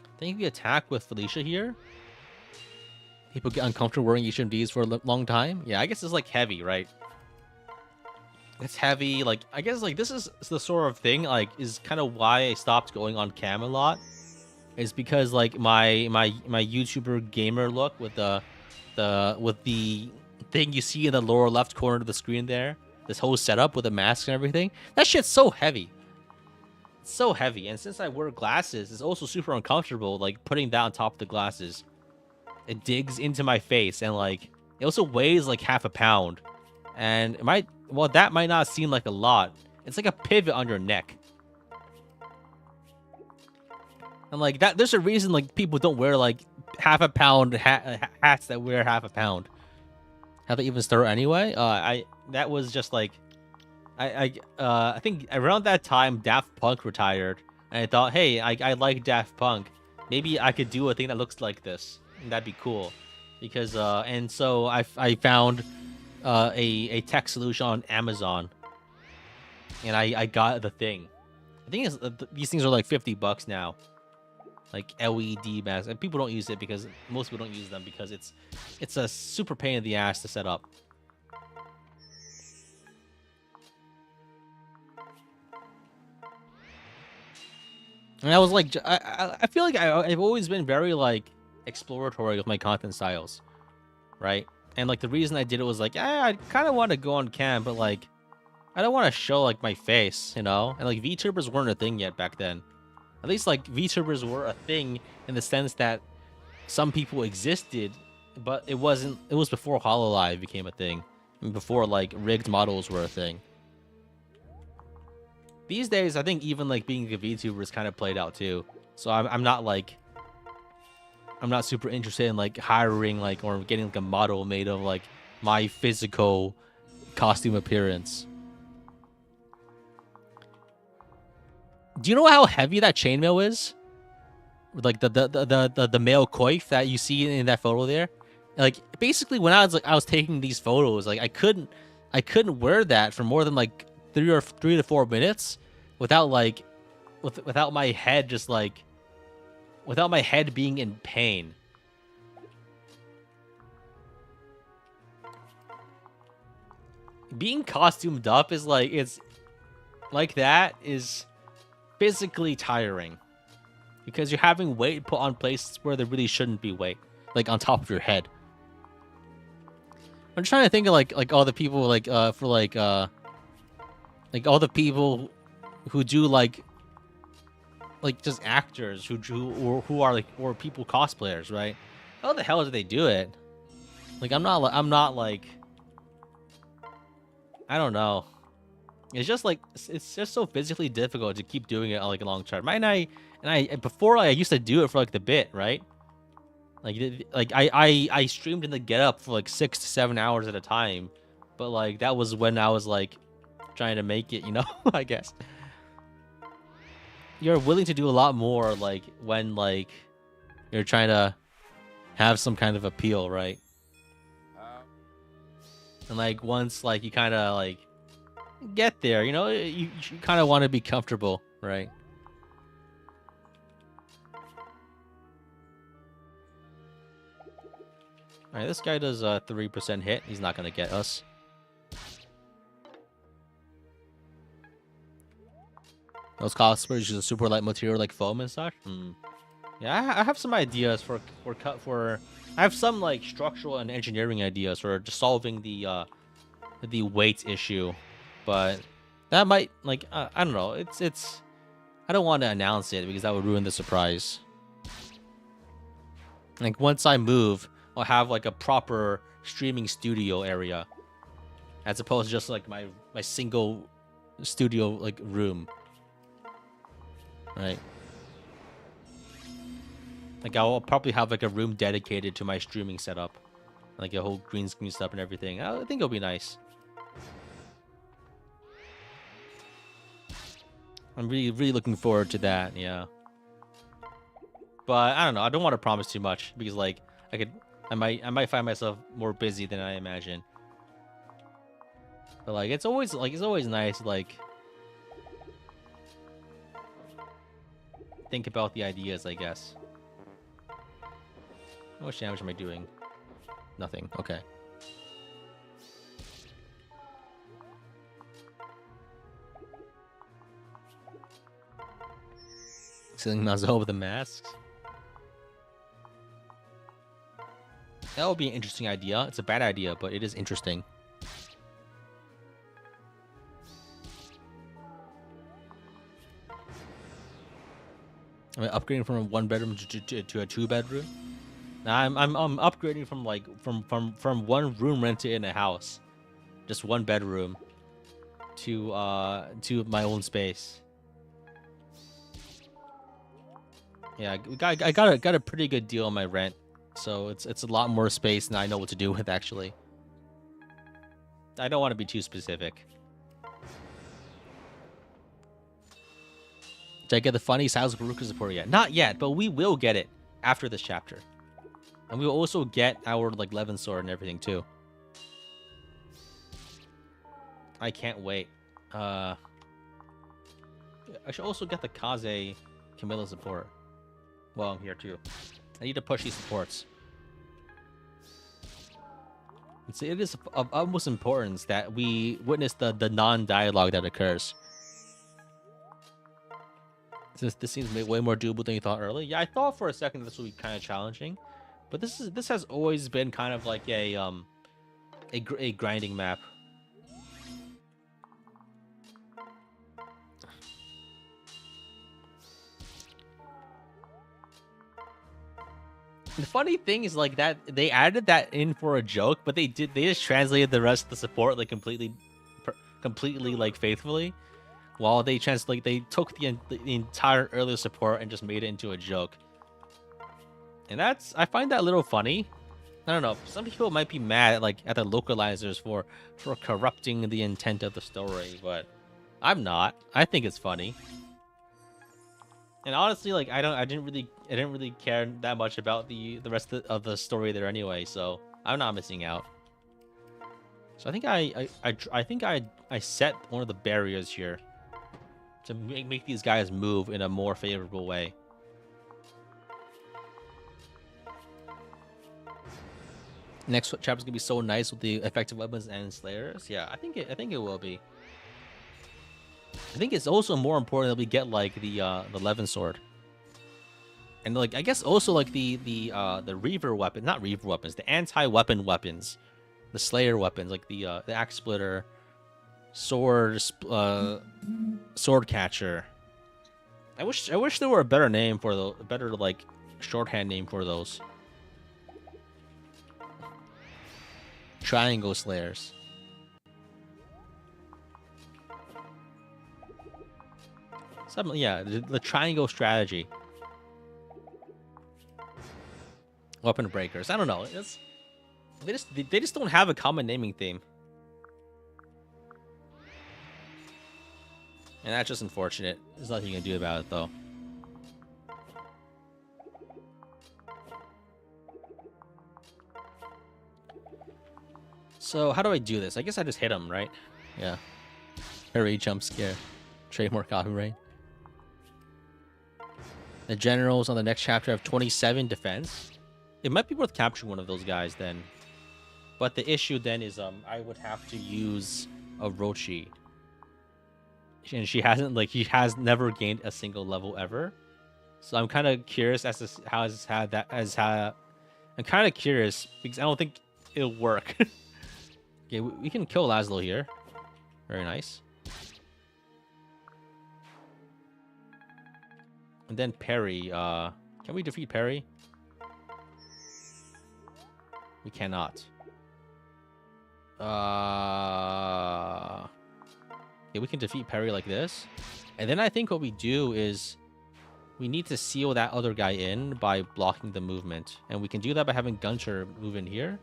I think we attack with Felicia here. People get uncomfortable wearing HMDs for a long time. Yeah, I guess it's like heavy, right? It's heavy. Like, I guess like this is the sort of thing like is kind of why I stopped going on cam a lot. Is because like my YouTuber gamer look with the thing you see in the lower left corner of the screen there, this whole setup with the mask and everything, that shit's so heavy. It's so heavy, and since I wear glasses, it's also super uncomfortable, like putting that on top of the glasses. It digs into my face, and like it also weighs like half a pound. And that might not seem like a lot. It's like a pivot on your neck. And like that, there's a reason like people don't wear like half a pound hats that wear half a pound. How they even start anyway? That was just like, I think around that time Daft Punk retired, and I thought, hey, I like Daft Punk. Maybe I could do a thing that looks like this, and that'd be cool. Because and so I found a tech solution on Amazon, and I got the thing. I think these things are like $50 now. Like LED masks, and people don't use it because most people don't use them because it's a super pain in the ass to set up. And I was like, I feel like I've always been very like exploratory with my content styles, right? And like the reason I did it was like, I kind of want to go on cam, but like I don't want to show like my face, you know? And like VTubers weren't a thing yet back then. At least like VTubers were a thing in the sense that some people existed, but it was before HoloLive became a thing, and before like rigged models were a thing. These days, I think even like being a VTuber is kind of played out too. So I'm not super interested in like hiring like or getting like a model made of like my physical costume appearance. Do you know how heavy that chainmail is? Like the male coif that you see in that photo there? Like basically when I was taking these photos, like I couldn't wear that for more than like 3 to 4 minutes without like without my head just like without my head being in pain. Being costumed up is like that is physically tiring. because you're having weight put on places where there really shouldn't be weight, like on top of your head. I'm trying to think of like all the people like for like all the people who do like just actors who are like or people cosplayers, right? How the hell do they do it? Like I'm not like I don't know. It's just like it's just so physically difficult to keep doing it like a long term. I before I used to do it for like the bit, right? Like I streamed in the Get Up for like 6 to 7 hours at a time, but like that was when I was like trying to make it, you know. I guess you're willing to do a lot more like when like you're trying to have some kind of appeal, right? And like once like you kind of like get there, you know, you kind of want to be comfortable, right? All right, this guy does a 3% hit. He's not gonna get us. Those cosplayers use a super light material like foam and such. Yeah, I have some ideas for. I have some like structural and engineering ideas for just solving the weight issue, but that might like I don't know. It's I don't want to announce it because that would ruin the surprise. Like once I move, I'll have like a proper streaming studio area, as opposed to just like my single studio like room, right? Like I'll probably have like a room dedicated to my streaming setup, like a whole green screen stuff and everything. I think it'll be nice. I'm really looking forward to that. Yeah, but I don't know. I don't want to promise too much because like I might find myself more busy than I imagine. But like it's always nice to like think about the ideas, I guess. How much damage am I doing? Nothing. Okay. Ceiling muzzle with the masks. That would be an interesting idea. It's a bad idea, but it is interesting. Am I upgrading from a 1-bedroom to a 2-bedroom? Now I'm upgrading from like from one room rented in a house, just 1 bedroom, to my own space. Yeah, I got a pretty good deal on my rent, so it's a lot more space than I know what to do with actually. I don't want to be too specific. Did I get the funny Styles Baruka support yet? Not yet, but we will get it after this chapter. And we will also get our like Levin sword and everything too. I can't wait. I should also get the Kaze Camilla support. Well, I'm here too. I need to push these supports. It is of utmost importance that we witness the non-dialogue that occurs. Since this seems way more doable than you thought earlier. Yeah, I thought for a second this would be kind of challenging, but this has always been kind of like a grinding map. The funny thing is like that they added that in for a joke, but they just translated the rest of the support like completely like faithfully. While they took the entire earlier support and just made it into a joke. And I find that a little funny. I don't know. Some people might be mad at the localizers for corrupting the intent of the story, but I'm not. I think it's funny. And honestly, like I didn't really care that much about the rest of the story there anyway, so I'm not missing out. So I think I set one of the barriers here to make these guys move in a more favorable way. Next chapter's gonna be so nice with the effective weapons and slayers. Yeah, I think it will be. I think it's also more important that we get like the Levin sword. And like I guess also like the reaver weapon, not reaver weapons, the anti-weapon weapons, the slayer weapons, like the axe splitter, sword catcher. I wish there were a better name for the better like shorthand name for those. Triangle slayers. Something, yeah, the triangle strategy. Weapon breakers. I don't know. They just don't have a common naming theme. And that's just unfortunate. There's nothing you can do about it, though. So, how do I do this? I guess I just hit him, right? Yeah. Hurry, jump scare. Trademark copyright. The generals on the next chapter have 27 defense. It might be worth capturing one of those guys then. But the issue then is I would have to use Orochi. And she hasn't, like, he has never gained a single level ever. So I'm kind of curious as to how has had that as how I'm kind of curious because I don't think it'll work. Okay, we can kill Laszlo here. Very nice. And then Perry. Can we defeat Perry? We cannot. Okay, we can defeat Perry like this. And then I think what we do is we need to seal that other guy in by blocking the movement. And we can do that by having Gunter move in here.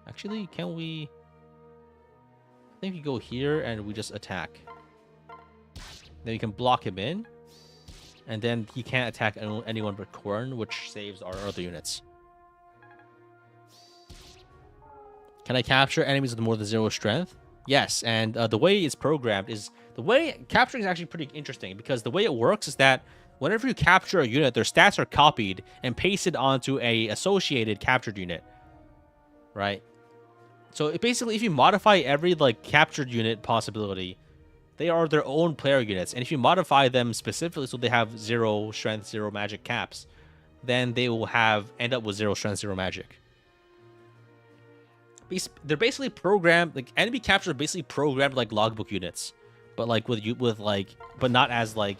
Actually, can we... I think we go here and we just attack. Then we can block him in. And then he can't attack anyone but Korn, which saves our other units. Can I capture enemies with more than 0 strength? Yes, and the way it's programmed is... The way capturing is actually pretty interesting, because the way it works is that whenever you capture a unit, their stats are copied and pasted onto a associated captured unit. Right? So it basically, if you modify every like captured unit possibility, they are their own player units. And if you modify them specifically so they have 0 strength, 0 magic caps, then they will end up with 0 strength, 0 magic. They're basically programmed, like enemy capture are basically programmed like logbook units, but like but not as like.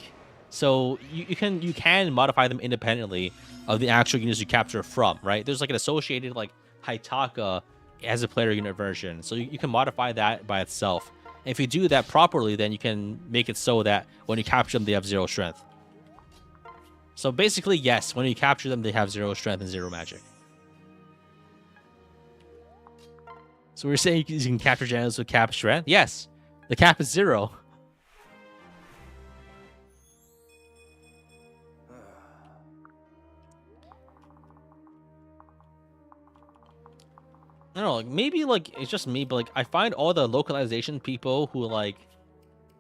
So you can modify them independently of the actual units you capture from, right? There's like an associated like Haitaka as a player unit version, so you can modify that by itself. And if you do that properly, then you can make it so that when you capture them, they have 0 strength. So basically, yes, when you capture them, they have 0 strength and 0 magic. So we're saying you can capture generals with cap strength? Yes. The cap is 0. I don't know, like maybe like it's just me, but like I find all the localization people who like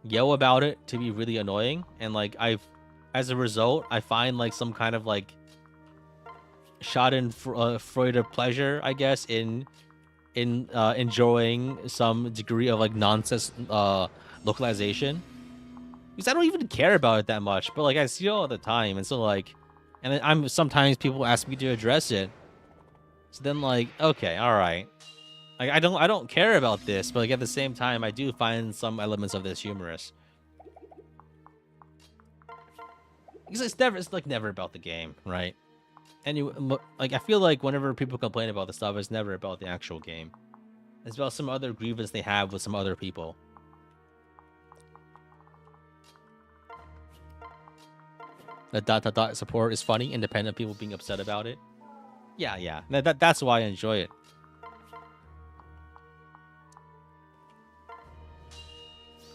yell about it to be really annoying, and like as a result, I find like some kind of like Schadenfreude pleasure, I guess, in enjoying some degree of like nonsense localization, because I don't even care about it that much, but like I see it all the time, and so like, and then sometimes people ask me to address it, so then like, okay, all right, like I don't care about this, but like at the same time I do find some elements of this humorous, because it's like never about the game, right? Anyway, like I feel like whenever people complain about the stuff, it's never about the actual game. It's about some other grievance they have with some other people. The ... support is funny. Independent people being upset about it. Yeah. That's why I enjoy it.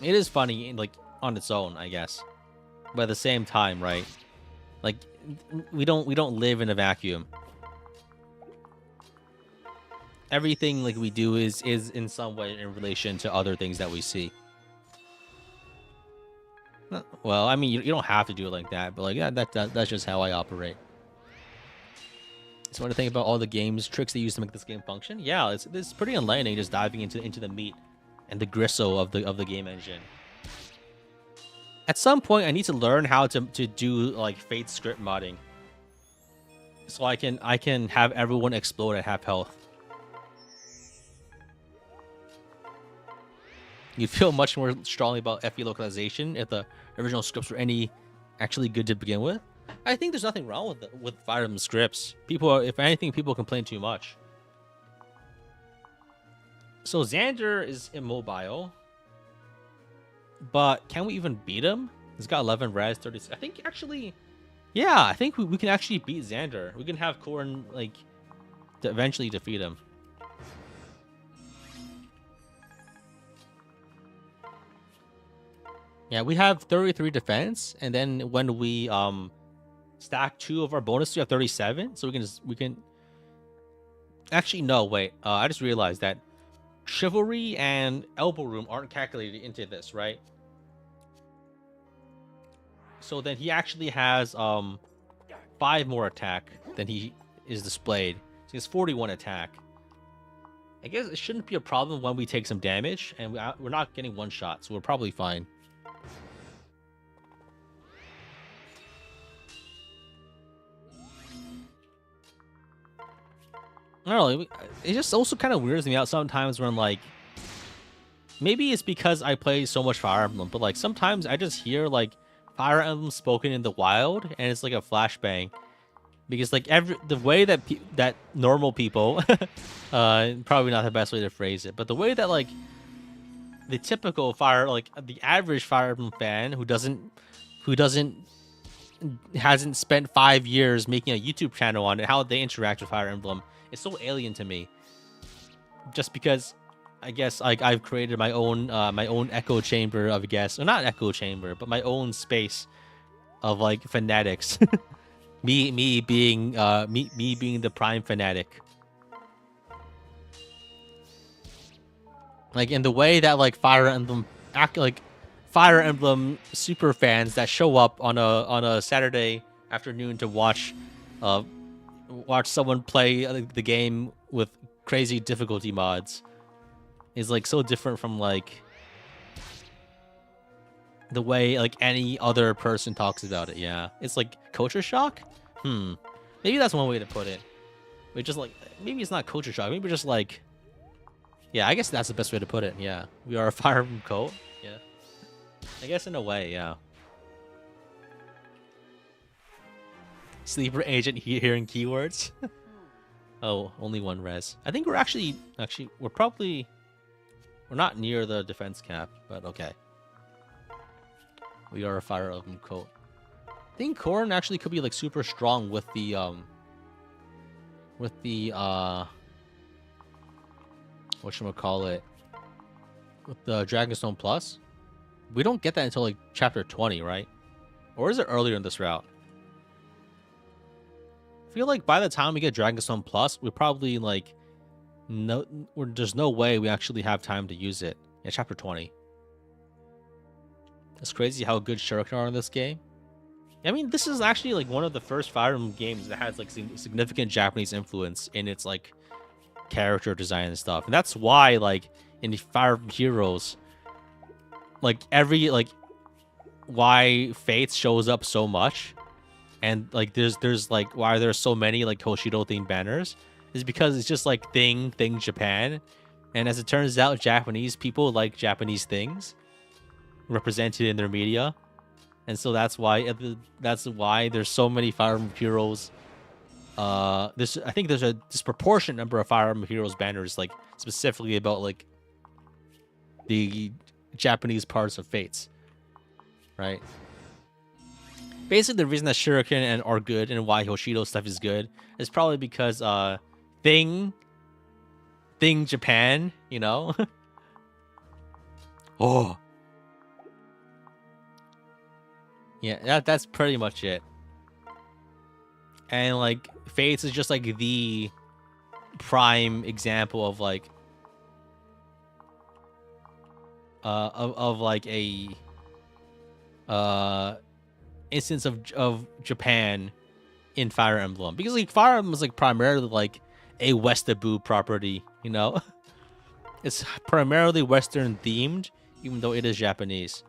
It is funny, like on its own, I guess. But at the same time, right? Like we don't live in a vacuum. Everything like we do is in some way in relation to other things that we see. Well, I mean, you don't have to do it like that, but like that's just how I operate. So what do you think about all the games tricks they use to make this game function? Yeah, it's pretty enlightening just diving into the meat and the gristle of the game engine. At some point, I need to learn how to do like Fate script modding, so I can have everyone explode at half health. You'd feel much more strongly about FE localization if the original scripts were any actually good to begin with. I think there's nothing wrong with Fire Emblem scripts. People are, if anything, people complain too much. So Xander is immobile, but can we even beat him? He's got 11 res, 36. I think actually, yeah, I think we can actually beat Xander. We can have Corrin like to eventually defeat him. Yeah, we have 33 defense, and then when we stack 2 of our bonuses, we have 37. So we can actually no wait. I just realized that chivalry and elbow room aren't calculated into this, right? So then he actually has 5 more attack than he is displayed. So he has 41 attack. I guess it shouldn't be a problem when we take some damage, and we're not getting one shot, so we're probably fine. I don't know. It just also kind of weirds me out sometimes when, like, maybe it's because I play so much Fire Emblem, but, like, sometimes I just hear, like, Fire Emblem spoken in the wild, and it's like a flashbang. Because, like, the way that that normal people, probably not the best way to phrase it, but the way that, like, the typical the average Fire Emblem fan who hasn't spent 5 years making a YouTube channel on it, how they interact with Fire Emblem, it's so alien to me. Just because, I guess, like, I've created my own echo chamber of, I guess, or not echo chamber, but my own space of, like, fanatics. me being the prime fanatic. Like, in the way that, like, Fire Emblem super fans that show up on a Saturday afternoon to watch someone play the game with crazy difficulty mods is, like, so different from, like, the way, like, any other person talks about it. Yeah, it's like culture shock. Maybe that's one way to put it. We just, like, maybe it's not culture shock. Maybe just, like, yeah, I guess that's the best way to put it. Yeah, we are a Fire Emblem cult. Yeah, I guess in a way, yeah. Sleeper agent hearing keywords. Oh, only 1 res. I think we're actually we're not near the defense cap, but okay. We are a Fire Emblem cult. I think Corrin actually could be, like, super strong with the whatchamacallit, with the Dragonstone Plus. We don't get that until, like, chapter 20, right? Or is it earlier in this route? I feel like by the time we get Dragonstone Plus, we probably, like, there's no way we actually have time to use it. Yeah, chapter 20. It's crazy how good shuriken are in this game. I mean, this is actually, like, one of the first Fire Emblem games that has, like, significant Japanese influence in its, like, character design and stuff. And that's why, like, in the Fire Emblem Heroes, like, why Fates shows up so much, and, like, there's like, why there's so many, like, Hoshido themed banners, is because it's just, like, thing Japan. And as it turns out, Japanese people like Japanese things represented in their media. And so that's why there's so many Fire Emblem Heroes. I think there's a disproportionate number of Fire Emblem Heroes banners, like, specifically about, like, the Japanese parts of Fates, right? Basically, the reason that shuriken are good and why Hoshido stuff is good is probably because thing Japan, you know. Oh. Yeah, that's pretty much it. And, like, Fates is just, like, the prime example of, like, like, a instance of Japan in Fire Emblem, because, like, Fire Emblem is, like, primarily, like, a Westaboo property, you know. It's primarily Western themed, even though it is Japanese.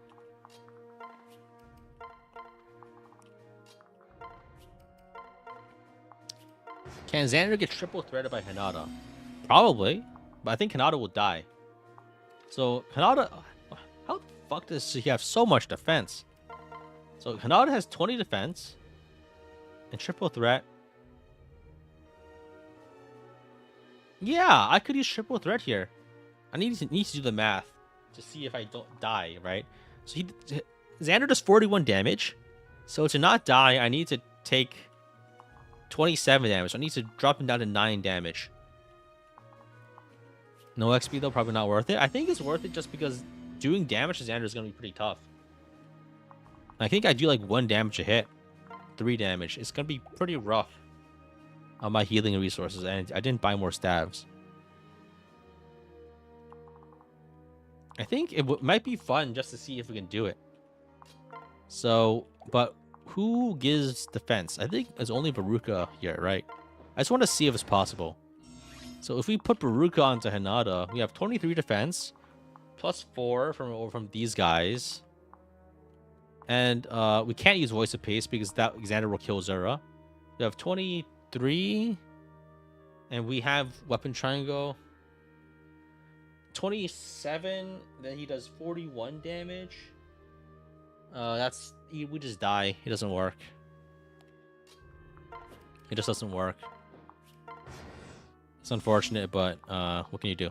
Can Xander get triple threaded by Hinata? Probably, but I think Hinata will die. So Hinata, how the fuck does he have so much defense? So Hinata has 20 defense and triple threat. Yeah, I could use triple threat here. I need to do the math to see if I don't die, right? So Xander does 41 damage. So to not die, I need to take 27 damage. So I need to drop him down to 9 damage. No XP though, probably not worth it. I think it's worth it just because doing damage to Xander is going to be pretty tough. I think I do like 1 damage a hit. 3 damage. It's going to be pretty rough on my healing resources, and I didn't buy more staves. I think it might be fun just to see if we can do it. So, but who gives defense? I think it's only Baruka here, right? I just want to see if it's possible. So if we put Baruka onto Hinata, we have 23 defense, plus 4 from these guys. And we can't use Voice of Pace because that Xander will kill Zura. We have 23. And we have Weapon Triangle. 27. Then he does 41 damage. We just die. It doesn't work. It just doesn't work. It's unfortunate, but what can you do?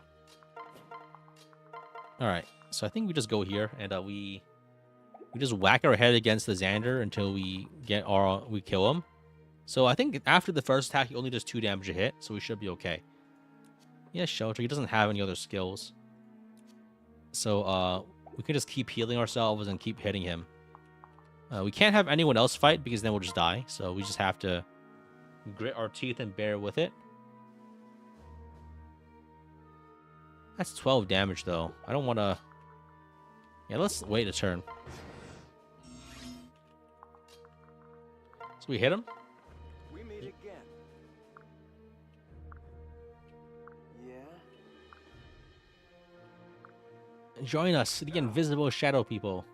Alright, so I think we just go here and we just whack our head against the Xander until we kill him. So I think after the first attack, he only does 2 damage a hit, so we should be okay. Yeah, Shelter. He doesn't have any other skills. So we can just keep healing ourselves and keep hitting him. We can't have anyone else fight because then we'll just die. So we just have to grit our teeth and bear with it. That's 12 damage, though. I don't want to... Yeah, let's wait a turn. So we hit him. We meet again. Yeah? Join us, the invisible shadow people.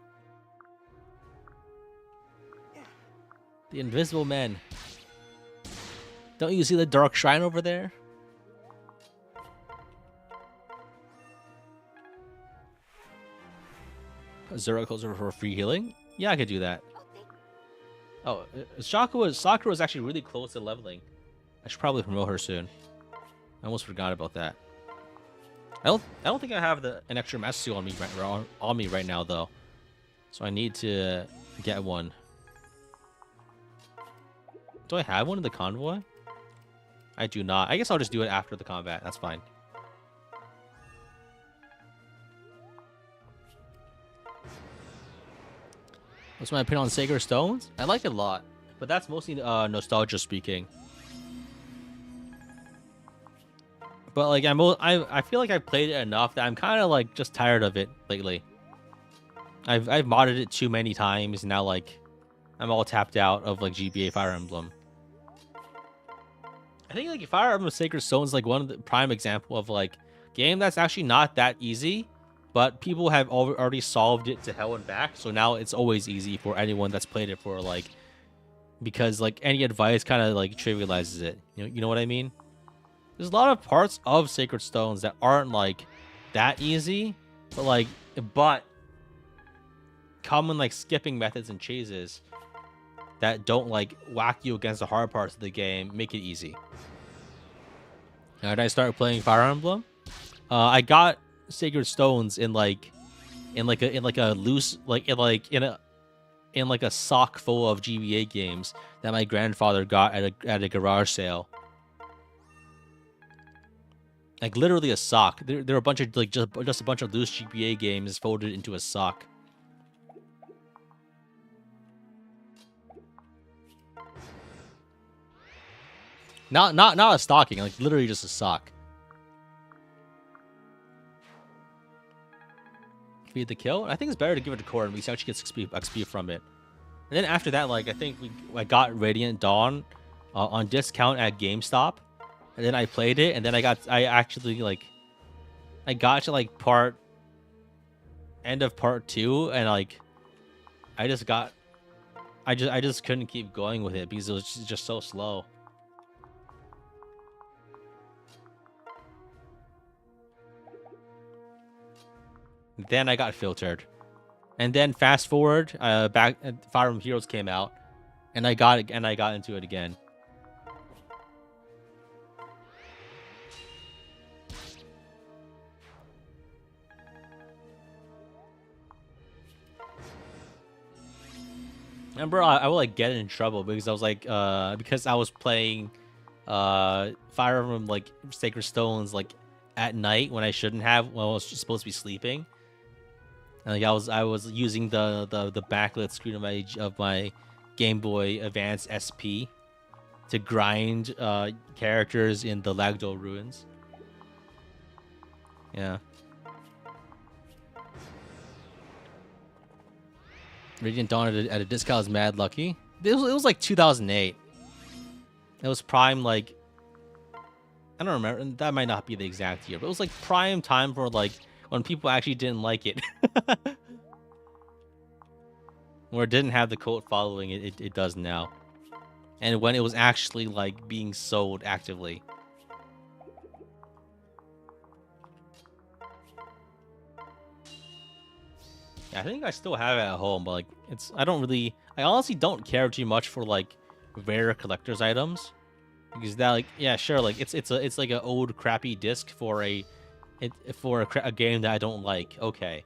The invisible men. Don't you see the dark shrine over there? Zura calls her for free healing? Yeah, I could do that. Oh, Sakura was actually really close to leveling. I should probably promote her soon. I almost forgot about that. I don't think I have an extra master seal on me right now though. So I need to get one. Do I have one in the convoy? I do not. I guess I'll just do it after the combat. That's fine. What's my opinion on Sacred Stones? I like it a lot, but that's mostly nostalgia speaking. But like I feel like I've played it enough that I'm kind of like just tired of it lately. I've modded it too many times now. Like I'm all tapped out of like GBA Fire Emblem. I think like Fire Emblem Sacred Stones is like one of the prime example of like game that's actually not that easy. But people have already solved it to hell and back, so now it's always easy for anyone that's played it for like, because like any advice kind of like trivializes it. You know what I mean? There's a lot of parts of Sacred Stones that aren't like that easy, but common like skipping methods and chases that don't like whack you against the hard parts of the game make it easy. Now, did I start playing Fire Emblem? I got Sacred Stones in a sock full of GBA games that my grandfather got at a garage sale. Like literally a sock. There were a bunch of like just a bunch of loose GBA games folded into a sock. Not a stocking, like literally just a sock. Feed the kill. I think it's better to give it to Corrin because he actually gets XP from it. And then after that, like I think I got Radiant Dawn on discount at GameStop, and then I played it, and then I got to like end of part 2, and like I just couldn't keep going with it because it was just so slow. Then I got filtered. And then fast forward, back Fire Emblem Heroes came out, and I got it, and I got into it again. Remember, I would like get in trouble because I was like, because I was playing, Fire Emblem like Sacred Stones like at night when I shouldn't have, when I was supposed to be sleeping. And like I was using the backlit screen of my Game Boy Advance SP to grind characters in the Lagdo ruins. Yeah. Radiant Dawn at a discount is mad lucky. It was like 2008. It was prime, like, I don't remember. That might not be the exact year, but it was like prime time for like when people actually didn't like it. Where it didn't have the cult following it does now. And when it was actually like being sold actively. Yeah, I think I still have it at home, but like I honestly don't care too much for like rare collector's items. Because that, like, yeah, sure, like it's like an old crappy disc for a game that I don't like. Okay,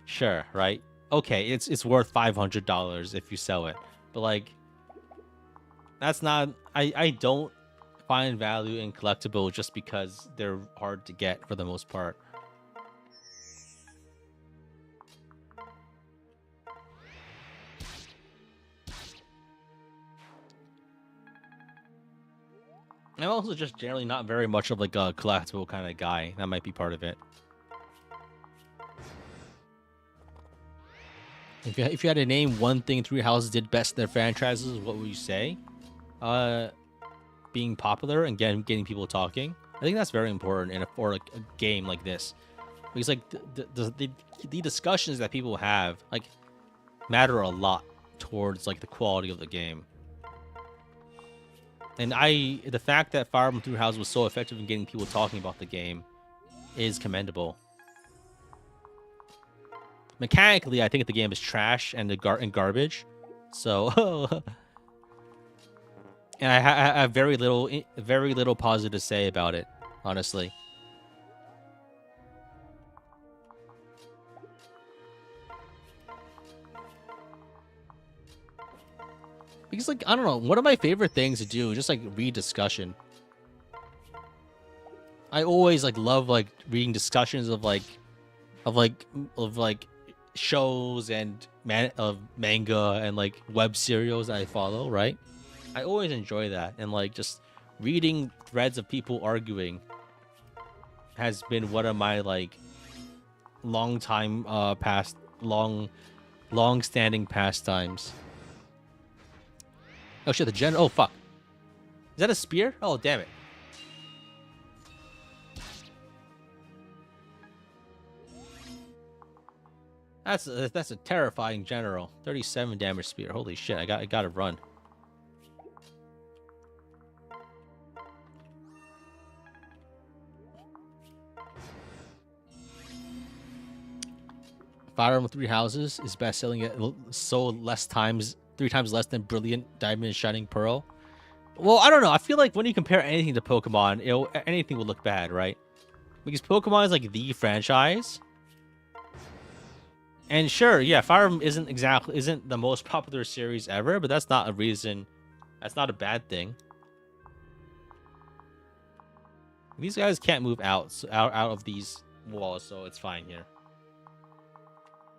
sure, right? Okay, it's worth $500 if you sell it, but like that's not. I don't find value in collectibles just because they're hard to get for the most part. I'm also just generally not very much of like a collectible kind of guy. That might be part of it. If you had to name one thing Three Houses did best in their franchises, what would you say? Being popular and getting people talking. I think that's very important for like a game like this, because like the discussions that people have like matter a lot towards like the quality of the game. And the fact that Fire Emblem Three Houses was so effective in getting people talking about the game is commendable. Mechanically, I think the game is trash and garbage. So, and I have very little positive to say about it, honestly. Because, like, I don't know, one of my favorite things to do is just, like, read discussion. I always, like, love, like, reading discussions of shows and manga and, like, web serials that I follow, right? I always enjoy that. And, like, just reading threads of people arguing has been one of my, like, long-standing pastimes. Oh shit, oh fuck. Is that a spear? Oh, damn it. That's a terrifying general. 37 damage spear. Holy shit, I gotta run. Fire Emblem Three Houses is best selling at three times less than Brilliant Diamond and Shining Pearl. Well, I don't know. I feel like when you compare anything to Pokemon, anything will look bad, right? Because Pokemon is like the franchise. And sure, yeah, Fire Emblem isn't the most popular series ever, but that's not a reason. That's not a bad thing. These guys can't move out of these walls, so it's fine here.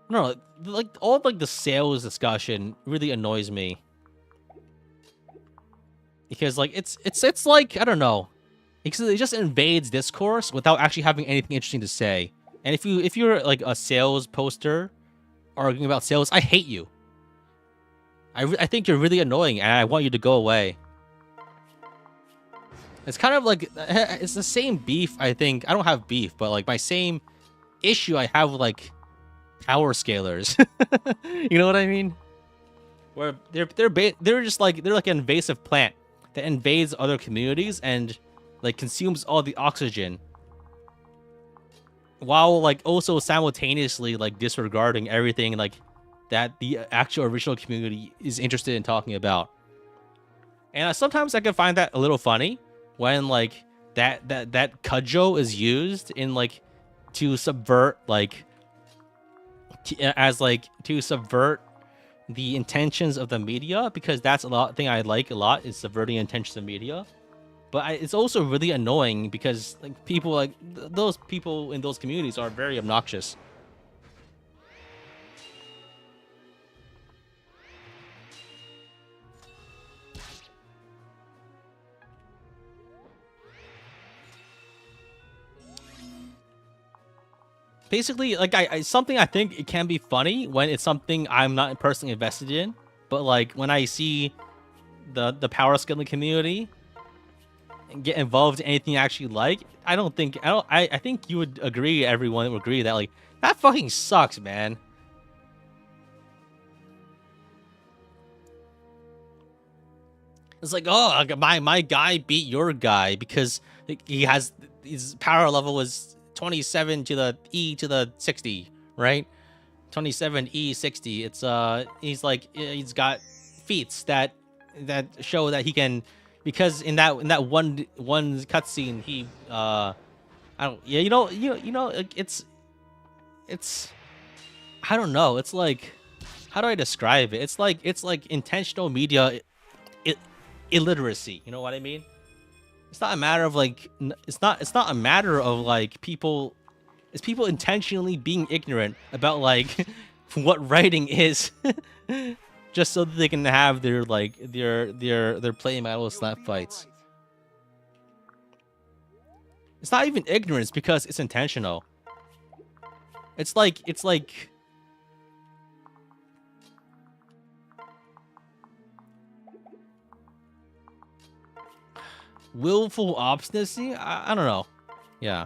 No, like all of, like the sales discussion really annoys me. Because like it's like, I don't know. Because it just invades discourse without actually having anything interesting to say. And if you're like a sales poster arguing about sales, I hate you. I think you're really annoying and I want you to go away. It's kind of like, it's the same beef, I think. I don't have beef, but like my same issue I have with like power scalers. You know what I mean? Where they're just like, they're like an invasive plant that invades other communities and like consumes all the oxygen. while like also simultaneously like disregarding everything like that the actual original community is interested in talking about. And sometimes I can find that a little funny when like that cudgel is used in like to subvert like as like to subvert the intentions of the media, because that's a lot thing I like a lot is subverting intentions of media. But it's also really annoying because like people like those people in those communities are very obnoxious. Basically, like something I think it can be funny when it's something I'm not personally invested in, but like when I see the power scaling community and get involved in anything I actually like, I think you would agree, everyone would agree that like that fucking sucks, man. It's like, oh, my guy beat your guy because he has his power level is 27 to the E to the 60, right? 27 E 60. It's he's got feats that show that he can, because in that one cutscene he I don't, yeah, like, it's I don't know. It's like, how do I describe it? It's like intentional media I illiteracy. You know what I mean? It's not a matter of like it's not a matter of like people. It's people intentionally being ignorant about like what writing is, just so that they can have their like their play metal slap fights. It's not even ignorance because it's intentional. It's like willful obstinacy. I don't know. Yeah.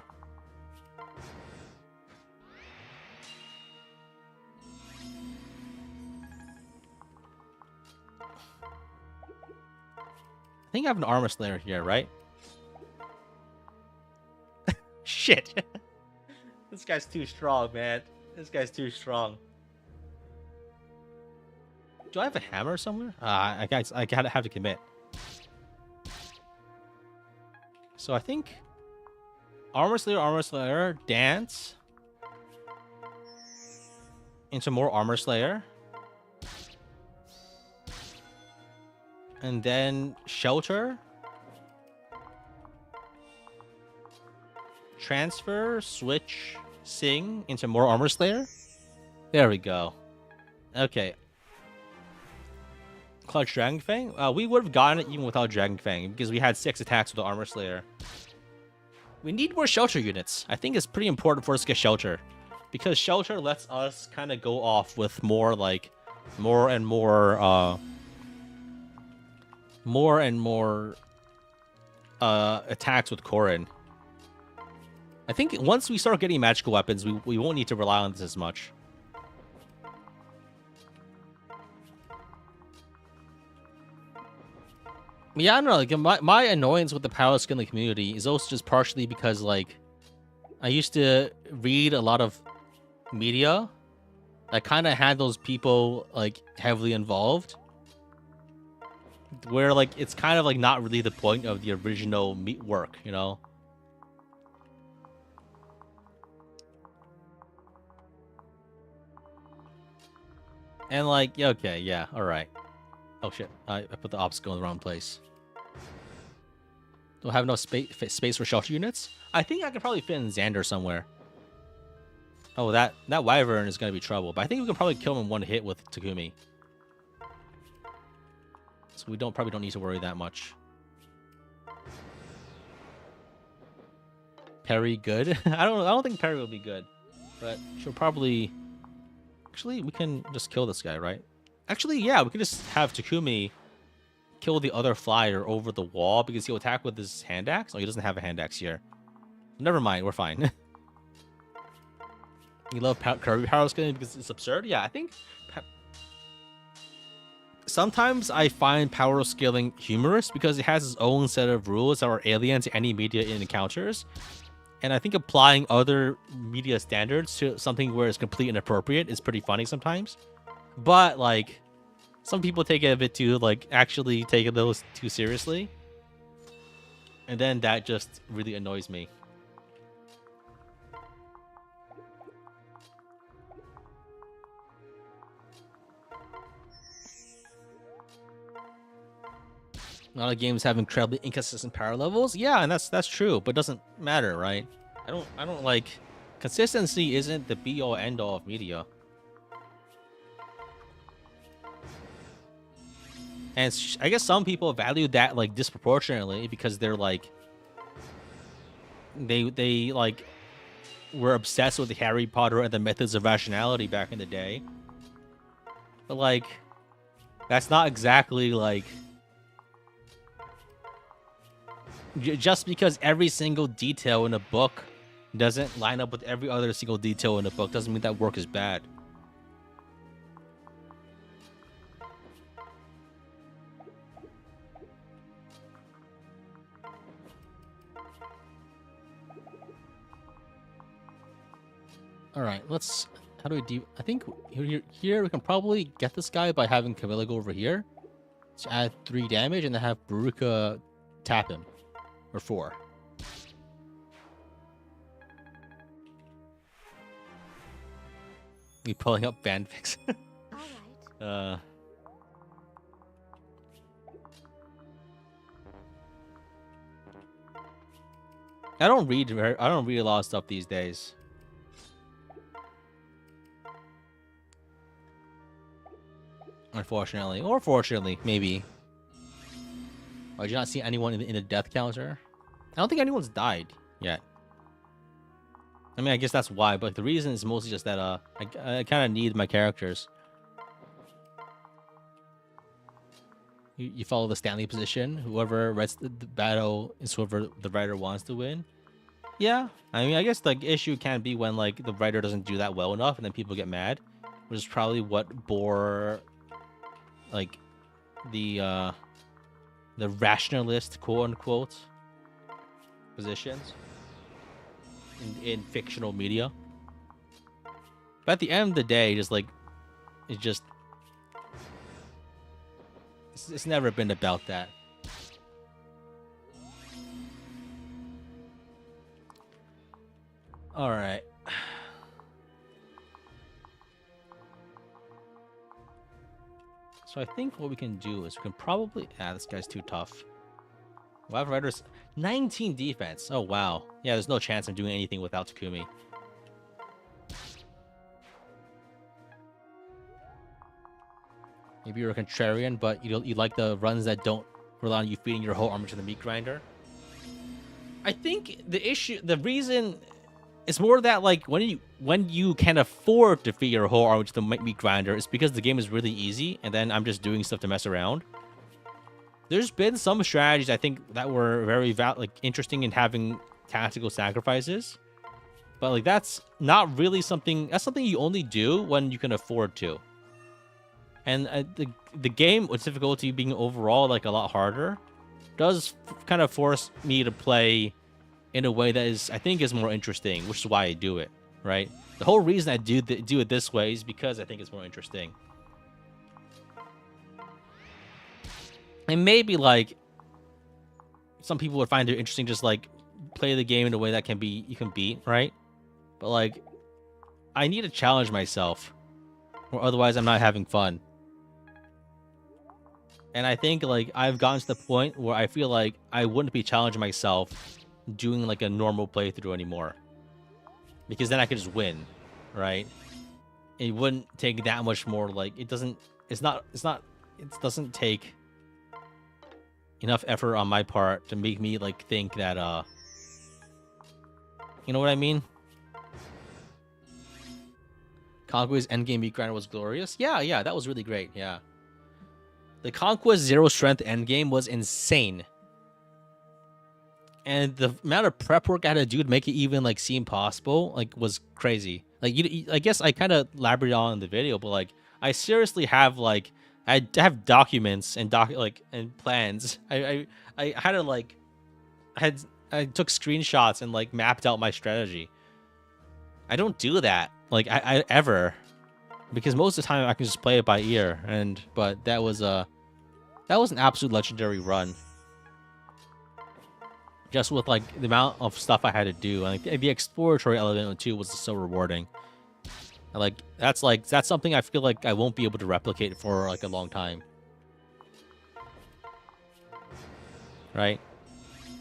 I think I have an armor slayer here, right? Shit. This guy's too strong, man. This guy's too strong. Do I have a hammer somewhere? I gotta have to commit. So I think armor slayer, dance into more armor slayer, and then shelter, transfer, switch, sing into more armor slayer. There we go. Okay. Clutch Dragon Fang? We would have gotten it even without Dragon Fang because we had 6 attacks with the armor slayer. We need more shelter units. I think it's pretty important for us to get shelter, because shelter lets us kind of go off with more like more and more attacks with Corrin. I think once we start getting magical weapons, we won't need to rely on this as much. Yeah, I don't know. Like my annoyance with the power scaling community is also just partially because like I used to read a lot of media that kind of had those people like heavily involved, where like it's kind of like not really the point of the original work, you know? And like, yeah, okay, yeah, all right. Oh shit, I put the obstacle in the wrong place. Don't have no space for shelter units? I think I could probably fit in Xander somewhere. Oh, that wyvern is gonna be trouble, but I think we can probably kill him in one hit with Takumi. So we probably don't need to worry that much. Perry good? I don't think Perry will be good, but she'll probably. Actually, we can just kill this guy, right? Actually, yeah, we can just have Takumi kill the other flyer over the wall because he'll attack with his hand axe. Oh, he doesn't have a hand axe here. Never mind, we're fine. You love Kirby power scaling because it's absurd? Yeah, I think sometimes I find power scaling humorous because it has its own set of rules that are alien to any media it encounters. And I think applying other media standards to something where it's completely inappropriate is pretty funny sometimes. But like, some people take it a bit too, like actually taking those too seriously. And then that just really annoys me. A lot of games have incredibly inconsistent power levels. Yeah, and that's true, but it doesn't matter, right? I don't like consistency isn't the be all end all of media. And I guess some people value that like disproportionately because they're like they like were obsessed with Harry Potter and the methods of rationality back in the day. But like that's not exactly like just because every single detail in a book doesn't line up with every other single detail in a book doesn't mean that work is bad. All right, let's. How do we do? I think here we can probably get this guy by having Camilla go over here to add 3 damage and then have Baruka tap him. Or 4. We pulling up fanfics. All right. I don't read a lot of stuff these days. Unfortunately, or fortunately, maybe. Oh, did you not see anyone in the death counter? I don't think anyone's died yet. I mean, I guess that's why, but the reason is mostly just that I kind of need my characters. You follow the Stanley position. Whoever writes the battle is whoever the writer wants to win. Yeah, I mean, I guess the issue can be when like the writer doesn't do that well enough, and then people get mad, which is probably what bore like the rationalist quote unquote positions in fictional media. But at the end of the day, just like it's never been about that. All right. So I think what we can do is we can probably... this guy's too tough. Wild Riders, 19 defense. Oh, wow. Yeah, there's no chance I'm doing anything without Takumi. Maybe you're a contrarian, but you like the runs that don't rely on you feeding your whole army to the meat grinder. I think the reason it's more that like when you can afford to feed your whole army to the meat grinder, it's because the game is really easy, and then I'm just doing stuff to mess around. There's been some strategies I think that were very interesting in having tactical sacrifices, but like that's not really something. That's something you only do when you can afford to. And the game with difficulty being overall like a lot harder does kind of force me to play in a way that is I think is more interesting, which is why I do it, right? The whole reason I do it this way is because I think it's more interesting. And maybe like some people would find it interesting just like play the game in a way that you can beat, right? But like I need to challenge myself, or otherwise I'm not having fun. And I think like I've gotten to the point where I feel like I wouldn't be challenging myself doing like a normal playthrough anymore, because then I could just win, right? It wouldn't take that much more. Like it doesn't take enough effort on my part to make me like think that you know what I mean? Conquest endgame meat grinder was glorious. Yeah, that was really great. Yeah. The Conquest Zero Strength endgame was insane. And the amount of prep work I had to do to make it even like seem possible like was crazy. Like I guess I kind of elaborated on in the video, but like I seriously have like I have documents and and plans. I had to like I had I took screenshots and like mapped out my strategy. I don't do that like I ever, because most of the time I can just play it by ear. But that was an absolute legendary run. Just with like the amount of stuff I had to do, and like the exploratory element too was so rewarding. And, like that's something I feel like I won't be able to replicate for like a long time. Right?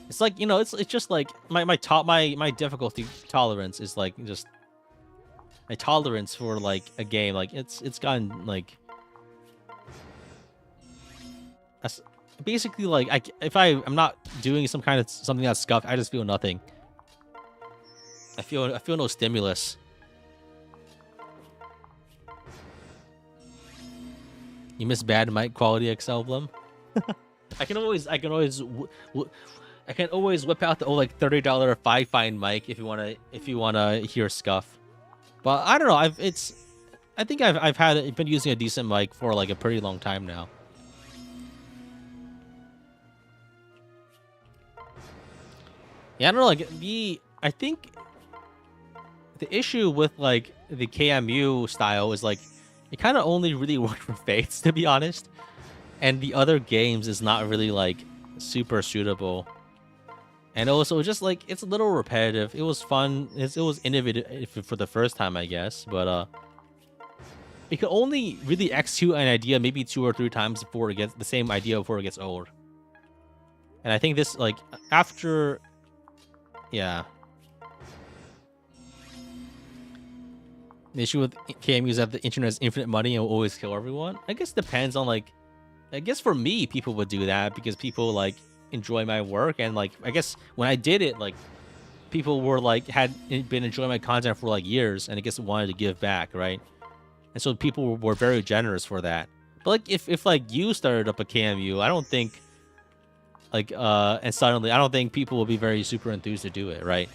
It's like, you know, it's just like my difficulty tolerance is like just my tolerance for like a game, like it's gotten like basically like if I'm not doing something that's scuffed, I just feel nothing. I feel no stimulus. You miss bad mic quality, Excelblem? I can always whip out the old like $30 five fine mic if you wanna hear scuff. But I don't know. I think I've been using a decent mic for like a pretty long time now. Yeah, I don't know. Like I think the issue with like the KMU style is like it kind of only really worked for Fates, to be honest, and the other games is not really like super suitable. And also just like it's a little repetitive. It was fun. It was innovative for the first time, I guess, but you can only really execute an idea maybe 2 or 3 times before it gets the same idea before it gets old. And I think this like after, yeah. The issue with KMU is that the internet has infinite money and will always kill everyone. I guess depends on like, I guess for me, people would do that because people like enjoy my work, and like I guess when I did it, like people were like had been enjoying my content for like years, and I guess wanted to give back, right? And so people were very generous for that. But like if like you started up a KMU, I don't think like and suddenly I don't think people will be very super enthused to do it, right?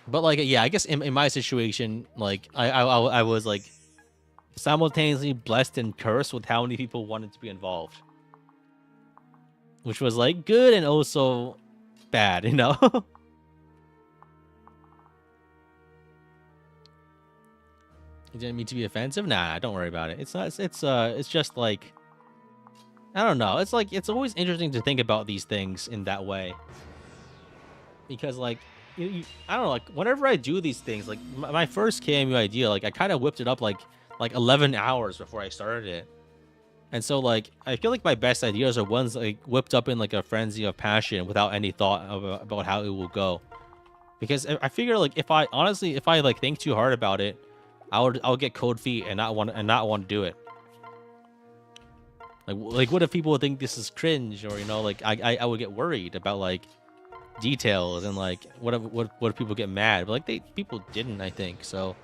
But like, yeah, I guess in my situation, like I was like simultaneously blessed and cursed with how many people wanted to be involved, which was like good and also bad, you know. You didn't mean to be offensive. Nah, don't worry about it. It's not. It's just like I don't know. It's like it's always interesting to think about these things in that way, because like I don't know, like whenever I do these things, like my first KMU idea, like I kind of whipped it up like 11 hours before I started it. And so like I feel like my best ideas are ones like whipped up in like a frenzy of passion without any thought about how it will go. Because I figure like if I like think too hard about it, I'll get cold feet and not want to do it. Like what if people would think this is cringe, or you know, like I would get worried about like details, and like what if people get mad? But like people didn't, I think. So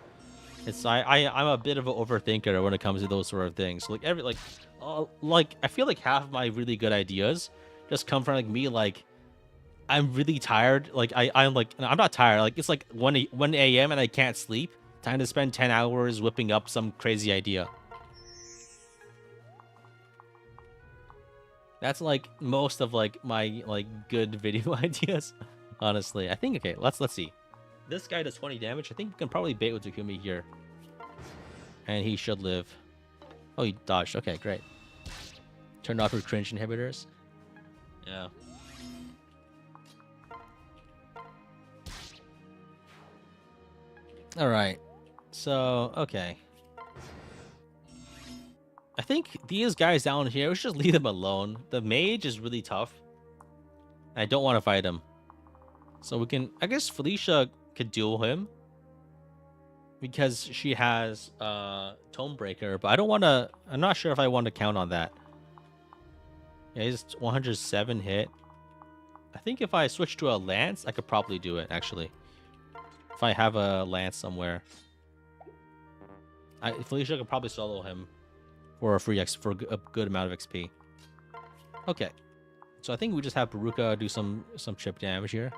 it's I'm a bit of an overthinker when it comes to those sort of things. So, like I feel like half of my really good ideas just come from like me like I'm really tired. Like I'm like I'm not tired. Like it's like 1 a.m. and I can't sleep. Time to spend 10 hours whipping up some crazy idea. That's like most of like my like good video ideas, honestly. I think okay, let's see. This guy does 20 damage. I think we can probably bait with Takumi here. And he should live. Oh, he dodged. Okay, great. Turned off your cringe inhibitors. Yeah. All right. So, okay. I think these guys down here, we should just leave them alone. The mage is really tough. I don't want to fight him. So we can, I guess Felicia could duel him, because she has Tomebreaker, but I don't want to, I'm not sure if I want to count on that. Yeah, he's 107 hit. I think if I switch to a lance, I could probably do it, actually. If I have a lance somewhere. Felicia could probably solo him for a for a good amount of XP. Okay. So I think we just have Baruka do some chip damage here.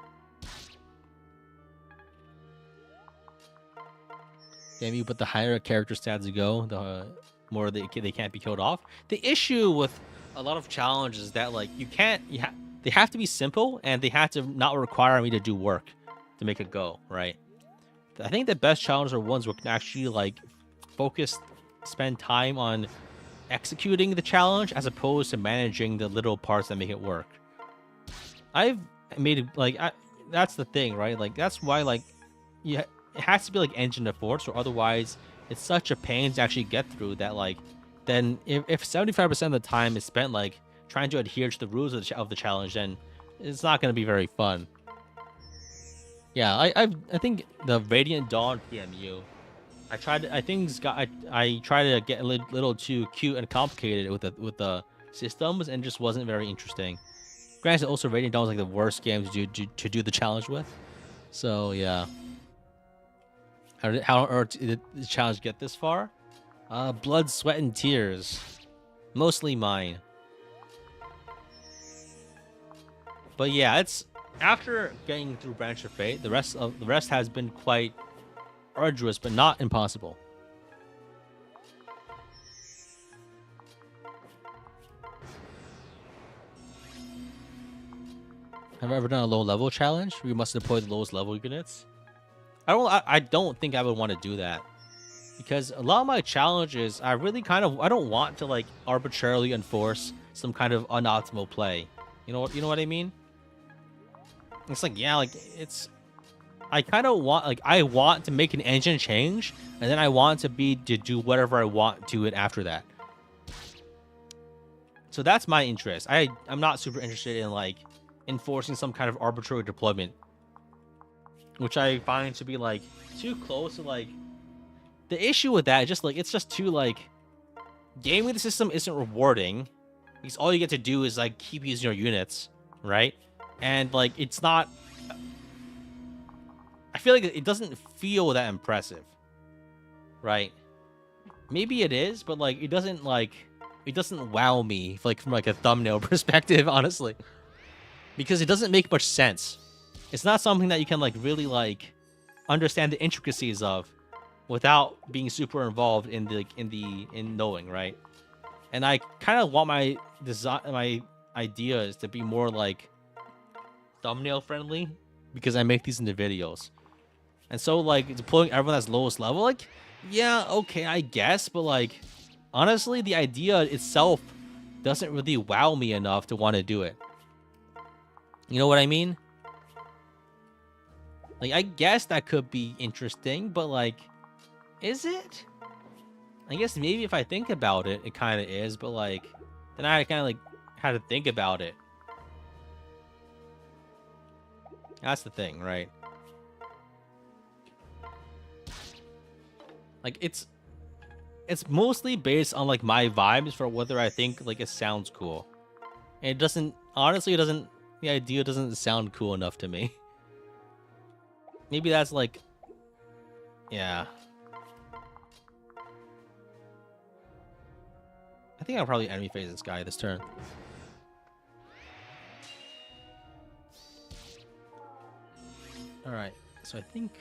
Damn but the higher a character stats go, the more they can't be killed off. The issue with a lot of challenges that like you can't. They have to be simple and they have to not require me to do work to make it go right. I think the best challenges are ones where we can actually like focus, spend time on executing the challenge as opposed to managing the little parts that make it work. I've made it like that's the thing, right? Like that's why like yeah, it has to be like engine to force, or otherwise it's such a pain to actually get through that like then if 75% of the time is spent like trying to adhere to the rules of the challenge, then it's not going to be very fun. Yeah, I think the Radiant Dawn PMU. I tried. I think it's got. I tried to get a little too cute and complicated with the systems, and just wasn't very interesting. Granted, also Radiant Dawn was like the worst game to do the challenge with. So yeah. How on earth did the challenge get this far? Blood, sweat, and tears. Mostly mine. But yeah, it's after getting through Branch of Fate, the rest has been quite arduous, but not impossible. Have I ever done a low level challenge where you must deploy the lowest level units? I don't think I would want to do that. Because a lot of my challenges, I don't want to like arbitrarily enforce some kind of unoptimal play. You know what I mean? It's like, yeah, like I kind of want like I want to make an engine change, and then I want to do whatever I want to it after that. So that's my interest. I'm not super interested in like enforcing some kind of arbitrary deployment, which I find to be like too close to like the issue with that is just like it's just too like gaming the system isn't rewarding because all you get to do is like keep using your units, right? And like it's not, I feel like it doesn't feel that impressive, right? Maybe it is, but like it doesn't wow me like from like a thumbnail perspective, honestly, because it doesn't make much sense. It's not something that you can like really like understand the intricacies of without being super involved in knowing, right? And I kind of want my ideas to be more like thumbnail friendly because I make these into videos. And so like deploying everyone that's lowest level, like, yeah, okay, I guess, but like honestly, the idea itself doesn't really wow me enough to want to do it. You know what I mean? Like, I guess that could be interesting, but like, is it? I guess maybe if I think about it, it kind of is, but like, then I kind of like had to think about it. That's the thing, right? Like, it's mostly based on like my vibes for whether I think like it sounds cool. And it doesn't, honestly, the idea doesn't sound cool enough to me. Maybe that's like, yeah. I think I'll probably enemy phase this guy this turn. Alright, so I think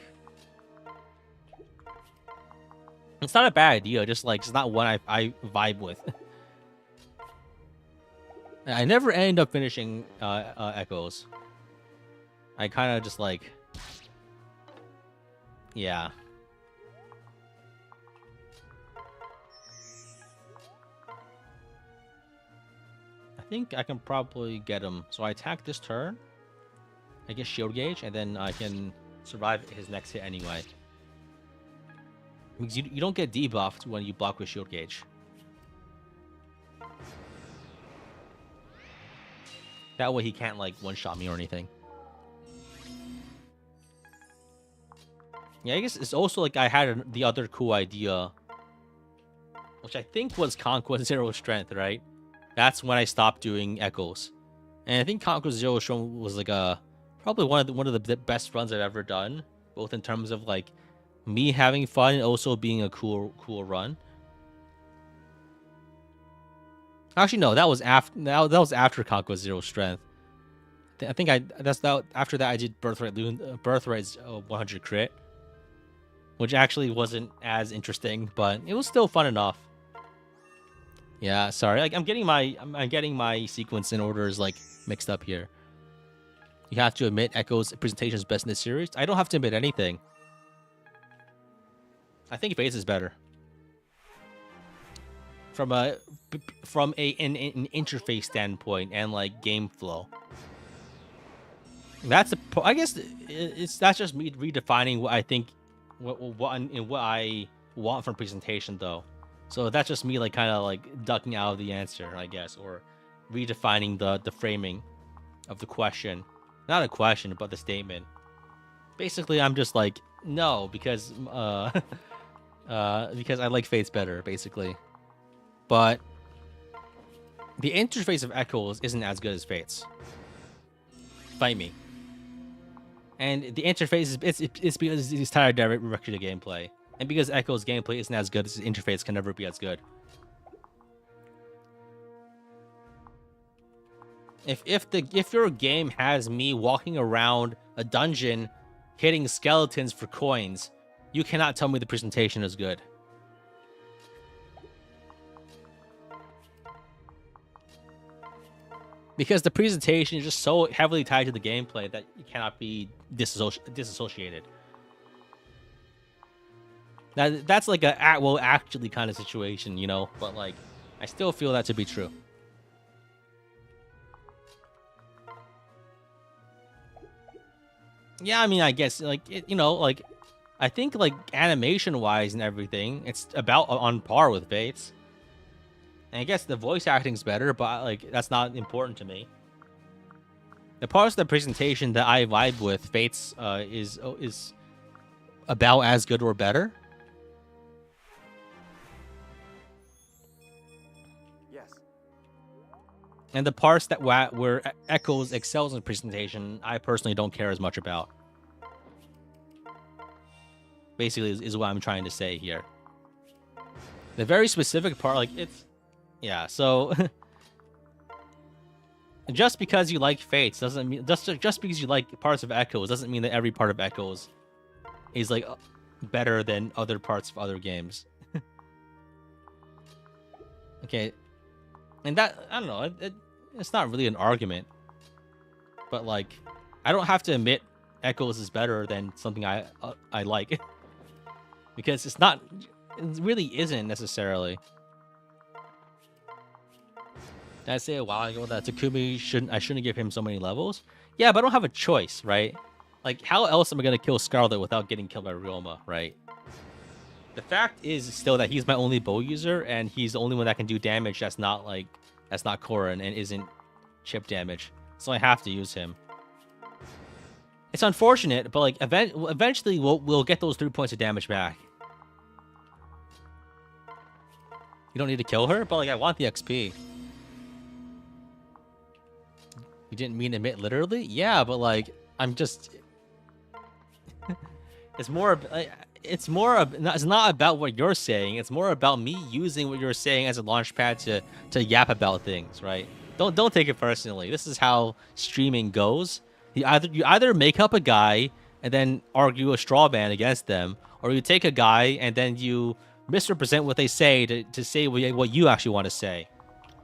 it's not a bad idea, just like it's not one I vibe with. I never end up finishing echoes. I kind of just like, yeah. I think I can probably get him. So I attack this turn. I get shield gauge, and then I can survive his next hit anyway. Because you don't get debuffed when you block with shield gauge. That way he can't like one-shot me or anything. Yeah, I guess it's also like I had the other cool idea, which I think was Conquest Zero Strength, right? That's when I stopped doing echoes. And I think Conquest Zero Strength was like probably one of the best runs I've ever done, both in terms of like me having fun and also being a cool run. Actually, no, that was after Conquest Zero Strength. I think after that I did Birthright's 100 crit, which actually wasn't as interesting, but it was still fun enough. Yeah, sorry. Like I'm getting my sequence in orders like mixed up here. You have to admit Echo's presentation is best in the series. I don't have to admit anything. I think Fates is better from a an interface standpoint and like game flow. That's I guess that's just me redefining what I think what I want from presentation though. So that's just me like kind of like ducking out of the answer, I guess, or redefining the framing of the question. Not a question, but the statement. Basically, I'm just like no because because I like Fates better, basically. But the interface of Echoes isn't as good as Fates. Fight me. And the interface is it's because it's tied directly to gameplay, and because Echo's gameplay isn't as good, its interface can never be as good. If your game has me walking around a dungeon, hitting skeletons for coins, you cannot tell me the presentation is good. Because the presentation is just so heavily tied to the gameplay that it cannot be disassociated. That's like a well actually kind of situation, you know. But like, I still feel that to be true. Yeah, I mean, I guess like you know, like I think like animation wise and everything, it's about on par with Fates. And I guess the voice acting's better, but like that's not important to me. The parts of the presentation that I vibe with, Fates, is about as good or better. Yes. And the parts that where Echoes excels in presentation, I personally don't care as much about. Basically, is what I'm trying to say here. The very specific part, like it's. Yeah, so just because you like Fates doesn't mean just because you like parts of Echoes doesn't mean that every part of Echoes is like better than other parts of other games. Okay, and that I don't know, it's not really an argument, but like I don't have to admit Echoes is better than something I like because it's not, it really isn't necessarily. Did I say a while ago that Takumi shouldn't give him so many levels? Yeah, but I don't have a choice, right? Like, how else am I gonna kill Scarlet without getting killed by Ryoma, right? The fact is still that he's my only bow user, and he's the only one that can do damage that's not Korin and isn't chip damage. So I have to use him. It's unfortunate, but like eventually we'll get those 3 points of damage back. You don't need to kill her, but like I want the XP. You didn't mean to admit literally? Yeah, but like I'm just it's not about what you're saying. It's more about me using what you're saying as a launch pad to yap about things, right? Don't take it personally. This is how streaming goes. You either make up a guy and then argue a straw man against them, or you take a guy and then you misrepresent what they say to say what you actually want to say.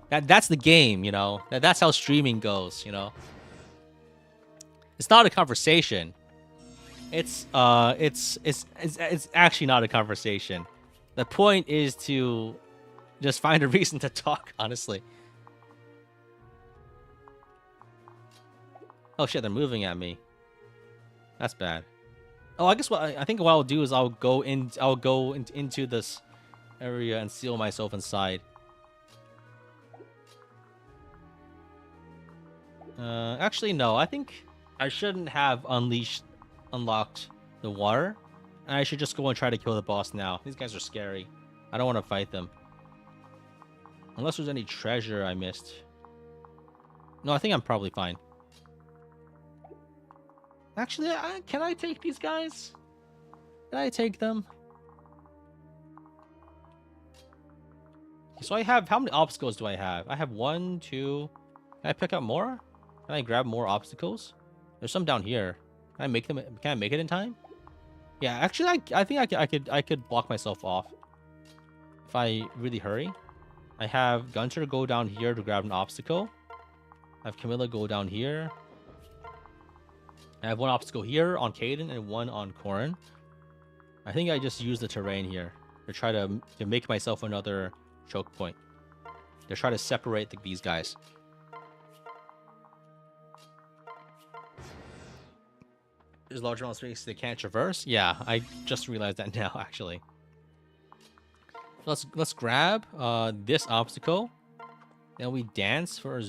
That's the game, you know. That's how streaming goes, you know. It's not a conversation. It's actually not a conversation. The point is to just find a reason to talk, honestly. Oh shit, they're moving at me. That's bad. Oh, I guess I think what I'll do is I'll go into this area and seal myself inside. Actually, no. I think I shouldn't have unlocked the water. And I should just go and try to kill the boss now. These guys are scary. I don't want to fight them. Unless there's any treasure I missed. No, I think I'm probably fine. Actually, can I take these guys? Can I take them? So I have, how many obstacles do I have? I have 1, 2. Can I pick up more? Can I grab more obstacles? There's some down here. Can I make them? Can I make it in time? Yeah, actually, I think I could block myself off if I really hurry. I have Gunter go down here to grab an obstacle. I have Camilla go down here. I have one obstacle here on Caden and one on Corrin. I think I just use the terrain here to try to make myself another choke point. To try to separate these guys. There's large amount of space they can't traverse. Yeah, I just realized that now, actually. Let's grab this obstacle. Then we dance for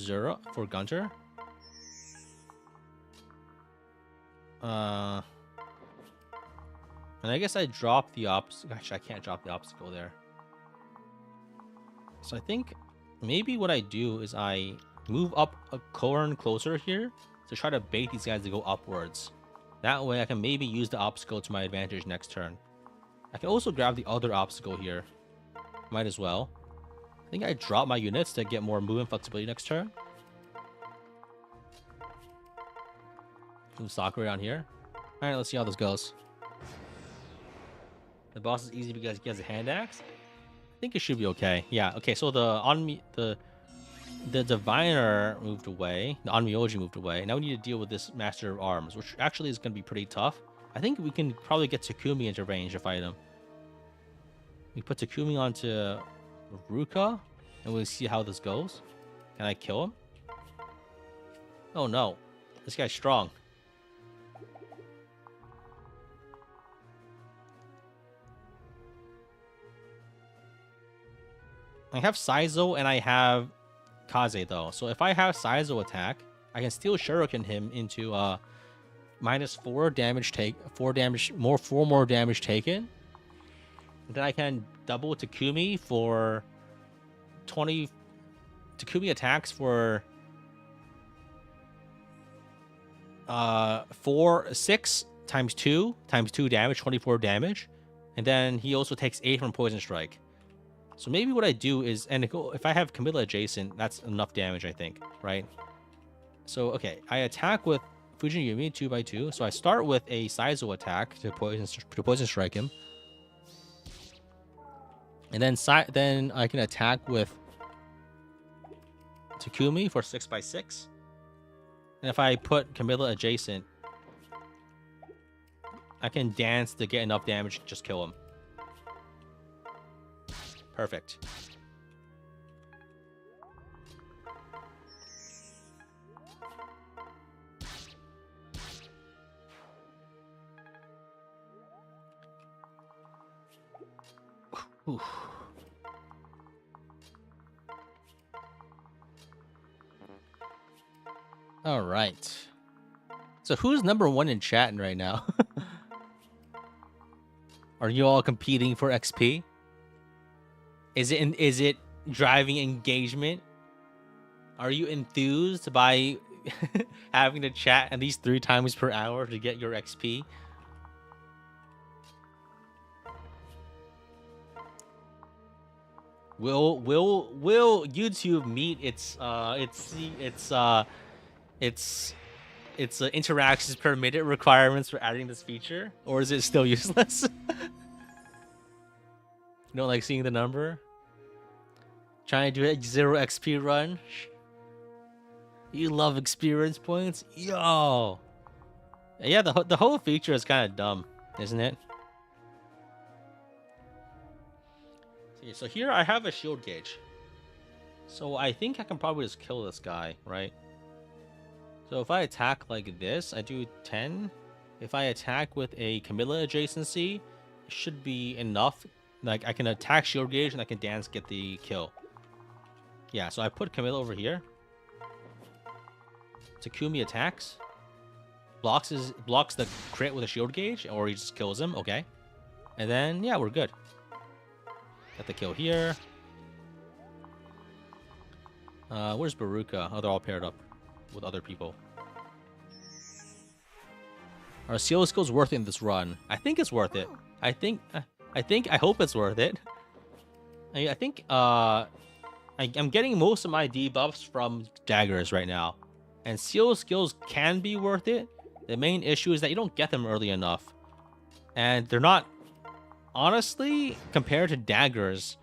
Gunter. And I guess I drop the obstacle. Actually, I can't drop the obstacle there. So I think maybe what I do is I move up a Corrin closer here to try to bait these guys to go upwards. That way I can maybe use the obstacle to my advantage next turn. I can also grab the other obstacle here. Might as well. I think I drop my units to get more movement flexibility next turn. Move Sakura down here. Alright, let's see how this goes. The boss is easy because he has a hand axe. I think it should be okay. Yeah, okay, so the diviner moved away. The Onmyoji moved away. Now we need to deal with this Master of Arms, which actually is going to be pretty tough. I think we can probably get Takumi into range to fight him. We put Takumi onto Ruka, and we'll see how this goes. Can I kill him? Oh no, this guy's strong. I have Saizo and I have Kaze though. So if I have Saizo attack, I can still shuriken him into -4 damage four more damage taken. And then I can double Takumi for 20. Takumi attacks for 6 times 2 damage, 24 damage. And then he also takes 8 from Poison Strike. So maybe what I do is, and if I have Camilla adjacent, that's enough damage, I think, right? So, okay, I attack with Fujin Yumi 2x2. So I start with a Saizo attack to poison strike him. And then I can attack with Takumi for 6x6. And if I put Camilla adjacent, I can dance to get enough damage to just kill him. Perfect. Oof. All right. So who's #1 in chat right now? Are you all competing for XP? Is it driving engagement? Are you enthused by having to chat at least 3 times per hour to get your XP? Will YouTube meet its interactions per minute requirements for adding this feature, or is it still useless? You don't like seeing the number? Trying to do a 0 XP run? You love experience points? Yo! Yeah, the whole feature is kind of dumb, isn't it? So here I have a shield gauge. So I think I can probably just kill this guy, right? So if I attack like this, I do 10. If I attack with a Camilla adjacency, it should be enough. Like I can attack shield gauge and I can dance get the kill. Yeah, so I put Camilla over here. Takumi attacks. Blocks the crit with a shield gauge, or he just kills him. Okay. And then, yeah, we're good. Got the kill here. Where's Baruka? Oh, they're all paired up with other people. Are seal skills worth it in this run? I think it's worth it. I hope it's worth it. I think I'm getting most of my debuffs from daggers right now. And seal skills can be worth it. The main issue is that you don't get them early enough. And they're not... Honestly, compared to daggers,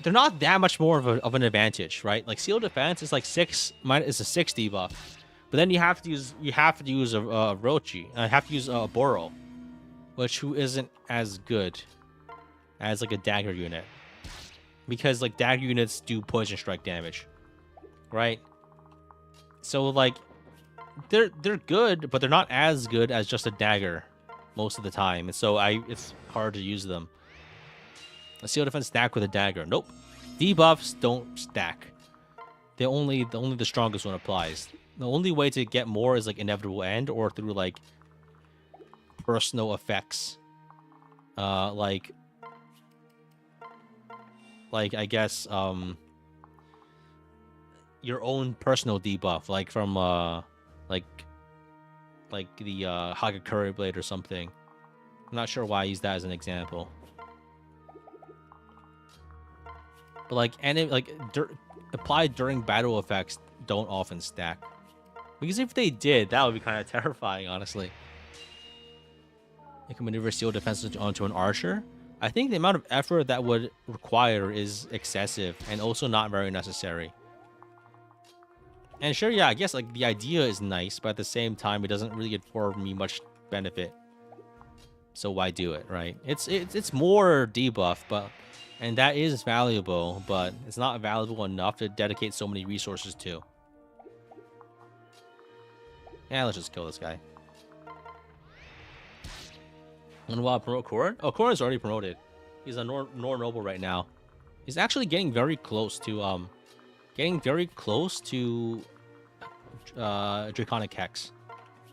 they're not that much more of an advantage, right? Like seal defense is like 6 minus a 6 debuff, but then you have to use a Rochi. I have to use a Boro, which who isn't as good as like a dagger unit, because like dagger units do poison strike damage, right? So like they're good, but they're not as good as just a dagger most of the time, and so it's hard to use them. A seal defense stack with a dagger. Nope. Debuffs don't stack. Only the strongest one applies. The only way to get more is like inevitable end or through like personal effects. Like I guess your own personal debuff, like from like the Hagakure blade or something. I'm not sure why I use that as an example. But like applied during battle effects don't often stack. Because if they did, that would be kind of terrifying, honestly. You can maneuver seal defense onto an archer. I think the amount of effort that would require is excessive and also not very necessary. And sure, yeah, I guess like the idea is nice, but at the same time, it doesn't really afford me much benefit. So why do it, right? It's more debuff, and that is valuable, but it's not valuable enough to dedicate so many resources to. Yeah, let's just kill this guy. And while promote Korin? Oh, Korin's already promoted. He's a Nor Noble right now. He's actually getting very close to Draconic Hex.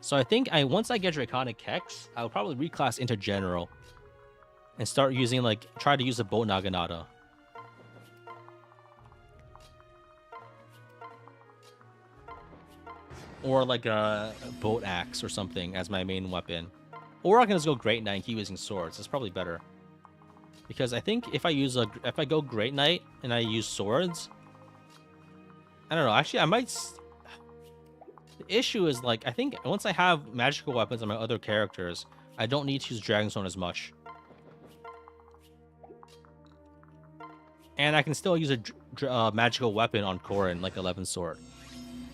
So I think once I get Draconic Hex, I'll probably reclass into General and start using try to use a Boat Naginata. Or like a Boat Axe or something as my main weapon. Or I can just go Great Knight and keep using swords. That's probably better. Because I think if I go Great Knight and I use swords, I don't know. Actually, I might. The issue is I think once I have magical weapons on my other characters, I don't need to use Dragonstone as much. And I can still use a magical weapon on Korin, like 11 Sword.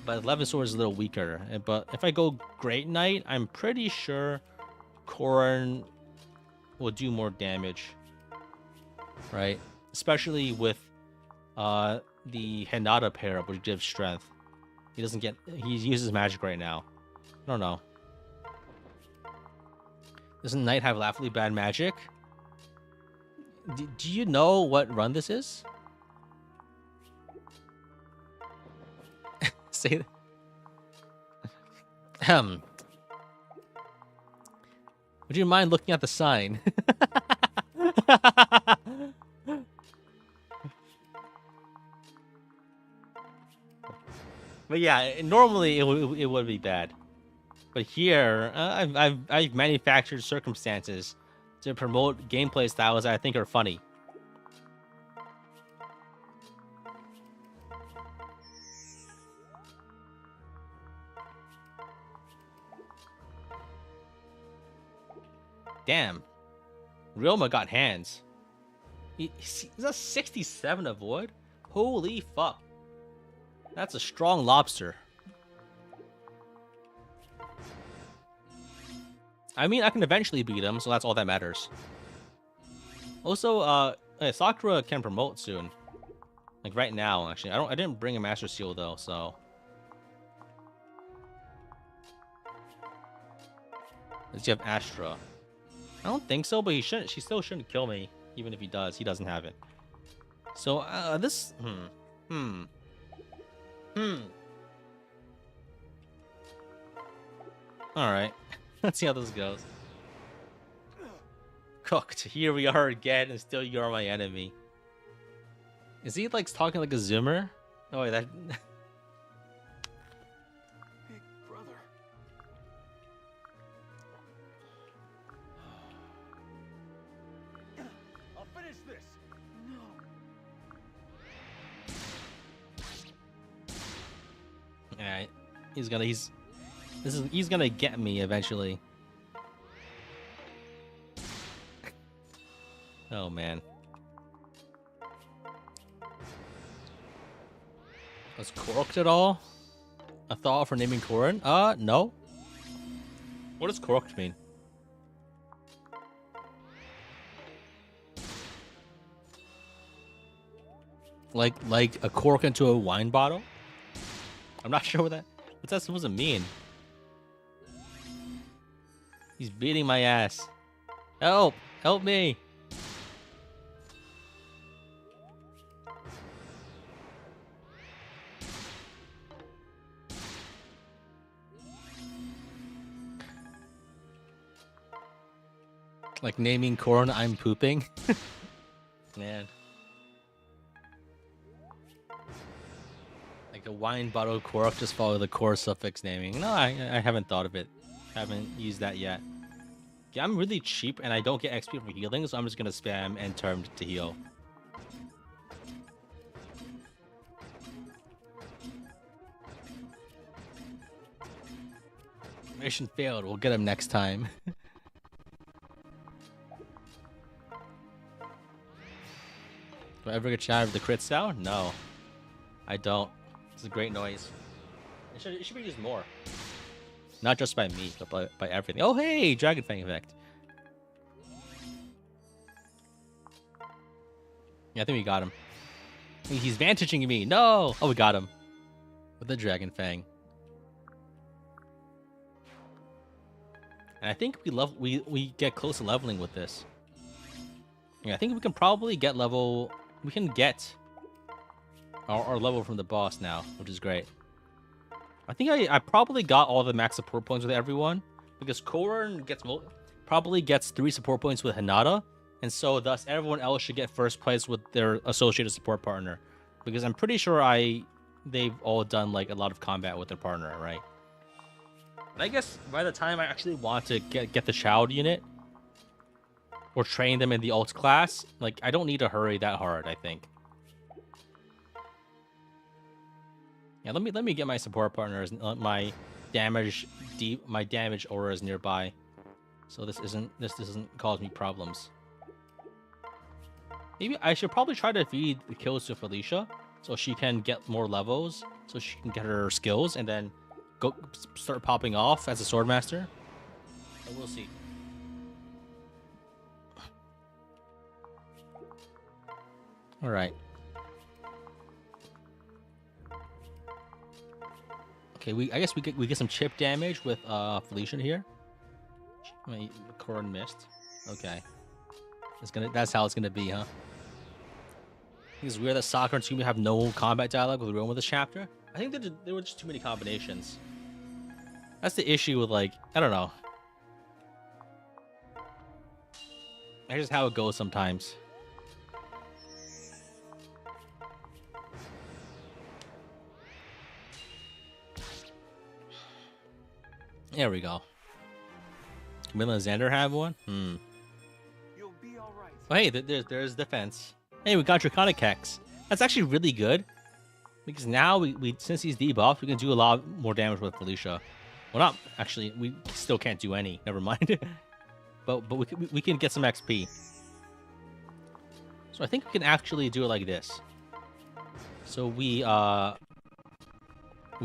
But 11 Sword is a little weaker. But if I go Great Knight, I'm pretty sure Korin will do more damage. Right? Especially with the Hinata pair, which gives strength. He uses magic right now. I don't know. Doesn't Knight have laughably bad magic? Do you know what run this is? Say that. Would you mind looking at the sign? But yeah, normally it would be bad. But here, I've manufactured circumstances to promote gameplay styles that I think are funny. Damn. Ryoma got hands. He's a 67 avoid? Holy fuck. That's a strong lobster. I mean, I can eventually beat him, so that's all that matters. Also, Sakura can promote soon. Like right now, actually. I didn't bring a Master Seal though, so. Does he have Astra? I don't think so, but she still shouldn't kill me, even if he does. He doesn't have it. So, this. Alright. Let's see how this goes. Cooked. Here we are again, and still you are my enemy. Is he talking like a zoomer? Oh wait, that. Hey, brother. I'll finish this. No. Alright. He's gonna get me eventually. Oh man. Was corked at all? A thought for naming Corin? No. What does corked mean? Like a cork into a wine bottle? I'm not sure what's that supposed to mean. He's beating my ass. Help! Help me! Like naming corn, I'm pooping. Man. Like a wine bottle cork, just follow the core suffix naming. No, I haven't thought of it. Haven't used that yet. Yeah, I'm really cheap and I don't get XP for healing, so I'm just gonna spam end term to heal. Mission failed. We'll get him next time. Do I ever get shattered with the crit sound? No. I don't. It's a great noise. It should be used more. Not just by me, but by everything. Oh, hey! Dragon Fang effect. Yeah, I think we got him. He's vantaging me. No! Oh, we got him. With the Dragon Fang. And I think we get close to leveling with this. Yeah, I think we can probably get level... We can get our level from the boss now, which is great. I think I probably got all the max support points with everyone, because Korin probably gets 3 support points with Hinata, and so thus everyone else should get first place with their associated support partner, because I'm pretty sure they've all done like a lot of combat with their partner, right? And I guess by the time I actually want to get the child unit or train them in the alt class, like I don't need to hurry that hard, I think. Yeah, let me get my support partners, my damage auras nearby, so this doesn't cause me problems. Maybe I should probably try to feed the kills to Felicia so she can get more levels, so she can get her skills and then go start popping off as a swordmaster. But we'll see. All right. Okay, I guess we get some chip damage with Felicia here. My Corin missed. Okay. That's how it's gonna be, huh? It's weird that Sakura and Tsumi have no combat dialogue with Ruin with this chapter. I think there were just too many combinations. That's the issue with, like, I don't know. That's just how it goes sometimes. There we go. Camilla and Xander have one? You'll be all right. Oh, hey, there's defense. Hey, we got Draconic Hex. That's actually really good. Because now, we since he's debuffed, we can do a lot more damage with Felicia. Well, not... Actually, we still can't do any. Never mind. but we can get some XP. So I think we can actually do it like this. So we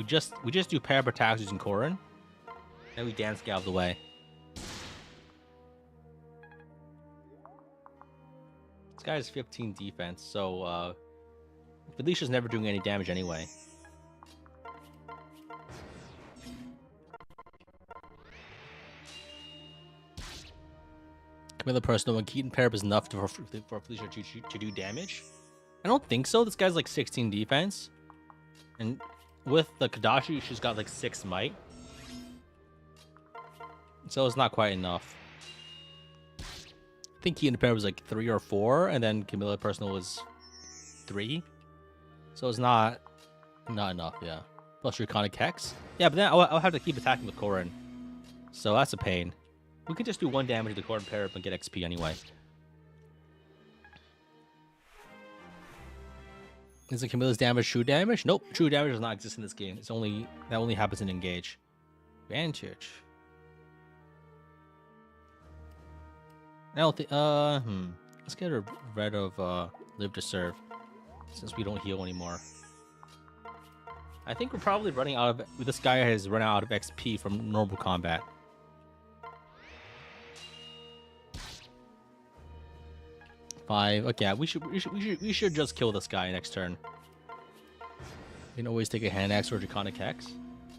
just do pair of attacks using Corin. And we dance get out of the way. This guy has 15 defense, so Felicia's never doing any damage anyway. Camilla personal, when Keaton pair up is enough for Felicia to do damage? I don't think so. This guy's like 16 defense. And with the Kadashi, she's got like 6 might. So it's not quite enough. I think Keaton pair was like 3 or 4, and then Camilla personal was 3. So it's not enough, yeah. Plus Draconic Hex. Yeah, but then I'll have to keep attacking with Corin. So that's a pain. We could just do 1 damage to the Corin pair up and get XP anyway. Isn't Camilla's damage true damage? Nope, true damage does not exist in this game. That only happens in Engage. Vantage. I don't think, let's get rid of, Live to Serve, since we don't heal anymore. I think we're probably running out of. This guy has run out of XP from normal combat. Five. Okay, we should just kill this guy next turn. You can always take a hand axe or draconic hex.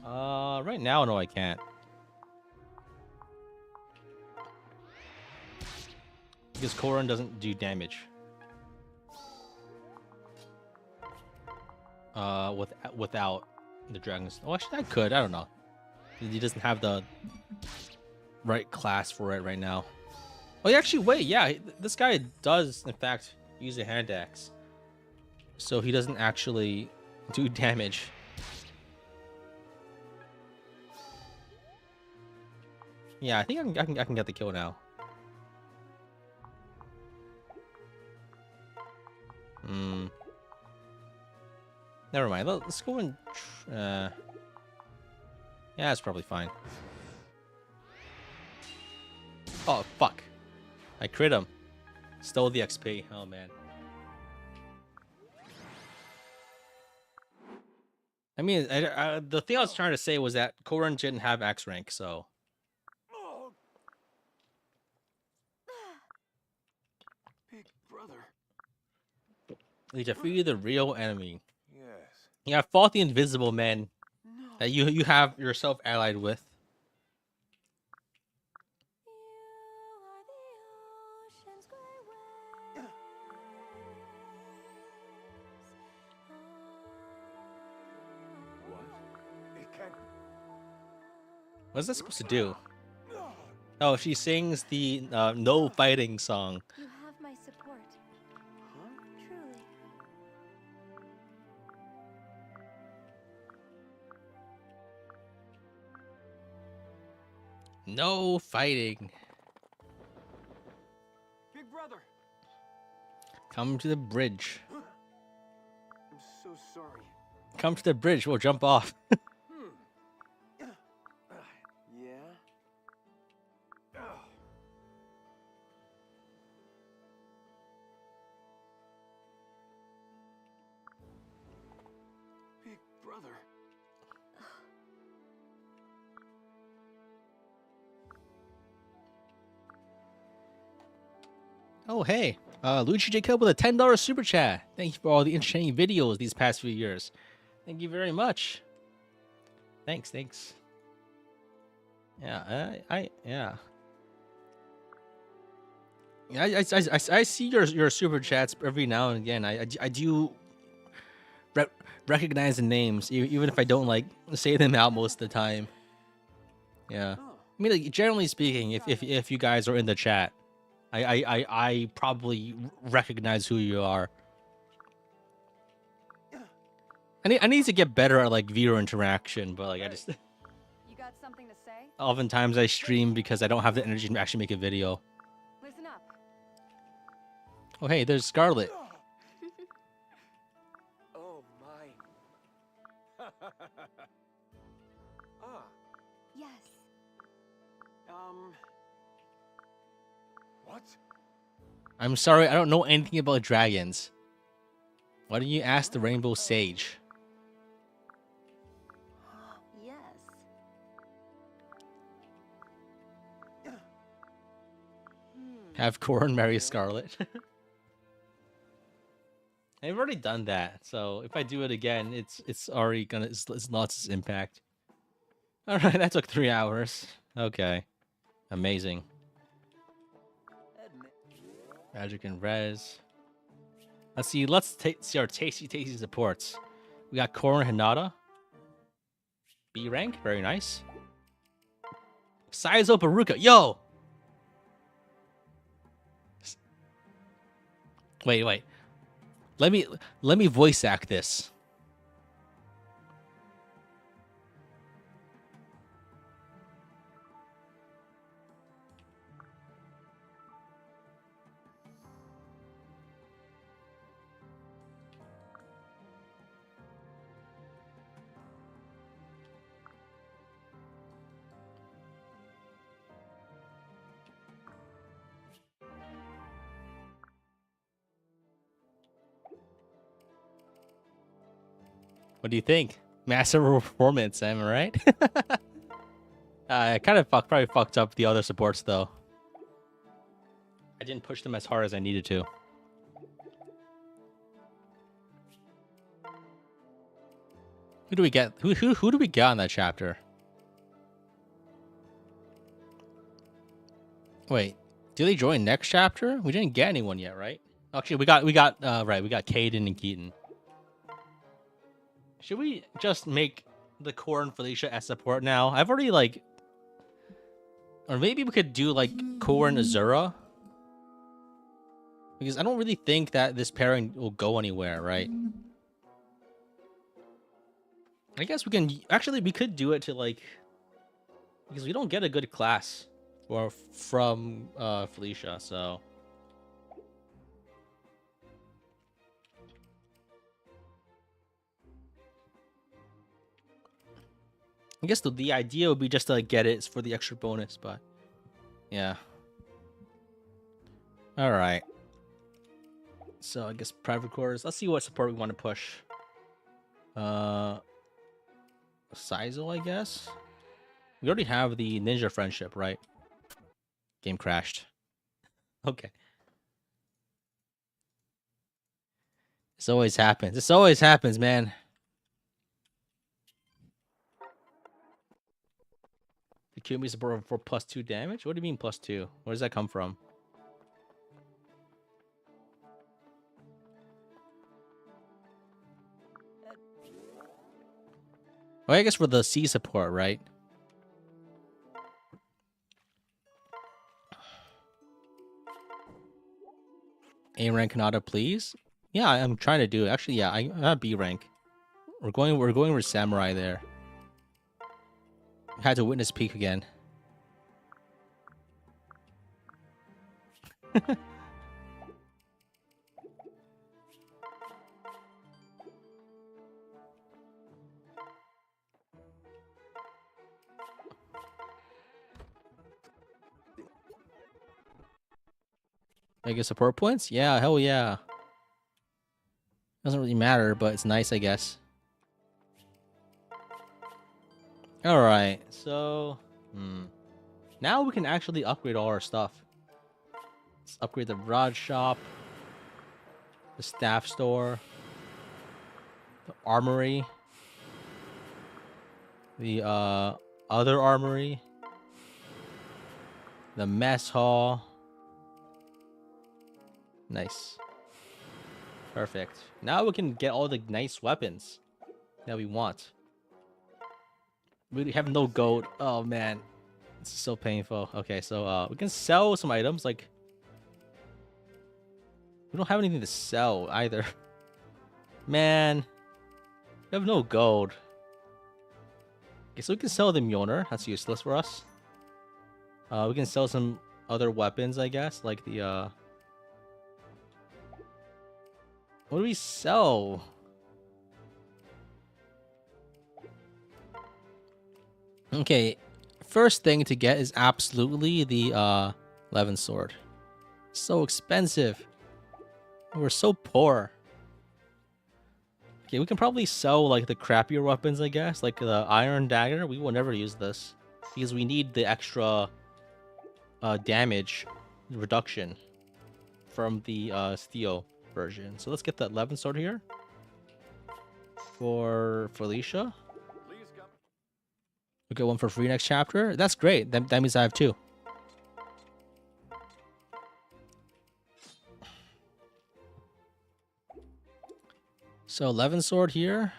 Right now, no, I can't. Because Korin doesn't do damage. Without the dragons. Oh, actually, I could. I don't know. He doesn't have the right class for it right now. Oh, actually, wait. Yeah, this guy does, in fact, use a hand axe. So he doesn't actually do damage. Yeah, I think I can get the kill now. Never mind. Let's go and. Yeah, it's probably fine. Oh fuck! I crit him. Stole the XP. Oh man. I mean, the thing I was trying to say was that Korin didn't have X rank, so. Big brother. You defeated the real enemy. Yes. You have fought the invisible man No. that you have yourself allied with. What? It can't. What's that supposed to do? Oh, she sings the no fighting song. You have my support. Huh? Truly. No fighting. Big brother. Come to the bridge. I'm so sorry. Come to the bridge. We'll jump off. Yeah. Big brother. Oh, hey. Luigi Jacob with a $10 super chat. Thank you for all the entertaining videos these past few years. Thank you very much. Thanks. Yeah, yeah. I see your super chats every now and again. I do recognize the names, even if I don't like say them out most of the time. Yeah. Oh. I mean, like, generally speaking, if you guys are in the chat, I probably recognize who you are. I need to get better at like viewer interaction, but like I just You got something to say? oftentimes I stream because I don't have the energy to actually make a video. Listen up. Oh hey, there's Scarlet. Oh my. Ah. Yes. What? I'm sorry, I don't know anything about dragons. Why don't you ask the Rainbow Sage? Yes. Have Korin marry Scarlet. I've already done that, so if I do it again, it's already gonna it's lost its impact. All right, that took 3 hours. Okay, amazing. Magic and Res. Let's see. Let's see our tasty supports. We got Korin Hinata. B rank, very nice. Saizo Baruka, yo. Wait. Let me voice act this. What do you think? Massive performance, am I right? I kind of probably fucked up the other supports though. I didn't push them as hard as I needed to. Who do we get? Who do we get on that chapter? Wait, do they join next chapter? We didn't get anyone yet, right? Actually, we got right. We got Caden and Keaton. Should we just make the Core and Felicia as support now? I've already like, or maybe we could do like Core and Azura, because I don't really think that this pairing will go anywhere, right? I guess we can actually we could do it to like, because we don't get a good class or from Felicia, so. I guess the idea would be just to like, get it for the extra bonus, but yeah. All right. So I guess private quarters. Let's see what support we want to push. Sizel, I guess. We already have the ninja friendship, right? Game crashed. Okay. This always happens. This always happens, man. The Kumi support for +2 damage? What do you mean +2? Where does that come from? Oh, I guess for the C support, right? A rank Kanata, please. Yeah, I'm trying to do it. Actually, yeah, I'm at B rank. We're going with samurai there. Had to witness peak again. I guess support points? Yeah, hell yeah. Doesn't really matter, but it's nice, I guess. Alright, so... Now we can actually upgrade all our stuff. Let's upgrade the rod shop, the staff store, the armory, the other armory, the mess hall. Nice. Perfect. Now we can get all the nice weapons that we want. We have no gold. Oh man. This is so painful. Okay, so we can sell some items. Like, we don't have anything to sell either. Man. We have no gold. Okay, so we can sell the Mjolnir. That's useless for us. We can sell some other weapons, I guess. Like the what do we sell? Okay, first thing to get is absolutely the Levin sword. So expensive. We're so poor. Okay, we can probably sell like the crappier weapons, I guess, like the iron dagger. We will never use this because we need the extra damage reduction from the steel version. So let's get that Levin sword here for Felicia. We get one for free next chapter. That's great. That means I have two. So Levin sword here.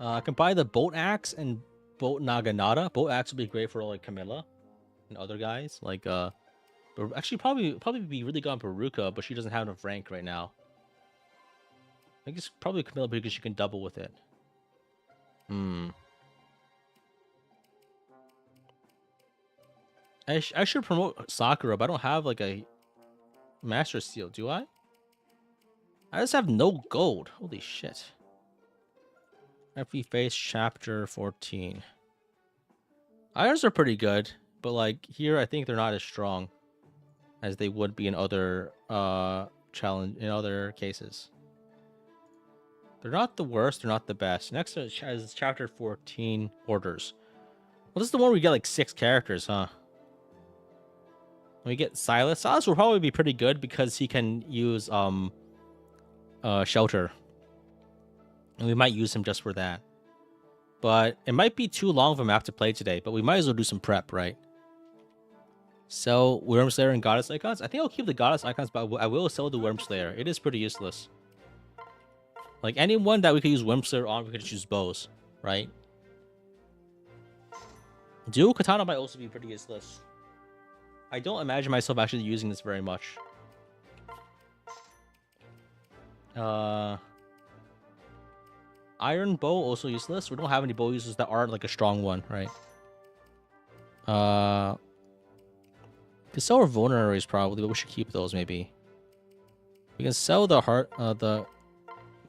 I can buy the bolt axe and bolt naginata. Bolt axe would be great for like Camilla and other guys. Like but actually probably be really good on Peruka, but she doesn't have enough rank right now. I guess probably Camilla because she can double with it. I should promote Sakura, but I don't have like a Master Seal, do I? I just have no gold. Holy shit. FE Face Chapter 14. Irons are pretty good, but like here I think they're not as strong as they would be in other challenge in other cases. They're not the worst. They're not the best. Next is chapter 14 orders. Well, this is the one where we get like 6 characters, huh? When we get Silas. Silas will probably be pretty good because he can use shelter, and we might use him just for that. But it might be too long of a map to play today. But we might as well do some prep, right? Sell Wormslayer and Goddess icons. I think I'll keep the Goddess icons, but I will sell the Wormslayer. It is pretty useless. Like anyone that we could use Wormslayer on, we could just use bows, right? Dual Katana might also be pretty useless. I don't imagine myself actually using this very much. Iron Bow also useless. We don't have any bow users that aren't like a strong one, right? We can sell our vulneraries probably, but we should keep those maybe. We can sell the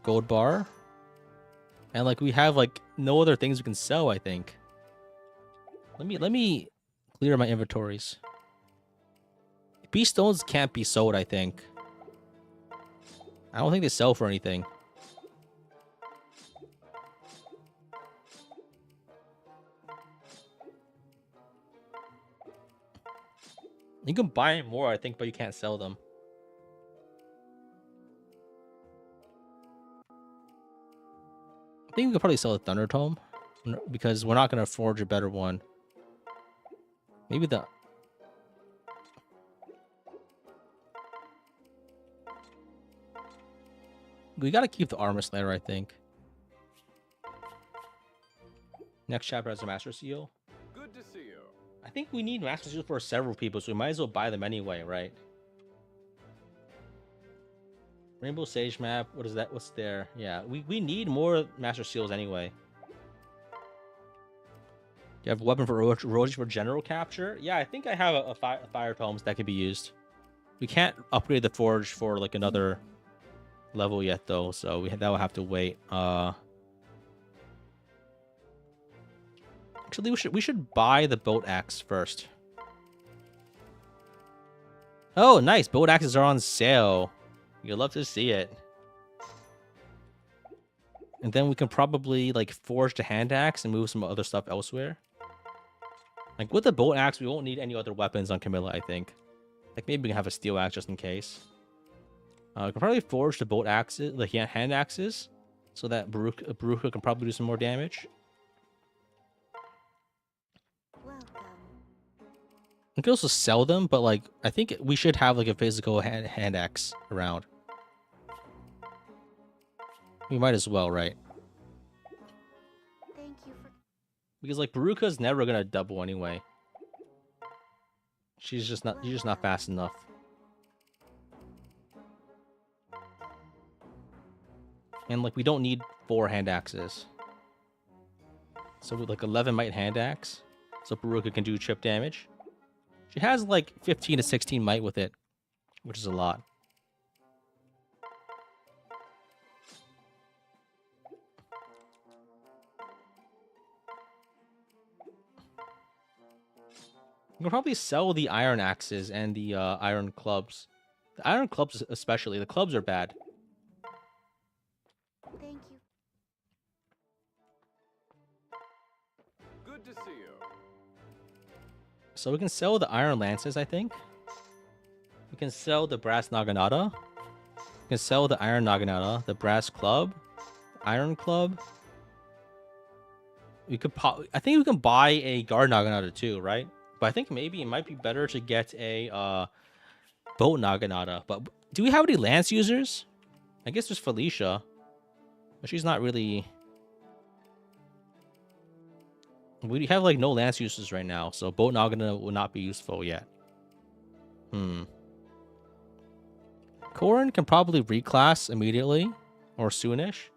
gold bar. And like we have like no other things we can sell, I think. Let me clear my inventories. Beast stones can't be sold, I think. I don't think they sell for anything. You can buy more, I think, but you can't sell them. I think we could probably sell a Thunder Tome because we're not going to forge a better one. Maybe the... We got to keep the Armor Slayer, I think. Next chapter has a Master Seal. Good to see you. I think we need Master Seal for several people, so we might as well buy them anyway, right? Rainbow Sage map. What is that? What's there? Yeah, we need more Master Seals anyway. You have a weapon for Roji for general capture? Yeah, I think I have a fire tomes that could be used. We can't upgrade the forge for like another level yet though, so that will have to wait. Actually, we should buy the boat axe first. Oh, nice! Boat axes are on sale. You'll love to see it. And then we can probably like forge the hand axe and move some other stuff elsewhere. Like with the boat axe, we won't need any other weapons on Camilla, I think. Like maybe we can have a steel axe just in case. We can probably forge the boat axes, the hand axes, so that Baruka can probably do some more damage. We can also sell them, but like I think we should have like a physical hand axe around. We might as well, right? Thank you for... Because like Baruka's never gonna double anyway. She's just not fast enough. And like we don't need 4 hand axes. So with like 11 might hand axe, so Baruka can do chip damage. She has like 15 to 16 might with it, which is a lot. You can probably sell the iron axes and the iron clubs. The iron clubs especially. The clubs are bad. Thank you. Good to see you. So we can sell the iron lances, I think. We can sell the brass naginata. We can sell the iron naginata, the brass club, iron club. We could I think we can buy a guard naginata too, right? But I think maybe it might be better to get a boat naginata. But do we have any lance users? I guess there's Felicia, but she's not really... We have like no lance users right now, so boat naginata will not be useful yet. Corin can probably reclass immediately or soonish.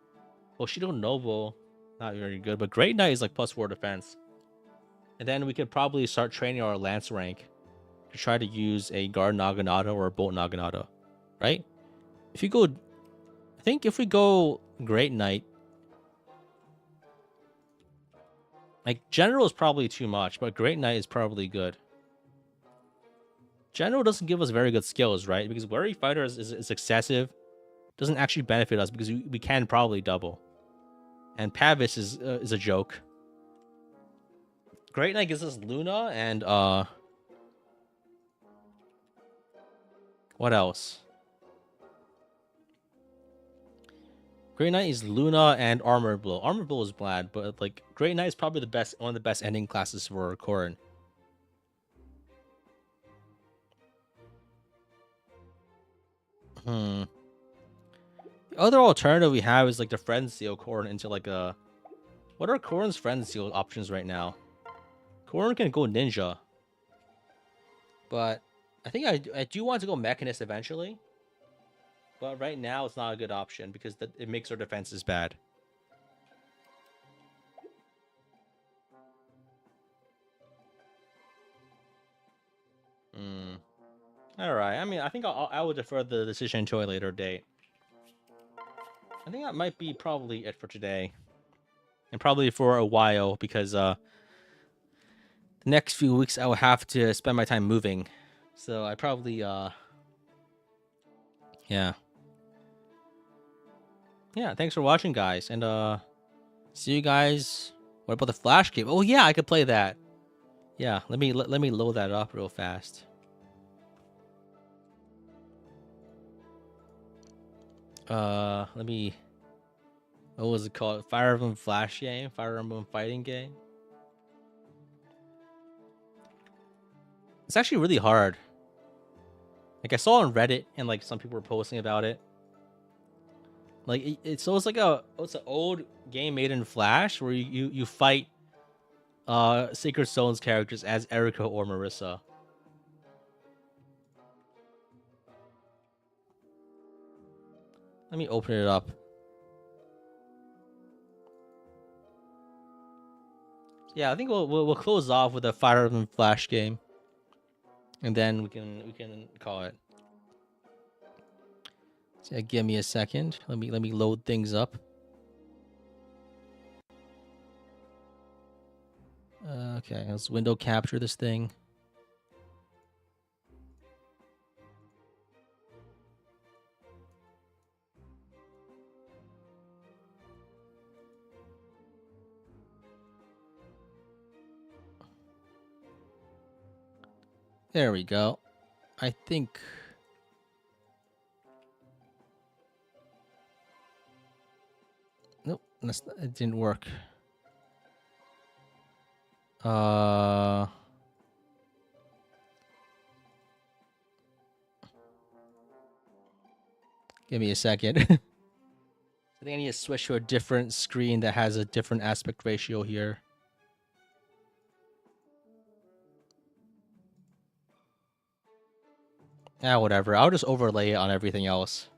Well, Shido Noble, not very good, but Great Knight is like +4 defense. And then we could probably start training our lance rank to try to use a guard naginata or a boat naginata, right? If you go, I think if we go Great Knight, like General is probably too much, but Great Knight is probably good. General doesn't give us very good skills, right? Because Worry Fighter is excessive. Doesn't actually benefit us because we can probably double. And Pavis is a joke. Great Knight gives us Luna and what else? Great Knight is Luna and Armor Blow. Armor Blow is bad, but like Great Knight is probably one of the best ending classes for Corrin. The other alternative we have is like the Friend Seal Corrin into like a. What are Corrin's Friend Seal options right now? Corrin can go Ninja, but I think I do want to go Mechanist eventually. But right now it's not a good option because it makes our defenses bad. All right. I mean, I think I will defer the decision to a later date. I think that might be probably it for today, and probably for a while because the next few weeks I will have to spend my time moving, so I probably yeah. Thanks for watching, guys, and see you guys. What about the Flash game? Oh yeah, I could play that. Yeah, let me load that up real fast. Let me. What was it called? Fire Emblem Flash game? Fire Emblem fighting game? It's actually really hard. Like I saw on Reddit and like some people were posting about it. Like it's like it's an old game made in Flash where you fight Sacred Stone's characters as Erica or Marissa. Let me open it up. Yeah, I think we'll close off with a Fire Emblem Flash game, and then we can call it. So give me a second. Let me load things up. Okay, let's window capture this thing. There we go. I think. Nope, it didn't work. Give me a second. I think I need to switch to a different screen that has a different aspect ratio here. Whatever. I'll just overlay it on everything else.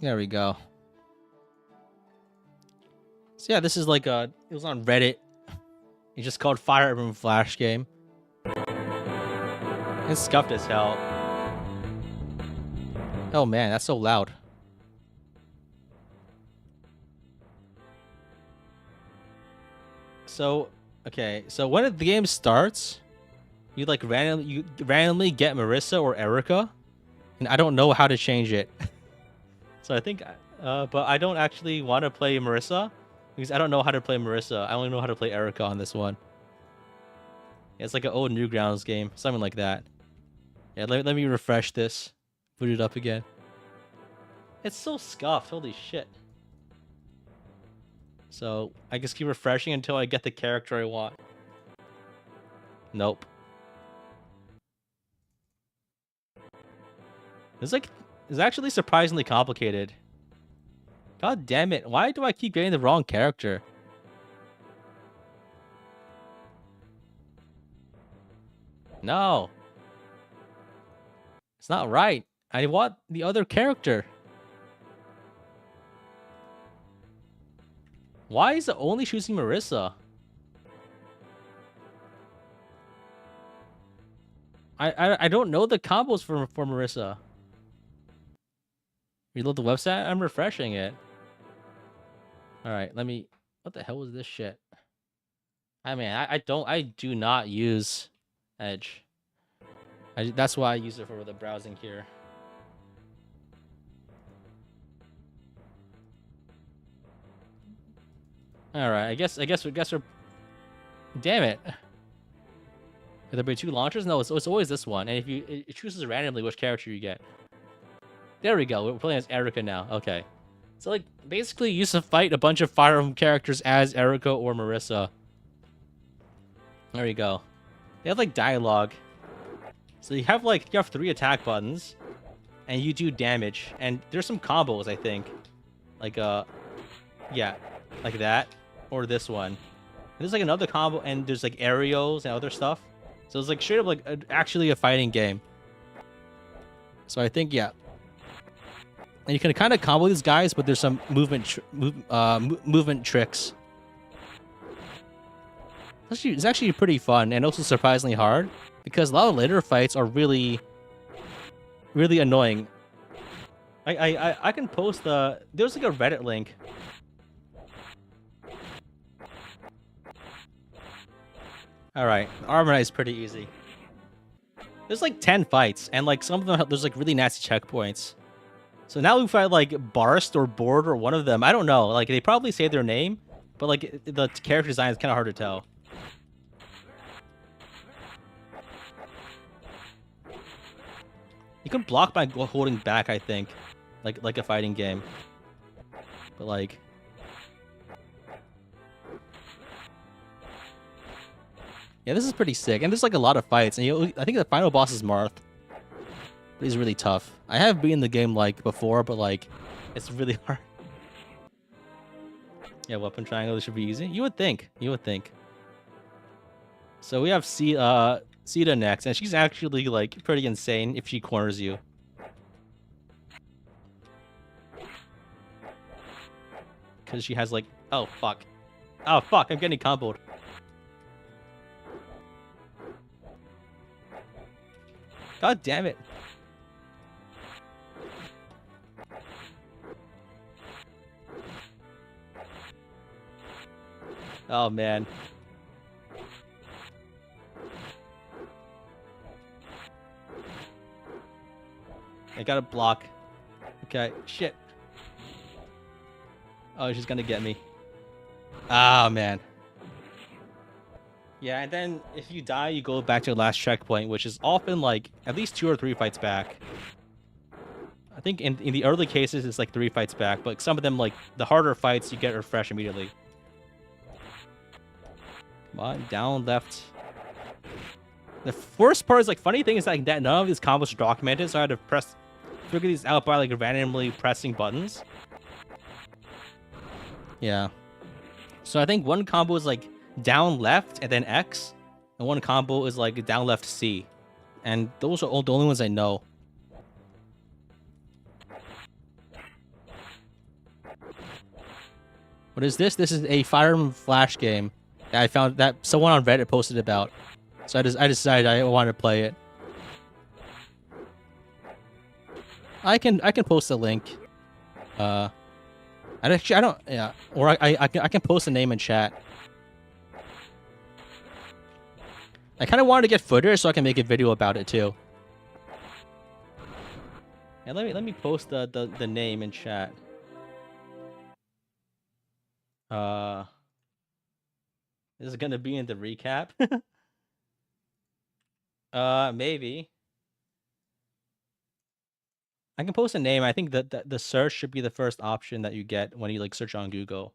There we go. So yeah, this is like it was on Reddit. It's just called Fire Emblem Flash game. It's scuffed as hell. Oh man, that's so loud. So, okay, so when the game starts, you like randomly get Marissa or Erica, and I don't know how to change it. So I think, but I don't actually want to play Marissa because I don't know how to play Marissa. I only know how to play Erica on this one. Yeah, it's like an old Newgrounds game, something like that. Yeah, let me refresh this, boot it up again. It's so scuffed, holy shit. So I just keep refreshing until I get the character I want. Nope. It's actually surprisingly complicated. God damn it. Why do I keep getting the wrong character? No. It's not right. I want the other character. Why is it only choosing Marissa? I don't know the combos for Marissa. Reload the website. I'm refreshing it. All right, let me. What the hell was this shit? I mean, I do not use Edge. That's why I use it for the browsing here. All right, I guess we're. Damn it. Could there be 2 launchers? No, it's always this one. And if it chooses randomly which character you get. There we go. We're playing as Erica now. Okay. So like basically you used to fight a bunch of Fire Emblem characters as Erica or Marissa. There you go. They have like dialogue. So you have 3 attack buttons and you do damage. And there's some combos, I think. Like yeah, like that or this one. And there's like another combo and there's like aerials and other stuff. So it's like straight up like actually a fighting game. So I think yeah. And you can kind of combo these guys, but there's some movement tricks. It's actually pretty fun and also surprisingly hard because a lot of later fights are really annoying. I can post there's like a Reddit link. All right, Armor is pretty easy. There's like 10 fights, and like some of them there's like really nasty checkpoints. So now we fight like Barst or Board or one of them. I don't know. Like they probably say their name, but like the character design is kind of hard to tell. You can block by holding back, I think, like a fighting game. But like. Yeah, this is pretty sick, and there's like a lot of fights, and I think the final boss is Marth. But he's really tough. I have beaten the game like before, but like, it's really hard. Yeah, weapon triangle should be easy. You would think. You would think. So we have Sita next, and she's actually like pretty insane if she corners you. Because she has like, oh fuck, I'm getting comboed. God damn it. Oh, man. I gotta block. Okay, shit. Oh, she's gonna get me. Ah, man. Yeah, and then if you die, you go back to the last checkpoint, which is often like at least 2 or 3 fights back. I think in the early cases, it's like 3 fights back, but some of them, like the harder fights, you get refreshed immediately. Come on, down, left. The worst part is like funny thing is like that none of these combos are documented, so I had to figure these out by like randomly pressing buttons. Yeah. So I think one combo is like down left and then X, and one combo is like down left C, and those are the only ones I know. What is this? This is a Fire Emblem Flash game that I found that someone on Reddit posted about, so I decided I wanted to play it. I can post a link. I don't yeah, or I can post a name in chat. I kind of wanted to get footage so I can make a video about it too. And let me post the name in chat. This is gonna be in the recap. Maybe. I can post a name. I think that the search should be the first option that you get when you like search on Google.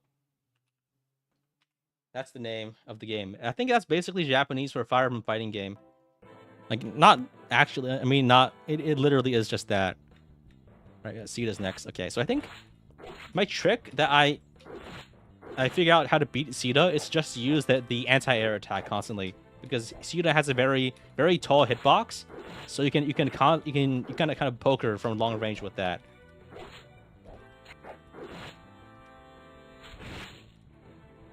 That's the name of the game. I think that's basically Japanese for a Fire Emblem fighting game. Like, not actually, I mean, not, it literally is just that. Right, Sita's next. Okay, so I think my trick that I figure out how to beat Sita is just use the anti-air attack constantly. Because Sita has a very tall hitbox. So you can kind of poke her from long range with that.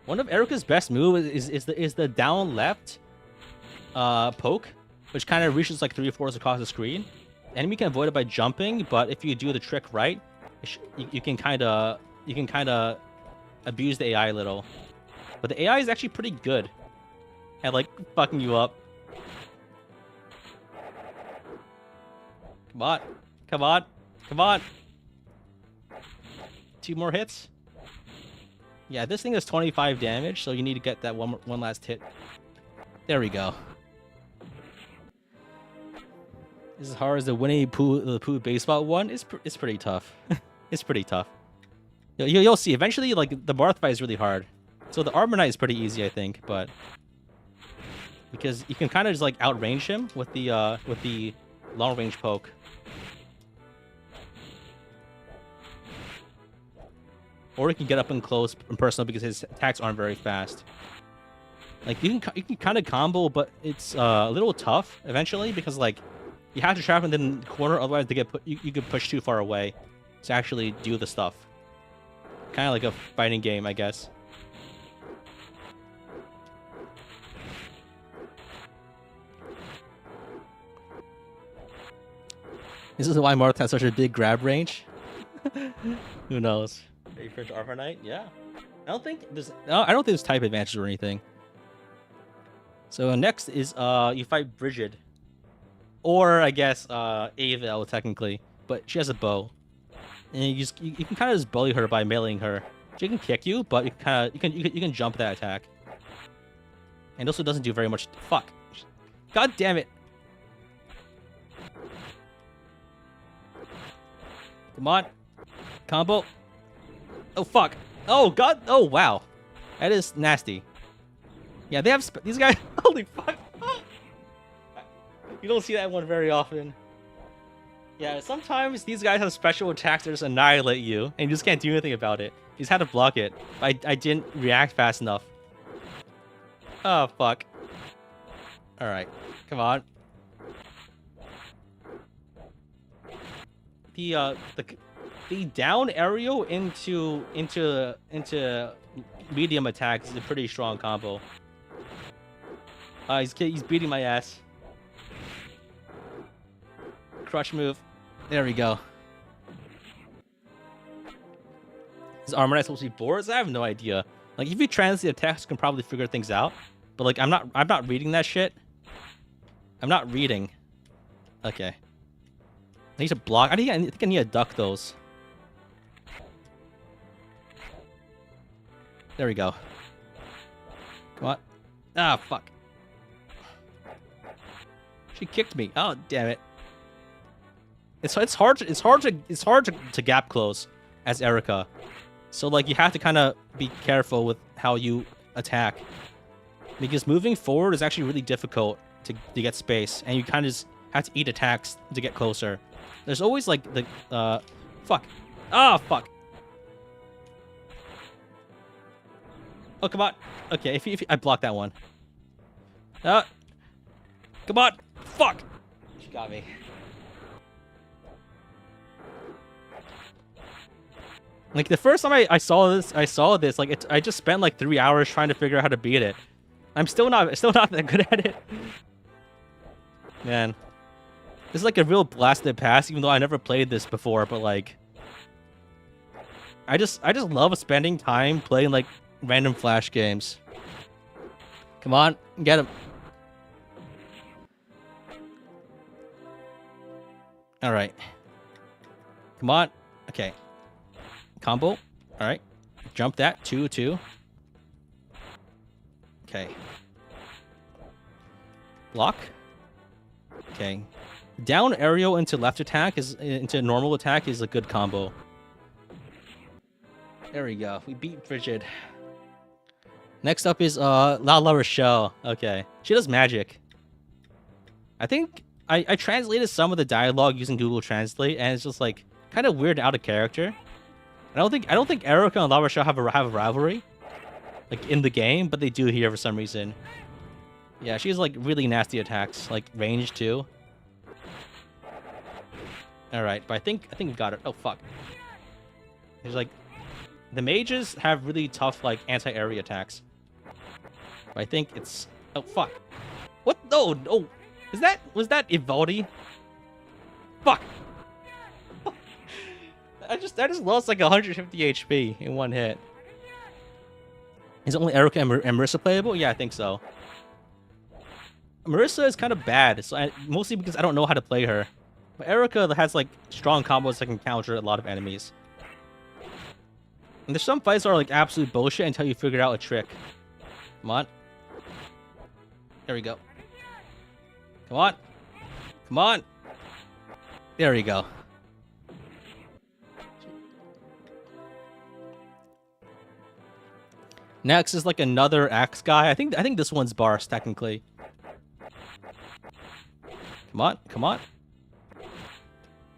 One of Erica's best moves is the down left poke, which kind of reaches like 3/4 across the screen. The enemy can avoid it by jumping, but if you do the trick right, you can kind of abuse the AI a little. But the AI is actually pretty good at like fucking you up. Come on, come on, come on. 2 more hits. Yeah, this thing is 25 damage, so you need to get that one last hit. There we go. As hard as the Winnie the Pooh baseball one, it's pretty tough. It's pretty tough. You'll see. Eventually, like, the Marth fight is really hard. So the Armor Knight is pretty easy, I think, but because you can kind of just like outrange him with the long range poke. Or you can get up and close and personal because his attacks aren't very fast. Like you can kind of combo, but it's a little tough eventually because like you have to trap him in the corner, otherwise they get you could push too far away to actually do the stuff. Kind of like a fighting game, I guess. This is why Marth has such a big grab range. Who knows? Ready for Armor Knight? Yeah. I don't think there's type advantages or anything. So next is you fight Brigid. Or I guess Avel technically, but she has a bow. And you can kind of just bully her by meleeing her. She can kick you, but you can jump that attack. And also doesn't do very much. Fuck. God damn it. Come on. Combo. Oh fuck. Oh god. Oh wow. That is nasty. Yeah, they have these guys. Holy fuck. You don't see that one very often. Yeah, sometimes these guys have special attacks that just annihilate you, and you just can't do anything about it. You just had to block it. I didn't react fast enough. Oh, fuck. Alright, come on. The down aerial into medium attacks is a pretty strong combo. He's beating my ass. Crush move. There we go. Is Armor Knight supposed to be boards? I have no idea. Like, if you translate the text, you can probably figure things out. But like, I'm not reading that shit. I'm not reading. Okay. I need to block. I think I need to duck those. There we go. Come on. Ah, fuck. She kicked me. Oh, damn it. It's hard to gap close as Erica. So like you have to kind of be careful with how you attack. Because moving forward is actually really difficult to get space, and you kind of just have to eat attacks to get closer. There's always like the fuck. Ah, fuck. Oh, come on. Okay, if I blocked that one. Come on. Fuck. She got me. Like the first time I saw this, like I just spent like 3 hours trying to figure out how to beat it. I'm still not that good at it. Man. This is like a real blasted past, even though I never played this before, but like I just love spending time playing like random flash games. Come on, get him. All right. Come on. Okay. Combo. All right. Jump that. 2-2. Okay. Block. Okay. Down aerial into left attack into normal attack is a good combo. There we go. We beat Frigid. Next up is La Rochelle. Okay. She does magic. I think I translated some of the dialogue using Google Translate, and it's just like kind of weird, out of character. I don't think Erica and La Rochelle have a rivalry, like in the game, but they do here for some reason. Yeah, she has like really nasty attacks, like range too. All right, but I think we got it. Oh fuck. There's like the mages have really tough like anti-area attacks. But I think it's oh fuck. What? No. Was that Evaldi? Fuck! I just lost like 150 HP in one hit. Is only Erica and Marissa playable? Yeah, I think so. Marissa is kind of bad, so mostly because I don't know how to play her. But Erica has like strong combos that can counter a lot of enemies. And there's some fights that are like absolute bullshit until you figure out a trick. Come on. There we go. Come on. Come on. There we go. Next is like another axe guy. I think this one's Bars technically. Come on, come on.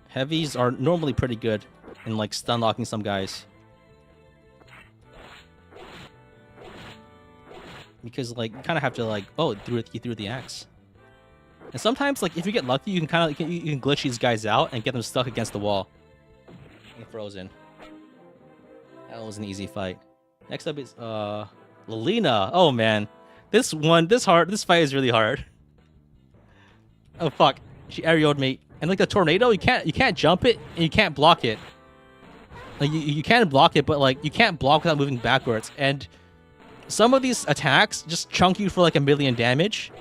Heavies are normally pretty good in like stun locking some guys. Because like you kind of have to like you threw the axe. And sometimes like if you get lucky, you can kind of you can glitch these guys out and get them stuck against the wall. And frozen. That was an easy fight. Next up is Lilina. Oh man. This fight is really hard. Oh fuck. She aerialed me. And like the tornado, you can't jump it and you can't block it. Like you can block it, but like you can't block without moving backwards. And some of these attacks just chunk you for like 1,000,000 damage.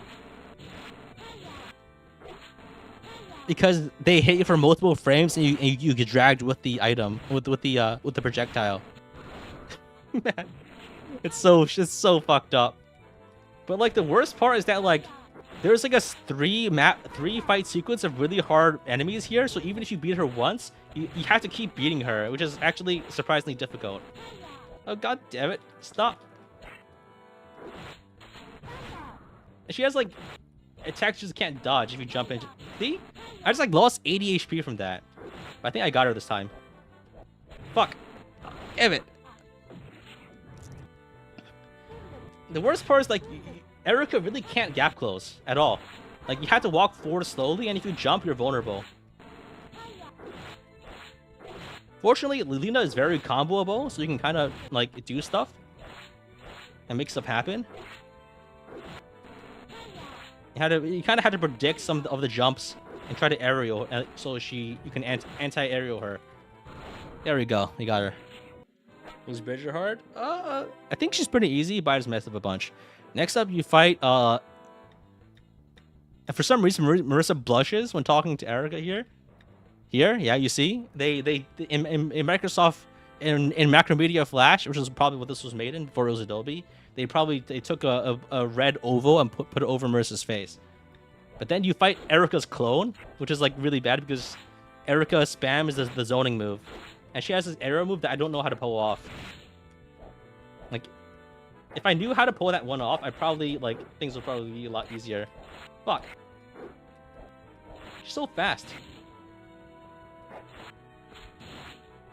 Because they hit you for multiple frames and you get dragged with the item, with the projectile. Man, it's so fucked up. But like the worst part is that like there's like a three fight sequence of really hard enemies here. So even if you beat her once, you have to keep beating her, which is actually surprisingly difficult. Oh god damn it! Stop. And she has like attacks you just can't dodge if you jump into. See? I just like lost 80 HP from that. But I think I got her this time. Fuck. Damn it. The worst part is like Erica really can't gap close at all. Like you have to walk forward slowly, and if you jump, you're vulnerable. Fortunately, Lilina is very comboable, so you can kind of like do stuff and make stuff happen. You kind of had to predict some of the jumps and try to aerial, so you can anti-aerial her. There we go. We got her. Was Bridger hard? I think she's pretty easy, but I just messed up a bunch. Next up, you fight. And for some reason, Marissa blushes when talking to Erica here. Here, yeah, you see, they in Microsoft in Macromedia Flash, which is probably what this was made in before it was Adobe. They took a red oval and put it over Marissa's face. But then you fight Erica's clone, which is like really bad because Erica spam is the zoning move. And she has this arrow move that I don't know how to pull off. Like, if I knew how to pull that one off, things would probably be a lot easier. Fuck. She's so fast.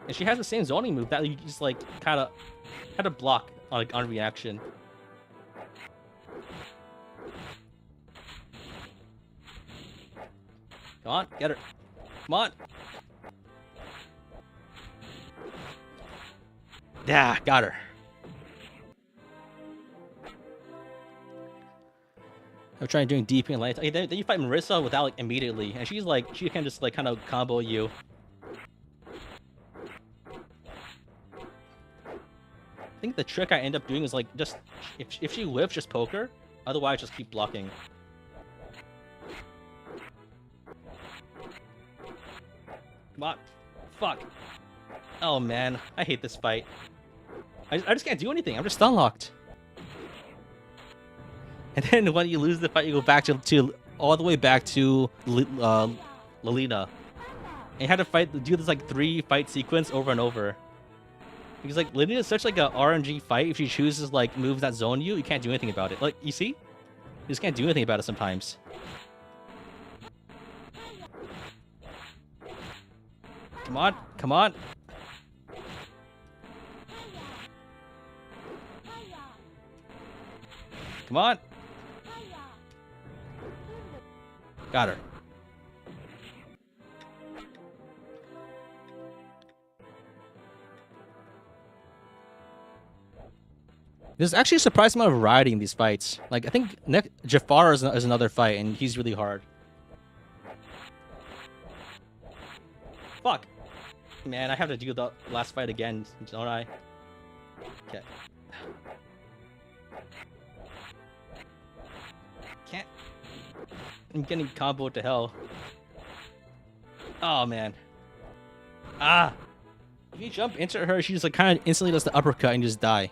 And she has the same zoning move that you just like kind of block on reaction. Come on, get her. Come on. Yeah, got her. I'm trying doing DP and light. Okay, then you fight Marissa without like immediately, and she can just like kind of combo you. I think the trick I end up doing is like just if she whiffs, just poke her. Otherwise, just keep blocking. Come on. Fuck. Oh man, I hate this fight. I just can't do anything. I'm just stun locked. And then when you lose the fight, you go back to all the way back to Lilina. And you had to do this like 3 fight sequence over and over. Because like Lilina is such like a RNG fight. If she chooses like moves that zone you can't do anything about it. Like you see, you just can't do anything about it sometimes. Come on, come on. Come on. Got her. There's actually a surprising amount of variety in these fights. Like, I think Jafar is another fight, and he's really hard. Fuck. Man, I have to do the last fight again, don't I? Okay. Can't. I'm getting comboed to hell. Oh man. Ah. If you jump into her, she just like kind of instantly does the uppercut and just die.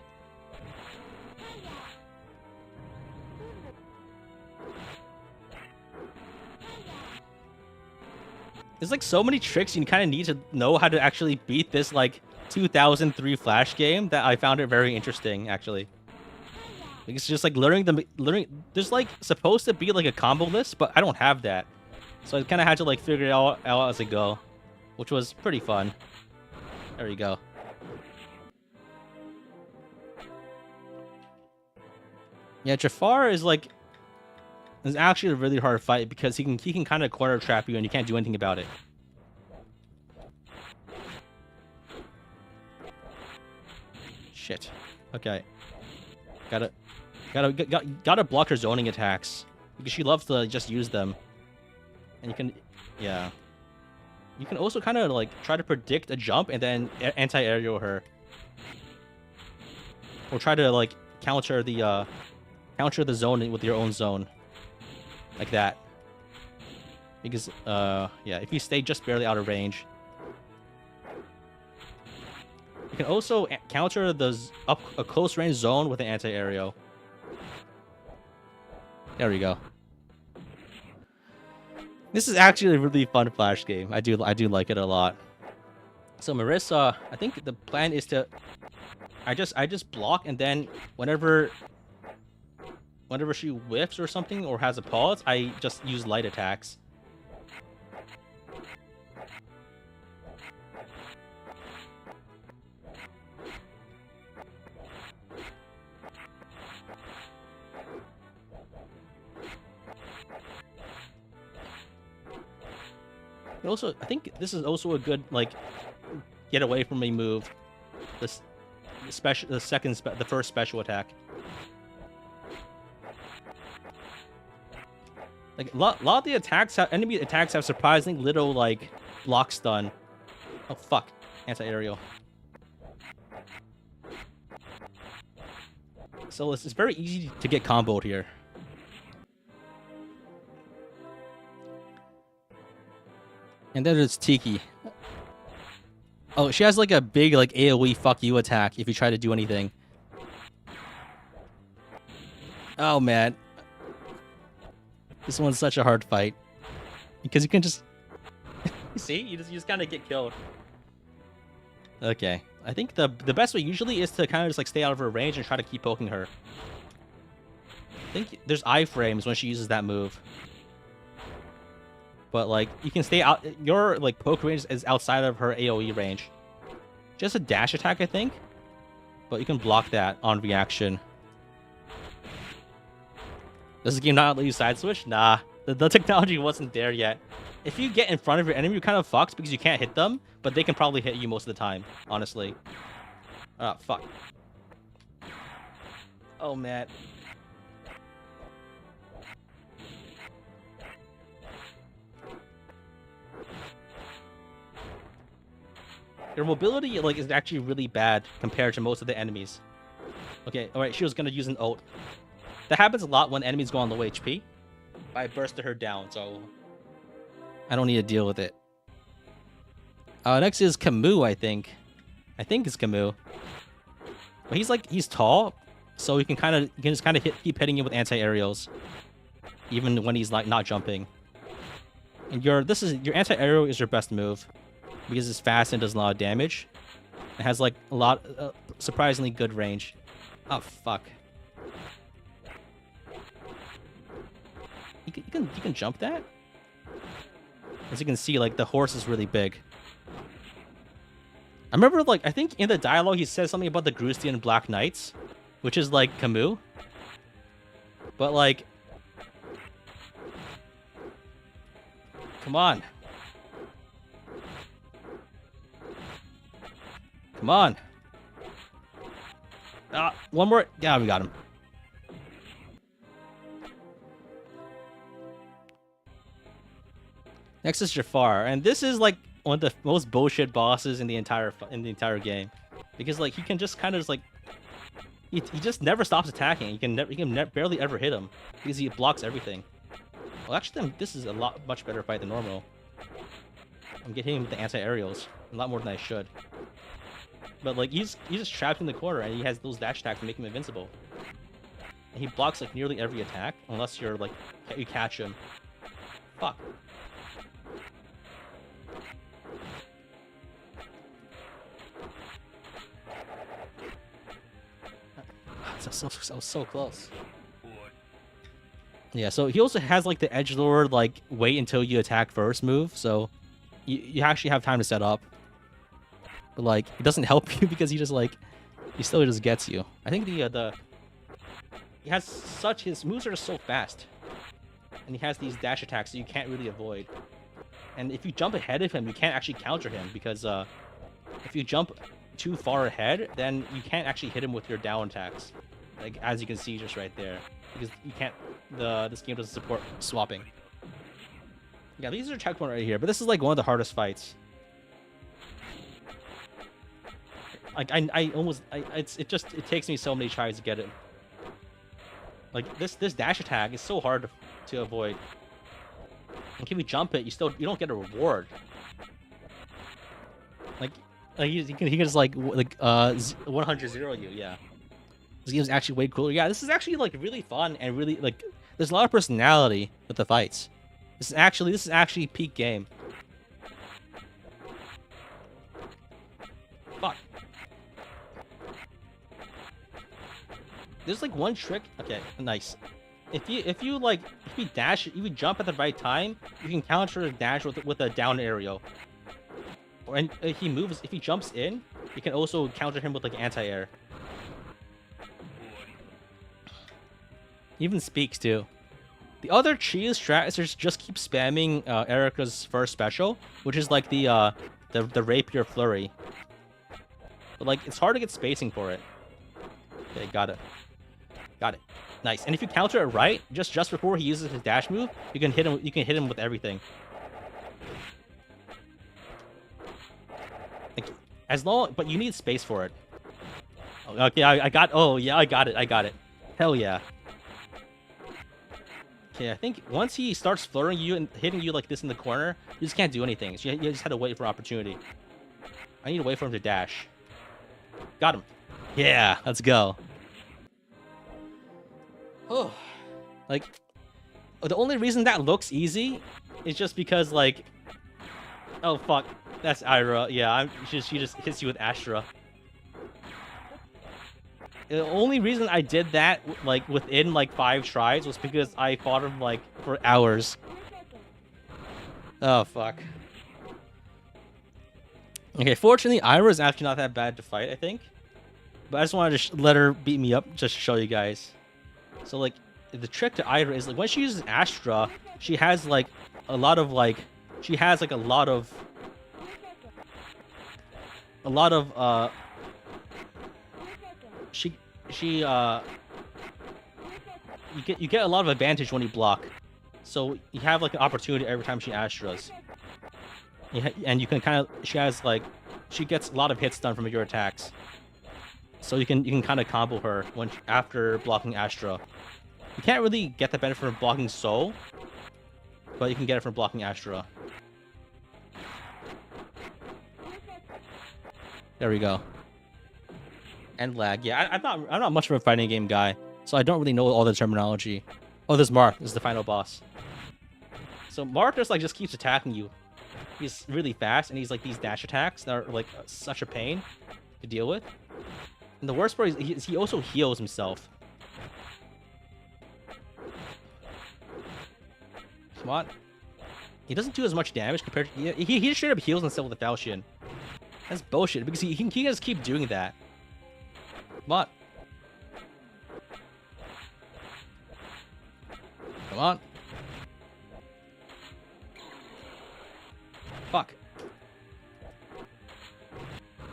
There's like so many tricks you kind of need to know how to actually beat this like 2003 Flash game that I found it very interesting actually. Like, it's just like learning. There's like supposed to be like a combo list, but I don't have that, so I kind of had to like figure it out as I go, which was pretty fun. There you go. Yeah, Jafar is actually a really hard fight because he can kind of corner trap you and you can't do anything about it. Shit. Okay. Gotta block her zoning attacks because she loves to just use them. And you can, yeah. You can also kind of like try to predict a jump and then anti-aerial her, or try to like counter the zone with your own zone. Like that. Because, yeah, if you stay just barely out of range. You can also counter a close range zone with an anti-aerial. There we go. This is actually a really fun Flash game. I do like it a lot. So Marissa, I think the plan is to I just block, and then whenever she whiffs or something or has a pause, I just use light attacks. But also, I think this is also a good like get away from me move. The first special attack. Like a lot of the enemy attacks have surprisingly little like block stun. Oh fuck, anti-aerial. So it's very easy to get comboed here. And then it's Tiki. Oh, she has like a big like AoE fuck you attack if you try to do anything. Oh man. This one's such a hard fight. Because you can just... See? You just kind of get killed. Okay. I think the best way usually is to kind of just like stay out of her range and try to keep poking her. I think there's iframes when she uses that move. But like, you can stay out... Your like poke range is outside of her AoE range. Just a dash attack, I think. But you can block that on reaction. Does the game not let you side switch? Nah, the technology wasn't there yet. If you get in front of your enemy, you're kind of fucked because you can't hit them, but they can probably hit you most of the time, honestly. Ah, fuck. Oh, man. Your mobility like is actually really bad compared to most of the enemies. Okay, alright, she was gonna use an ult. That happens a lot when enemies go on low HP. I bursted her down, so I don't need to deal with it. Next is Camus, I think. I think it's Camus. But he's tall, so you can just kind of keep hitting him with anti-aerials, even when he's like not jumping. And your anti-aerial is your best move because it's fast and does a lot of damage. It has like a lot surprisingly good range. Oh fuck. You can jump that? As you can see, like the horse is really big. I remember like I think in the dialogue he says something about the Grustian Black Knights, which is like Camus. But like come on. Come on. One more. Yeah, we got him. Next is Jafar, and this is like one of the most bullshit bosses in the entire game, because like he can just kind of just like he just never stops attacking. You can barely ever hit him because he blocks everything. Well, actually, then this is a much better fight than normal. I'm getting him with the anti-aerials a lot more than I should. But like he's just trapped in the corner, and he has those dash attacks that make him invincible. And he blocks like nearly every attack unless you're like you catch him. Fuck. I was so close. Yeah, so he also has like the edgelord like wait until you attack first move, so you actually have time to set up. But like it doesn't help you because he still just gets you. I think he has his moves are so fast, and he has these dash attacks that you can't really avoid. And if you jump ahead of him, you can't actually counter him because if you jump too far ahead, then you can't actually hit him with your down attacks. Like as you can see just right there, because you can't. This game doesn't support swapping. Yeah, these are checkpoint right here, but this is like one of the hardest fights. Like it takes me so many tries to get it. Like this dash attack is so hard to avoid. And if you jump it, you don't get a reward. Like he can just like 100 0 you, yeah. This game is actually way cooler. Yeah, this is actually like really fun and really like there's a lot of personality with the fights. This is actually peak game. Fuck. There's like one trick. Okay, nice. If you jump at the right time, you can counter a dash with a down aerial. And if he jumps in, you can also counter him with like anti-air. Even speaks too. The other cheese strat is just keep spamming Erica's first special, which is like the rapier flurry. But like it's hard to get spacing for it. Okay, got it. Got it. Nice. And if you counter it right, just before he uses his dash move, you can hit him with everything. Like, but you need space for it. Okay, I got it. Hell yeah. Okay, I think once he starts flurrying you and hitting you like this in the corner, you just can't do anything. So you just have to wait for opportunity. I need to wait for him to dash. Got him. Yeah, let's go. Oh, like, the only reason that looks easy is just because, like, oh fuck, that's Ira. Yeah, she just hits you with Astra. The only reason I did that, like, within, like, 5 tries was because I fought him, like, for hours. Oh, fuck. Okay, fortunately, Ira is actually not that bad to fight, I think. But I just wanted to let her beat me up just to show you guys. So, like, the trick to Ira is, like, when she uses Astra, she has, like, a lot of, you get a lot of advantage when you block, so you have like an opportunity every time she Astras. And you can kind of she gets a lot of hits done from your attacks, so you can kind of combo her after blocking Astra. You can't really get the benefit from blocking Soul, but you can get it from blocking Astra. There we go. And lag. Yeah, I'm not much of a fighting game guy, so I don't really know all the terminology. Oh, there's Mark. This is the final boss. So Mark just keeps attacking you. He's really fast, and he's like these dash attacks that are like such a pain to deal with. And the worst part is he also heals himself. Come on. He doesn't do as much damage compared to... He straight up heals himself with a Falchion. That's bullshit, because he can just keep doing that. Come on. Come on. Fuck.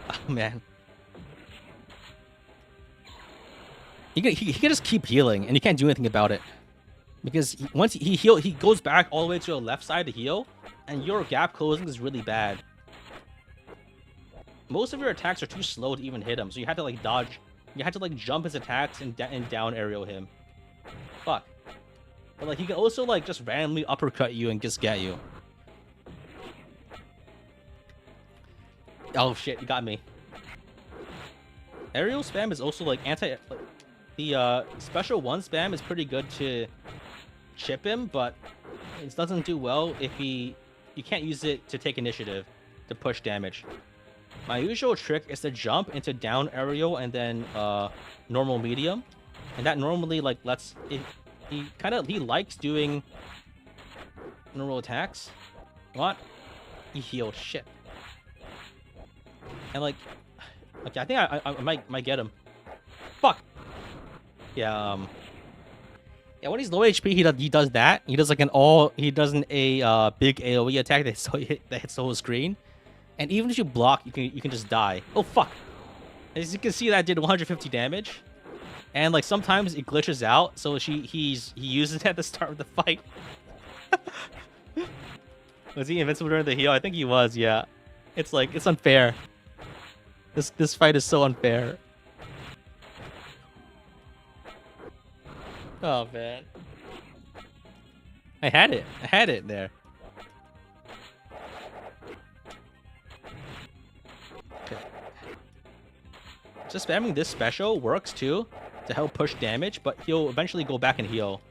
Oh, man. He can just keep healing, and you can't do anything about it. Because once he goes back all the way to the left side to heal, and your gap closing is really bad. most of your attacks are too slow to even hit him, so you had to like dodge. You had to like jump his attacks and down aerial him. Fuck. But like he can also like just randomly uppercut you and just get you. Oh shit, you got me. Aerial spam is also like the special one spam is pretty good to chip him, but it doesn't do well if you can't use it to take initiative to push damage. My usual trick is to jump into down aerial and then normal medium, and that normally like lets it. He likes doing normal attacks. What? He healed. Shit. And like, okay, I think I might get him. Fuck. Yeah. Yeah. When he's low HP, he does that. He does like he does a big AOE attack that hits the whole screen. And even if you block, you can just die. Oh fuck! As you can see, that did 150 damage. And like sometimes it glitches out, so he uses it at the start of the fight. Was he invincible during the heal? I think he was. Yeah. It's like it's unfair. This fight is so unfair. Oh man. I had it there. Okay. Just spamming this special works too to help push damage, but he'll eventually go back and heal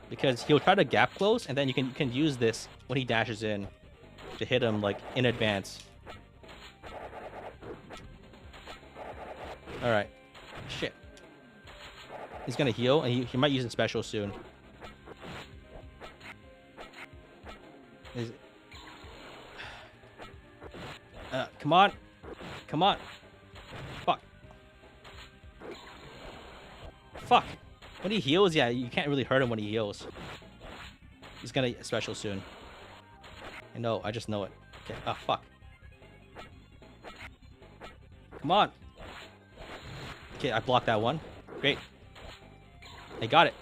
because he'll try to gap close, and then you can use this when he dashes in to hit him like in advance. All right, shit. He's gonna heal, and he might use a special soon. Come on, come on. Fuck. Fuck. When he heals, yeah, you can't really hurt him when he heals. He's gonna special soon. I know, I just know it. Okay, fuck. Come on. Okay, I blocked that one. Great. I got it.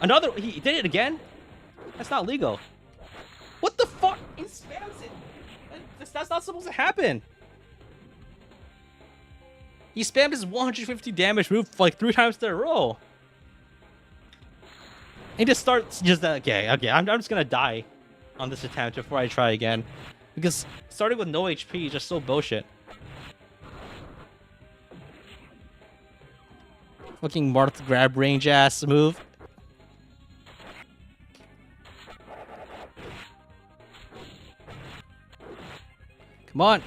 Another, he did it again? That's not legal. What the fuck? He spams it. That's not supposed to happen. He spammed his 150 damage move like 3 times in a row. He just starts okay. I'm just gonna die on this attempt before I try again, because starting with no HP is just so bullshit. Fucking Marth grab range ass move. Come on.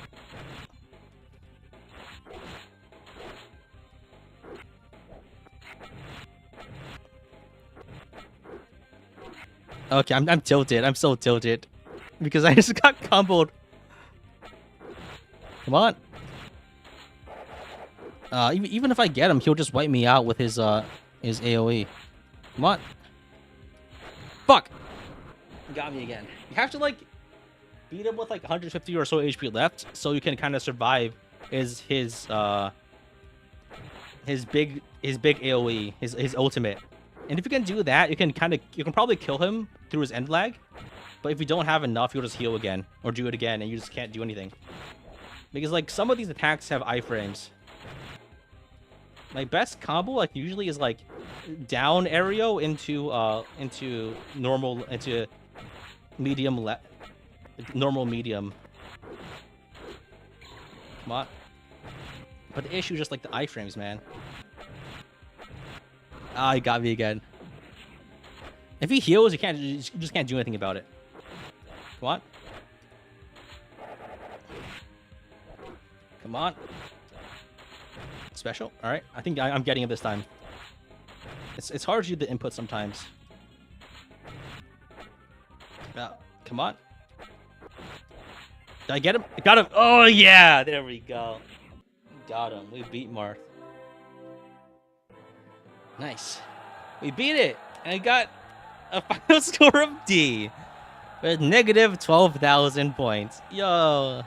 Okay, I'm tilted. I'm so tilted because I just got comboed. Come on. Even if I get him, he'll just wipe me out with his AOE. Come on. Fuck. Got me again. You have to like beat him with like 150 or so HP left, so you can kind of survive his big AOE, his ultimate. And if you can do that, you can probably kill him through his end lag. But if you don't have enough, you'll just heal again or do it again, and you just can't do anything. Because like some of these attacks have iframes. My best combo like usually is like down aerial into medium normal medium. Come on. But the issue is just like the iframes, man. Ah, he got me again. If he heals, you just can't do anything about it. Come on. Come on. Special. All right. I think I'm getting him this time. It's hard to do the input sometimes. Come on. Did I get him? I got him. Oh yeah, there we go. Got him. We beat Marth. Nice. We beat it, and I got a final score of D with negative 12,000 points. Yo.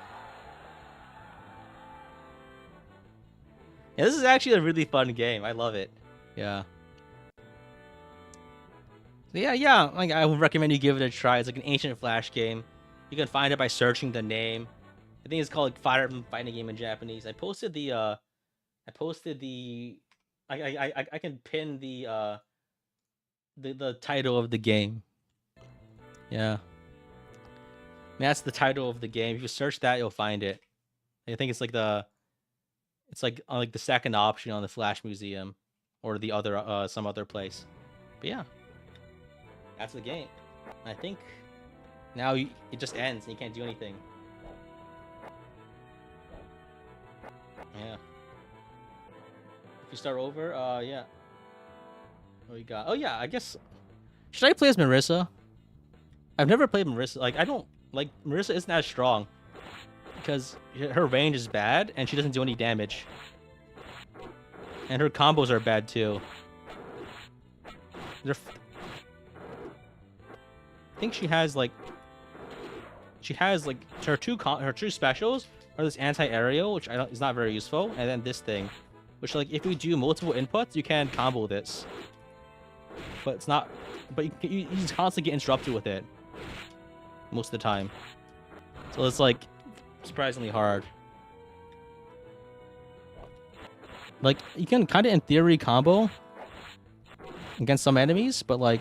Yeah, this is actually a really fun game. I love it. Yeah. So yeah. Like I would recommend you give it a try. It's like an ancient Flash game. You can find it by searching the name. I think it's called like Fire Emblem fighting game in Japanese. I posted the I posted the I can pin the title of the game. Yeah. That's the title of the game. If you search that, you'll find it. I think it's like the second option on the Flash Museum or the other some other place. But yeah. That's the game. I think now it just ends and you can't do anything. Yeah. If you start over, yeah. What you got? Oh yeah, I guess. Should I play as Marissa? I've never played Marissa. Like I don't like Marissa isn't as strong because her range is bad and she doesn't do any damage. And her combos are bad too. I think she has like her two specials are this anti-aerial, which is not very useful, and then this thing, which like if you do multiple inputs, you can combo this. But it's not. But you just constantly get interrupted with it most of the time. So it's like surprisingly hard. Like you can kind of in theory combo against some enemies, but like.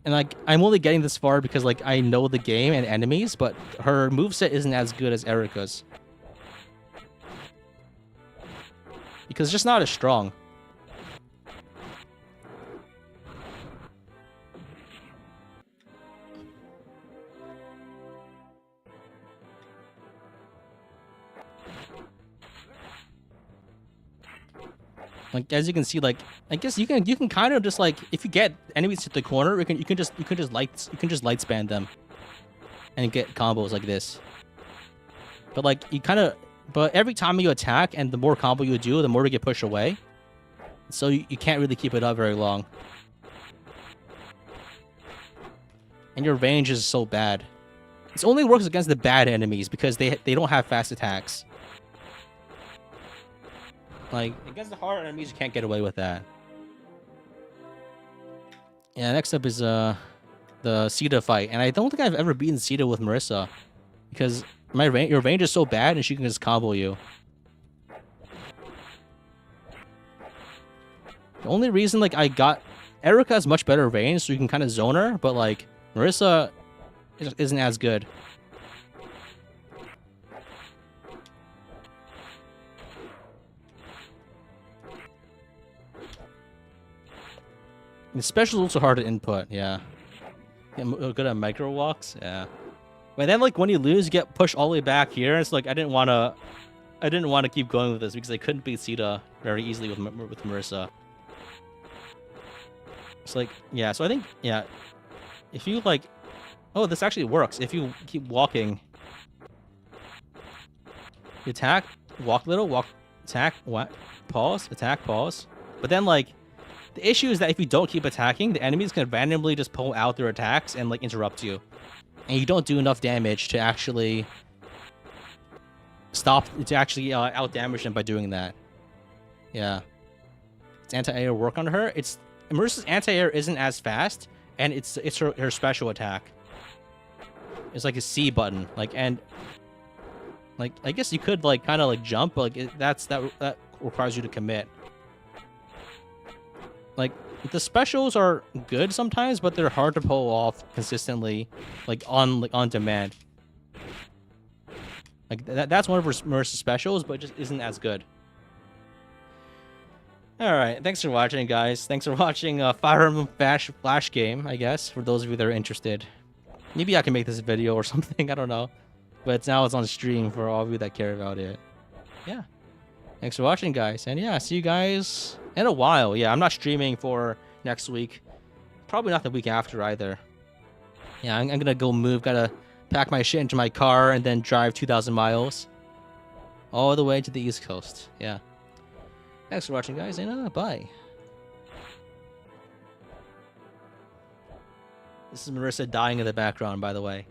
And like I'm only getting this far because like I know the game and enemies, but her moveset isn't as good as Erika's. Because it's just not as strong. Like as you can see, like I guess you can kind of just like if you get enemies to the corner, you can just light span them, and get combos like this. But like but every time you attack and the more combo you do, the more you get pushed away. So you can't really keep it up very long. And your range is so bad. This only works against the bad enemies because they don't have fast attacks. Like, against the hard enemies, you can't get away with that. Yeah, next up is the Sita fight. And I don't think I've ever beaten Sita with Marissa. Because your range is so bad and she can just combo you. The only reason, like, I got... Erika has much better range, so you can kind of zone her. But, like, Marissa isn't as good. The special is also hard to input, yeah. Get good at micro walks, yeah. But then, like, when you lose, you get pushed all the way back here. It's like I didn't want to keep going with this because I couldn't beat Sita very easily with Marissa. It's like, yeah. So I think, yeah, if you like, oh, this actually works. If you keep walking, you attack, walk a little, walk, attack, what, pause, attack, pause. But then, like. The issue is that if you don't keep attacking, the enemies can randomly just pull out their attacks and like interrupt you. And you don't do enough damage to actually out damage them by doing that. Yeah. It's anti-air work on her. Marissa's anti-air isn't as fast, and it's her special attack. It's like a C button. Like I guess you could like kind of like jump, but like that requires you to commit. Like, the specials are good sometimes, but they're hard to pull off consistently, like on demand. Like that's one of Marissa's specials, but it just isn't as good. All right, thanks for watching, guys. Thanks for watching Fire Emblem Flash game, I guess, for those of you that are interested. Maybe I can make this video or something, I don't know. But now it's on stream for all of you that care about it. Yeah. Thanks for watching, guys. And yeah, see you guys in a while. Yeah, I'm not streaming for next week. Probably not the week after either. Yeah, I'm gonna go move. Gotta pack my shit into my car and then drive 2,000 miles. All the way to the East Coast. Yeah. Thanks for watching, guys, and bye. This is Marissa dying in the background, by the way.